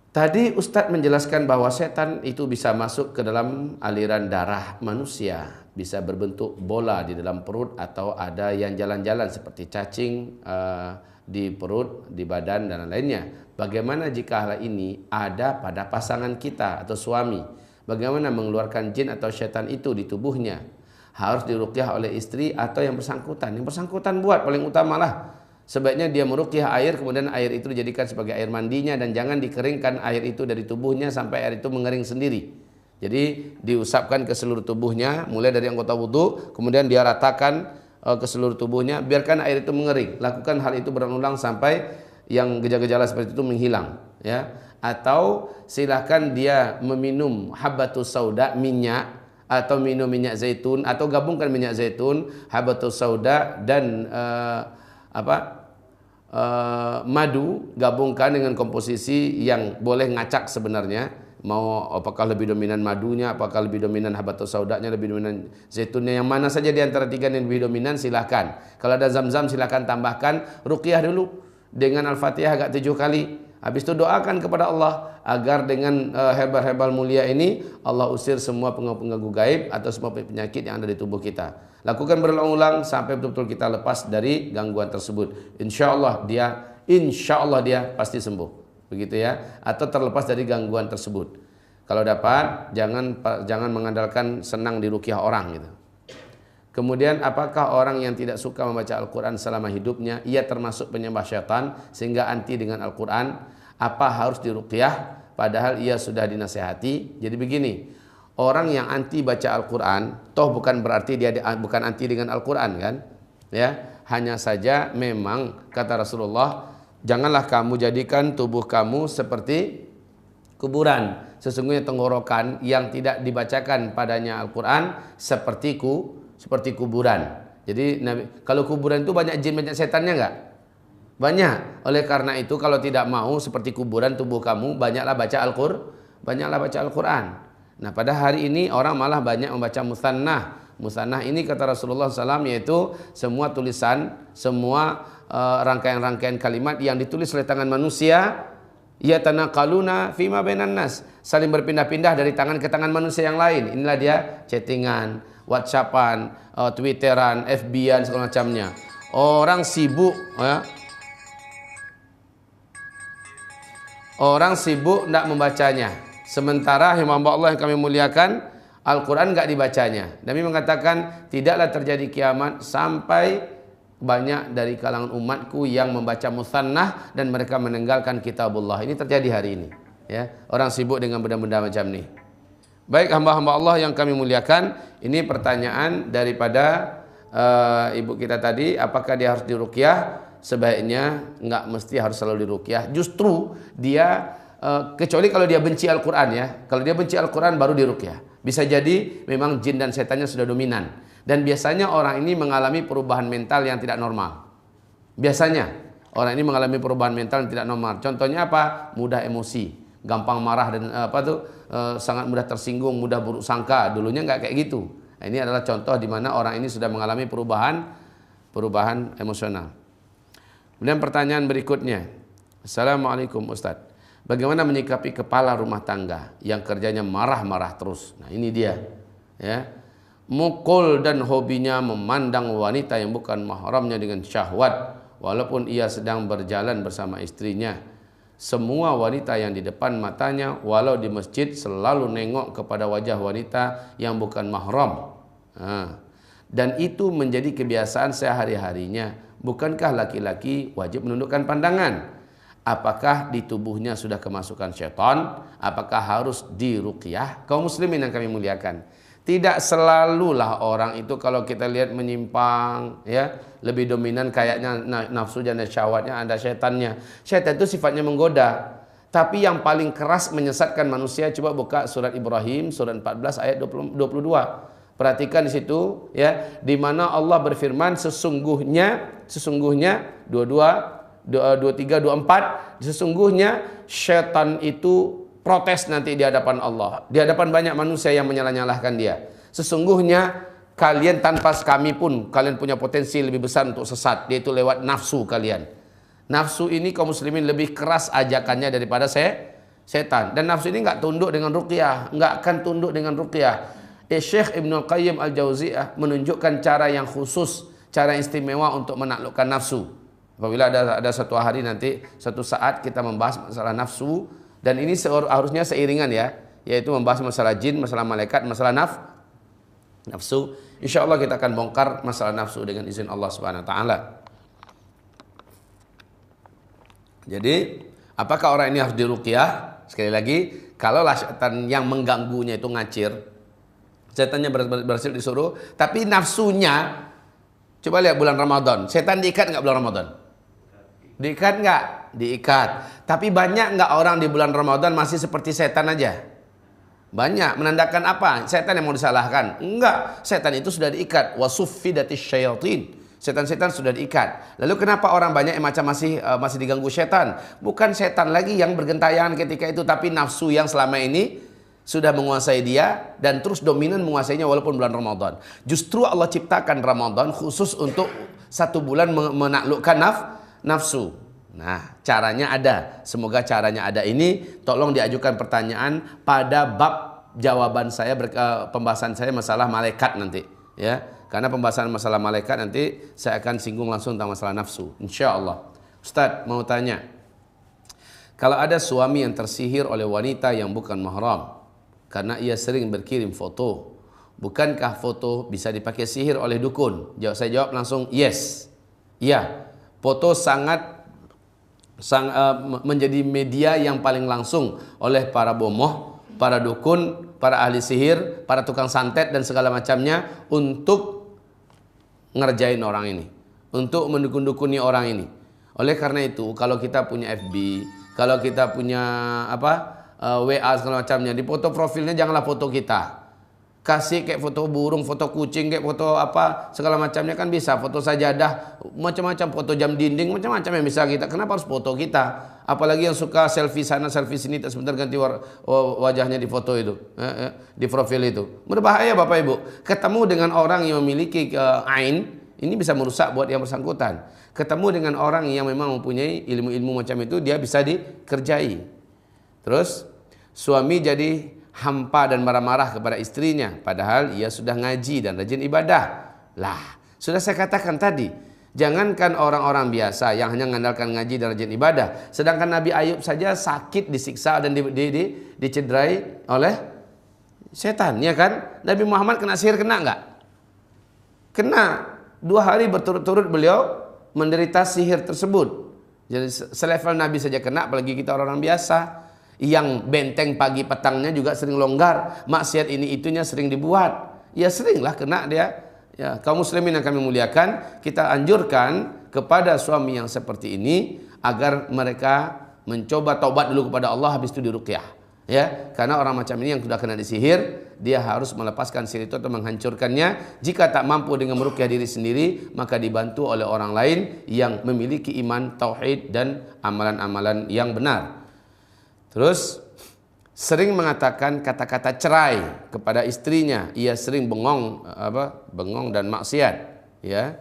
Tadi Ustadz menjelaskan bahwa setan itu bisa masuk ke dalam aliran darah manusia, bisa berbentuk bola di dalam perut atau ada yang jalan-jalan seperti cacing di perut, di badan dan lainnya. Bagaimana jika hal ini ada pada pasangan kita atau suami? Bagaimana mengeluarkan jin atau setan itu di tubuhnya? Harus diruqyah oleh istri atau yang bersangkutan. Yang bersangkutan buat paling utamalah. Sebaiknya dia meruqyah air, kemudian air itu dijadikan sebagai air mandinya dan jangan dikeringkan air itu dari tubuhnya sampai air itu mengering sendiri. Jadi diusapkan ke seluruh tubuhnya, mulai dari anggota wudu, kemudian dia ratakan ke seluruh tubuhnya, biarkan air itu mengering. Lakukan hal itu berulang-ulang sampai yang gejala-gejala seperti itu menghilang, ya. Atau silahkan dia meminum habbatus sauda, minyak, atau minum minyak zaitun, atau gabungkan minyak zaitun, habatus sauda dan madu, gabungkan dengan komposisi yang boleh ngacak sebenarnya. Mau apakah lebih dominan madunya, apakah lebih dominan habatus saudanya, lebih dominan zaitunnya, yang mana saja di antara tiga yang lebih dominan silahkan. Kalau ada zam-zam silahkan tambahkan. Ruqyah dulu dengan Al-Fatihah agak 7 kali. Habis itu doakan kepada Allah agar dengan herbal-herbal mulia ini Allah usir semua pengganggu gaib atau semua penyakit yang ada di tubuh kita. Lakukan berulang-ulang sampai betul-betul kita lepas dari gangguan tersebut. Insya Allah dia pasti sembuh. Begitu ya. Atau terlepas dari gangguan tersebut. Kalau dapat jangan mengandalkan senang diruqyah orang gitu. Kemudian apakah orang yang tidak suka membaca Al-Quran selama hidupnya, ia termasuk penyembah syaitan sehingga anti dengan Al-Quran? Apa harus diruqyah padahal ia sudah dinasihati? Jadi begini, orang yang anti baca Al-Quran, toh bukan berarti dia bukan anti dengan Al-Quran kan? Ya, hanya saja memang kata Rasulullah, janganlah kamu jadikan tubuh kamu seperti kuburan. Sesungguhnya tenggorokan yang tidak dibacakan padanya Al-Quran seperti kuburan. Jadi kalau kuburan itu banyak jin, banyak setannya enggak? Banyak. Oleh karena itu kalau tidak mau seperti kuburan tubuh kamu, banyaklah baca Al-Quran. Nah pada hari ini orang malah banyak membaca musannah. Musannah ini kata Rasulullah SAW yaitu semua tulisan, semua rangkaian-rangkaian kalimat yang ditulis oleh tangan manusia, yatanaqaluna fima bainan nas, saling berpindah-pindah dari tangan ke tangan manusia yang lain. Inilah dia chattingan, WhatsAppan, Twitteran, FB-an segala macamnya. Orang sibuk ya. Orang sibuk tidak membacanya. Sementara hamba Allah yang kami muliakan, Al-Quran enggak dibacanya. Nabi mengatakan tidaklah terjadi kiamat sampai banyak dari kalangan umatku yang membaca musannah dan mereka meninggalkan kitabullah. Ini terjadi hari ini ya. Orang sibuk dengan benda-benda macam ini. Baik hamba-hamba Allah yang kami muliakan, ini pertanyaan daripada ibu kita tadi, apakah dia harus diruqyah? Sebaiknya enggak mesti harus selalu diruqyah. Justru dia kecuali kalau dia benci Al-Quran ya. Kalau dia benci Al-Quran baru diruqyah. Bisa jadi memang jin dan setannya sudah dominan. Dan biasanya orang ini mengalami perubahan mental yang tidak normal. Biasanya orang ini mengalami perubahan mental yang tidak normal. Contohnya apa? Mudah emosi, gampang marah dan sangat mudah tersinggung, mudah buruk sangka. Dulunya enggak kayak gitu. Nah, ini adalah contoh di mana orang ini sudah mengalami perubahan emosional. Kemudian pertanyaan berikutnya. Assalamualaikum Ustaz. Bagaimana menyikapi kepala rumah tangga yang kerjanya marah-marah terus? Nah, ini dia. Ya. Mukul dan hobinya memandang wanita yang bukan mahramnya dengan syahwat walaupun ia sedang berjalan bersama istrinya. Semua wanita yang di depan matanya walau di masjid selalu nengok kepada wajah wanita yang bukan mahram. Dan itu menjadi kebiasaan sehari-harinya. Bukankah laki-laki wajib menundukkan pandangan? apakah di tubuhnya sudah kemasukan syaitan? Apakah harus diruqyah? Kaum muslimin yang kami muliakan, tidak selalulah orang itu kalau kita lihat menyimpang, ya, lebih dominan kayaknya nafsu dan syahwatnya, ada syaitannya. Syaitan itu sifatnya menggoda. Tapi yang paling keras menyesatkan manusia, coba buka surat Ibrahim surat 14 ayat 22. Perhatikan di situ, ya, di mana Allah berfirman sesungguhnya 23 24, sesungguhnya syaitan itu protes nanti di hadapan Allah, di hadapan banyak manusia yang menyalah-nyalahkan dia. Sesungguhnya kalian tanpa kami pun kalian punya potensi lebih besar untuk sesat, yaitu lewat nafsu kalian. Nafsu ini kaum muslimin lebih keras ajakannya daripada setan. Dan nafsu ini enggak tunduk dengan ruqyah, enggak akan tunduk dengan ruqyah. Syekh Ibnu Qayyim Al-Jauziyah menunjukkan cara yang khusus, cara istimewa untuk menaklukkan nafsu. Apabila ada satu hari nanti, satu saat kita membahas masalah nafsu, dan ini harusnya seiringan, ya, yaitu membahas masalah jin, masalah malaikat, masalah nafsu. Insyaallah kita akan bongkar masalah nafsu dengan izin Allah Subhanahu wa taala. Jadi, apakah orang ini harus diruqyah? Sekali lagi, kalaulah setan yang mengganggunya itu ngacir, setannya berhasil disuruh, tapi nafsunya, coba lihat bulan Ramadan, setan diikat nggak bulan Ramadan? Diikat nggak? Diikat. Tapi banyak nggak orang di bulan Ramadan masih seperti setan aja? Banyak. Menandakan apa? Setan yang mau disalahkan? Enggak. Setan itu sudah diikat. Wasuffidatis syayatin. Setan-setan sudah diikat. Lalu kenapa orang banyak yang macam masih diganggu setan? Bukan setan lagi yang bergentayangan ketika itu, tapi nafsu yang selama ini sudah menguasai dia dan terus dominan menguasainya walaupun bulan Ramadan. Justru Allah ciptakan Ramadan khusus untuk 1 bulan menaklukkan nafsu. Nah, caranya ada. Semoga caranya ada ini. Tolong diajukan pertanyaan pada bab jawaban saya, pembahasan saya masalah malaikat nanti, ya. Karena pembahasan masalah malaikat nanti saya akan singgung langsung tentang masalah nafsu, insyaallah. Ustaz mau tanya, kalau ada suami yang tersihir oleh wanita yang bukan mahram karena ia sering berkirim foto, bukankah foto bisa dipakai sihir oleh dukun? Saya jawab langsung yes. Ya, foto menjadi media yang paling langsung oleh para bomoh, para dukun, para ahli sihir, para tukang santet dan segala macamnya untuk ngerjain orang ini, untuk mendukun-dukuni orang ini. Oleh karena itu, kalau kita punya FB, kalau kita punya WA segala macamnya, di foto profilnya janganlah foto kita. Kasih kayak foto burung, foto kucing, kayak foto apa segala macamnya kan bisa, foto sajadah, macam-macam, foto jam dinding, macam-macam yang bisa kita. Kenapa harus foto kita? Apalagi yang suka selfie sana, selfie sini, tak sebentar ganti wajahnya di foto itu, di profil itu. Berbahaya Bapak Ibu. Ketemu dengan orang yang memiliki ain, ini bisa merusak buat yang bersangkutan. Ketemu dengan orang yang memang mempunyai ilmu-ilmu macam itu, dia bisa dikerjai. Terus suami jadi hampa dan marah-marah kepada istrinya, padahal ia sudah ngaji dan rajin ibadah. Lah, sudah saya katakan tadi, jangankan orang-orang biasa yang hanya mengandalkan ngaji dan rajin ibadah, sedangkan Nabi Ayub saja sakit, disiksa dan dicederai oleh setan, ya kan? Nabi Muhammad kena sihir, kena enggak? Kena. 2 hari berturut-turut beliau menderita sihir tersebut. Jadi selevel Nabi saja kena, apalagi kita orang-orang biasa yang benteng pagi petangnya juga sering longgar, maksiat ini itunya sering dibuat, ya seringlah kena dia. Ya, kaum muslimin yang kami muliakan, kita anjurkan kepada suami yang seperti ini agar mereka mencoba taubat dulu kepada Allah, habis itu diruqyah, ya. Karena orang macam ini yang sudah kena disihir, dia harus melepaskan sihir itu atau menghancurkannya. Jika tak mampu dengan meruqyah diri sendiri, maka dibantu oleh orang lain yang memiliki iman, tauhid dan amalan-amalan yang benar. Terus sering mengatakan kata-kata cerai kepada istrinya, ia sering bengong dan maksiat, ya.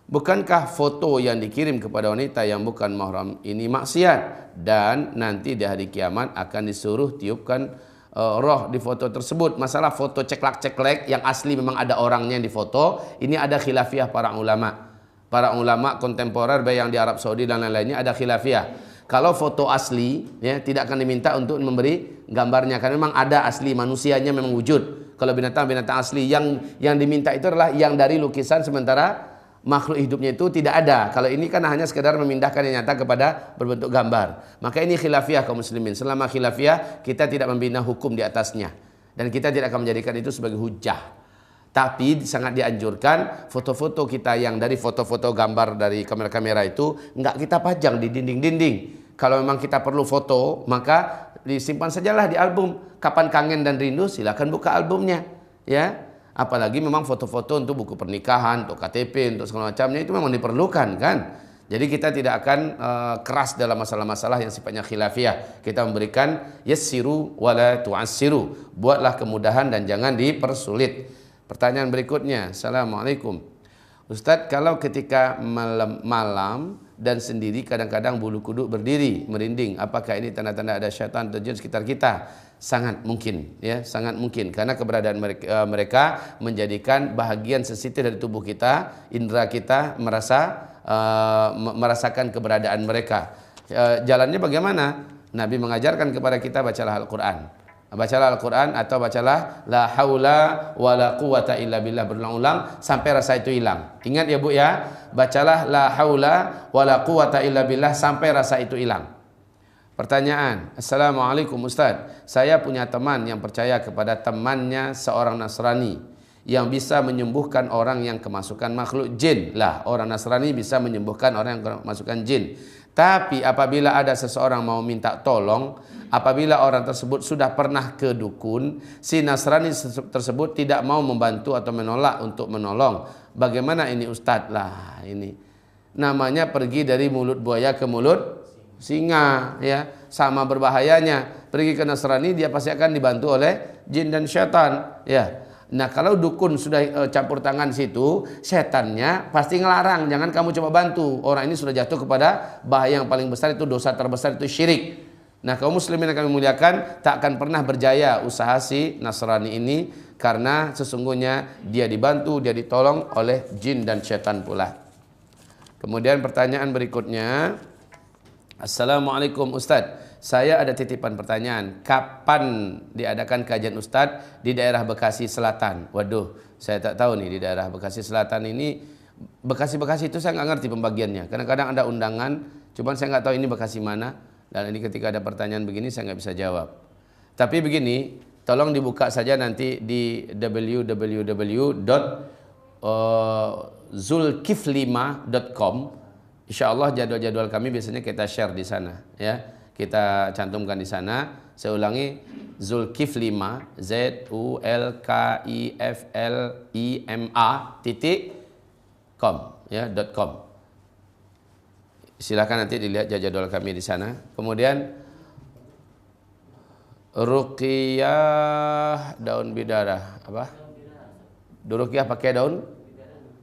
Bukankah foto yang dikirim kepada wanita yang bukan mahram ini maksiat, dan nanti di hari kiamat akan disuruh tiupkan roh di foto tersebut? Masalah foto ceklek-ceklek yang asli memang ada orangnya yang difoto, ini ada khilafiyah para ulama. Para ulama kontemporer baik yang di Arab Saudi dan lain-lainnya ada khilafiyah. Kalau foto asli, ya, tidak akan diminta untuk memberi gambarnya, karena memang ada asli manusianya memang wujud. Kalau binatang-binatang asli yang diminta itu adalah yang dari lukisan, sementara makhluk hidupnya itu tidak ada. Kalau ini kan hanya sekedar memindahkan yang nyata kepada berbentuk gambar. Maka ini khilafiyah kaum muslimin. Selama khilafiyah, kita tidak membina hukum di atasnya. Dan kita tidak akan menjadikan itu sebagai hujah. Tapi sangat dianjurkan foto-foto kita yang dari foto-foto gambar dari kamera-kamera itu enggak kita pajang di dinding-dinding. Kalau memang kita perlu foto, maka disimpan sajalah di album. Kapan kangen dan rindu, silakan buka albumnya, ya. Apalagi memang foto-foto untuk buku pernikahan, untuk KTP, untuk segala macamnya itu memang diperlukan, kan. Jadi kita tidak akan keras dalam masalah-masalah yang sifatnya khilafiyah. Kita memberikan yassiru wala tu'assiru. Buatlah kemudahan dan jangan dipersulit. Pertanyaan berikutnya, Assalamualaikum. Ustadz, kalau ketika malam dan sendiri kadang-kadang bulu kuduk berdiri, merinding, apakah ini tanda-tanda ada syaitan atau jin sekitar kita? Sangat mungkin, ya, sangat mungkin. Karena keberadaan mereka menjadikan bahagian sensitif dari tubuh kita, indera kita merasakan keberadaan mereka. Jalannya bagaimana? Nabi mengajarkan kepada kita, bacalah Al-Quran. Bacalah Al-Quran atau bacalah la haula wa la quwata illa billah berulang-ulang sampai rasa itu hilang. Ingat ya Bu ya, bacalah la haula wa la quwata illa billah sampai rasa itu hilang. Pertanyaan, Assalamualaikum Ustaz. Saya punya teman yang percaya kepada temannya seorang Nasrani yang bisa menyembuhkan orang yang kemasukan makhluk jin. Lah, orang Nasrani bisa menyembuhkan orang yang kemasukan jin. Tapi apabila ada seseorang mau minta tolong, apabila orang tersebut sudah pernah ke dukun, si Nasrani tersebut tidak mau membantu atau menolak untuk menolong. Bagaimana ini Ustadz? Lah ini namanya pergi dari mulut buaya ke mulut singa, ya, sama berbahayanya. Pergi ke Nasrani, dia pasti akan dibantu oleh jin dan syaitan, ya. Nah, kalau dukun sudah campur tangan situ, setannya pasti ngelarang, jangan kamu coba bantu. Orang ini sudah jatuh kepada bahaya yang paling besar, itu dosa terbesar, itu syirik. Nah, kaum muslimin yang kami muliakan, tak akan pernah berjaya usaha si Nasrani ini, karena sesungguhnya dia dibantu, dia ditolong oleh jin dan syaitan pula. Kemudian pertanyaan berikutnya, Assalamualaikum Ustadz. Saya ada titipan pertanyaan, kapan diadakan kajian Ustadz di daerah Bekasi Selatan? Waduh, saya tak tahu nih di daerah Bekasi Selatan ini. Bekasi-Bekasi itu saya nggak ngerti pembagiannya. Kadang-kadang ada undangan, cuman saya nggak tahu ini Bekasi mana. Dan ini ketika ada pertanyaan begini saya nggak bisa jawab. Tapi begini, tolong dibuka saja nanti di www.zulkiflima.com. Insya Allah jadwal-jadwal kami biasanya kita share di sana, ya. Kita cantumkan di sana. Saya ulangi, Zulkiflima, zulkiflima.com, ya, .com. Silakan nanti dilihat jadwal kami di sana. Kemudian ruqyah daun bidara, apa? Ruqyah pakai daun?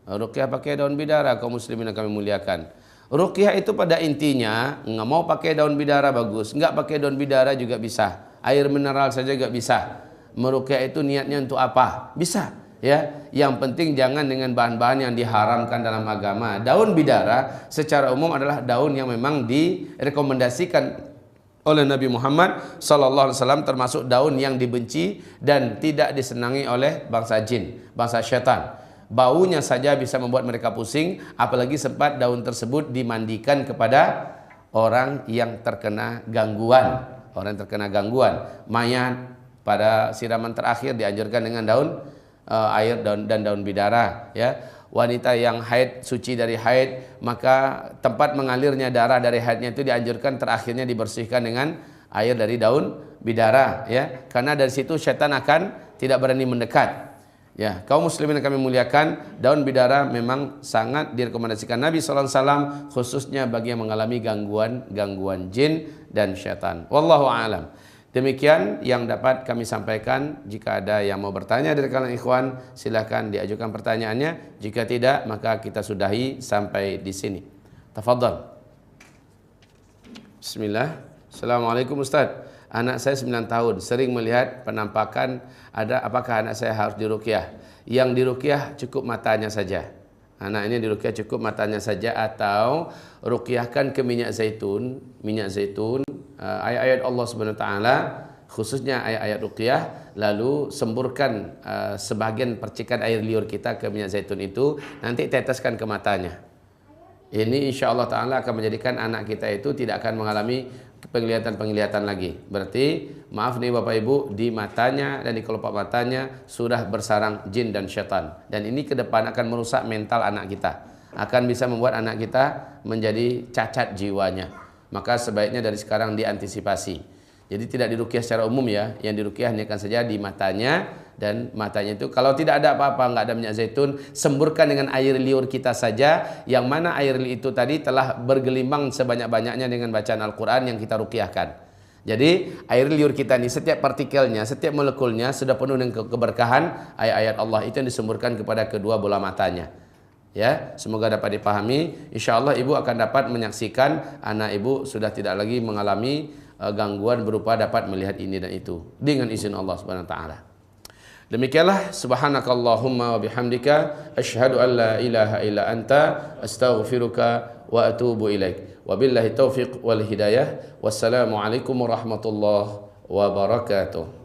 Ruqyah pakai daun bidara, kaum muslimin yang kami muliakan. Ruqyah itu pada intinya nggak mau pakai daun bidara bagus, nggak pakai daun bidara juga bisa. Air mineral saja juga bisa. Meruqyah itu niatnya untuk apa? Bisa, ya. Yang penting jangan dengan bahan-bahan yang diharamkan dalam agama. Daun bidara secara umum adalah daun yang memang direkomendasikan oleh Nabi Muhammad SAW, termasuk daun yang dibenci dan tidak disenangi oleh bangsa jin, bangsa syaitan. Baunya saja bisa membuat mereka pusing, apalagi sempat daun tersebut dimandikan kepada orang yang terkena gangguan. Orang yang terkena gangguan, mayat pada siraman terakhir dianjurkan dengan daun air dan daun bidara, ya. Wanita yang haid, suci dari haid, maka tempat mengalirnya darah dari haidnya itu dianjurkan terakhirnya dibersihkan dengan air dari daun bidara, ya. Karena dari situ syaitan akan tidak berani mendekat. Ya, kaum muslimin yang kami muliakan, daun bidara memang sangat direkomendasikan Nabi SAW, khususnya bagi yang mengalami gangguan jin dan syaitan. Wallahu a'lam. Demikian yang dapat kami sampaikan. Jika ada yang mau bertanya dari kalangan ikhwan, silakan diajukan pertanyaannya. Jika tidak, maka kita sudahi sampai di sini. Tafadhal. Bismillah. Assalamualaikum Ustaz. Anak saya 9 tahun, sering melihat penampakan apakah anak saya harus diruqyah? Yang diruqyah cukup matanya saja. Anak ini diruqyah cukup matanya saja, atau ruqyahkan ke minyak zaitun, ayat-ayat Allah Subhanahu wa taala, khususnya ayat-ayat ruqyah, lalu semburkan sebagian percikan air liur kita ke minyak zaitun itu, nanti teteskan ke matanya. Ini insya Allah Ta'ala akan menjadikan anak kita itu tidak akan mengalami penglihatan-penglihatan lagi. Berarti maaf nih Bapak Ibu, di matanya dan di kelopak matanya sudah bersarang jin dan syaitan. Dan ini ke depan akan merusak mental anak kita, akan bisa membuat anak kita menjadi cacat jiwanya. Maka sebaiknya dari sekarang diantisipasi. Jadi tidak diruqyah secara umum ya, yang diruqyah hanya saja di matanya, dan matanya itu kalau tidak ada apa-apa, nggak ada minyak zaitun, semburkan dengan air liur kita saja, yang mana air liur itu tadi telah bergelimang sebanyak-banyaknya dengan bacaan Al-Quran yang kita ruqyahkan. Jadi air liur kita ini setiap partikelnya, setiap molekulnya sudah penuh dengan keberkahan ayat-ayat Allah, itu yang disemburkan kepada kedua bola matanya. Ya, semoga dapat dipahami. Insyaallah ibu akan dapat menyaksikan anak ibu sudah tidak lagi mengalami gangguan berupa dapat melihat ini dan itu dengan izin Allah Subhanahu wa taala. Demikianlah, subhanakallahumma wa bihamdika asyhadu an la ilaha illa anta astaghfiruka wa atubu ilaik. Wabillahi taufiq wal hidayah. Wassalamu alaikum warahmatullahi wabarakatuh.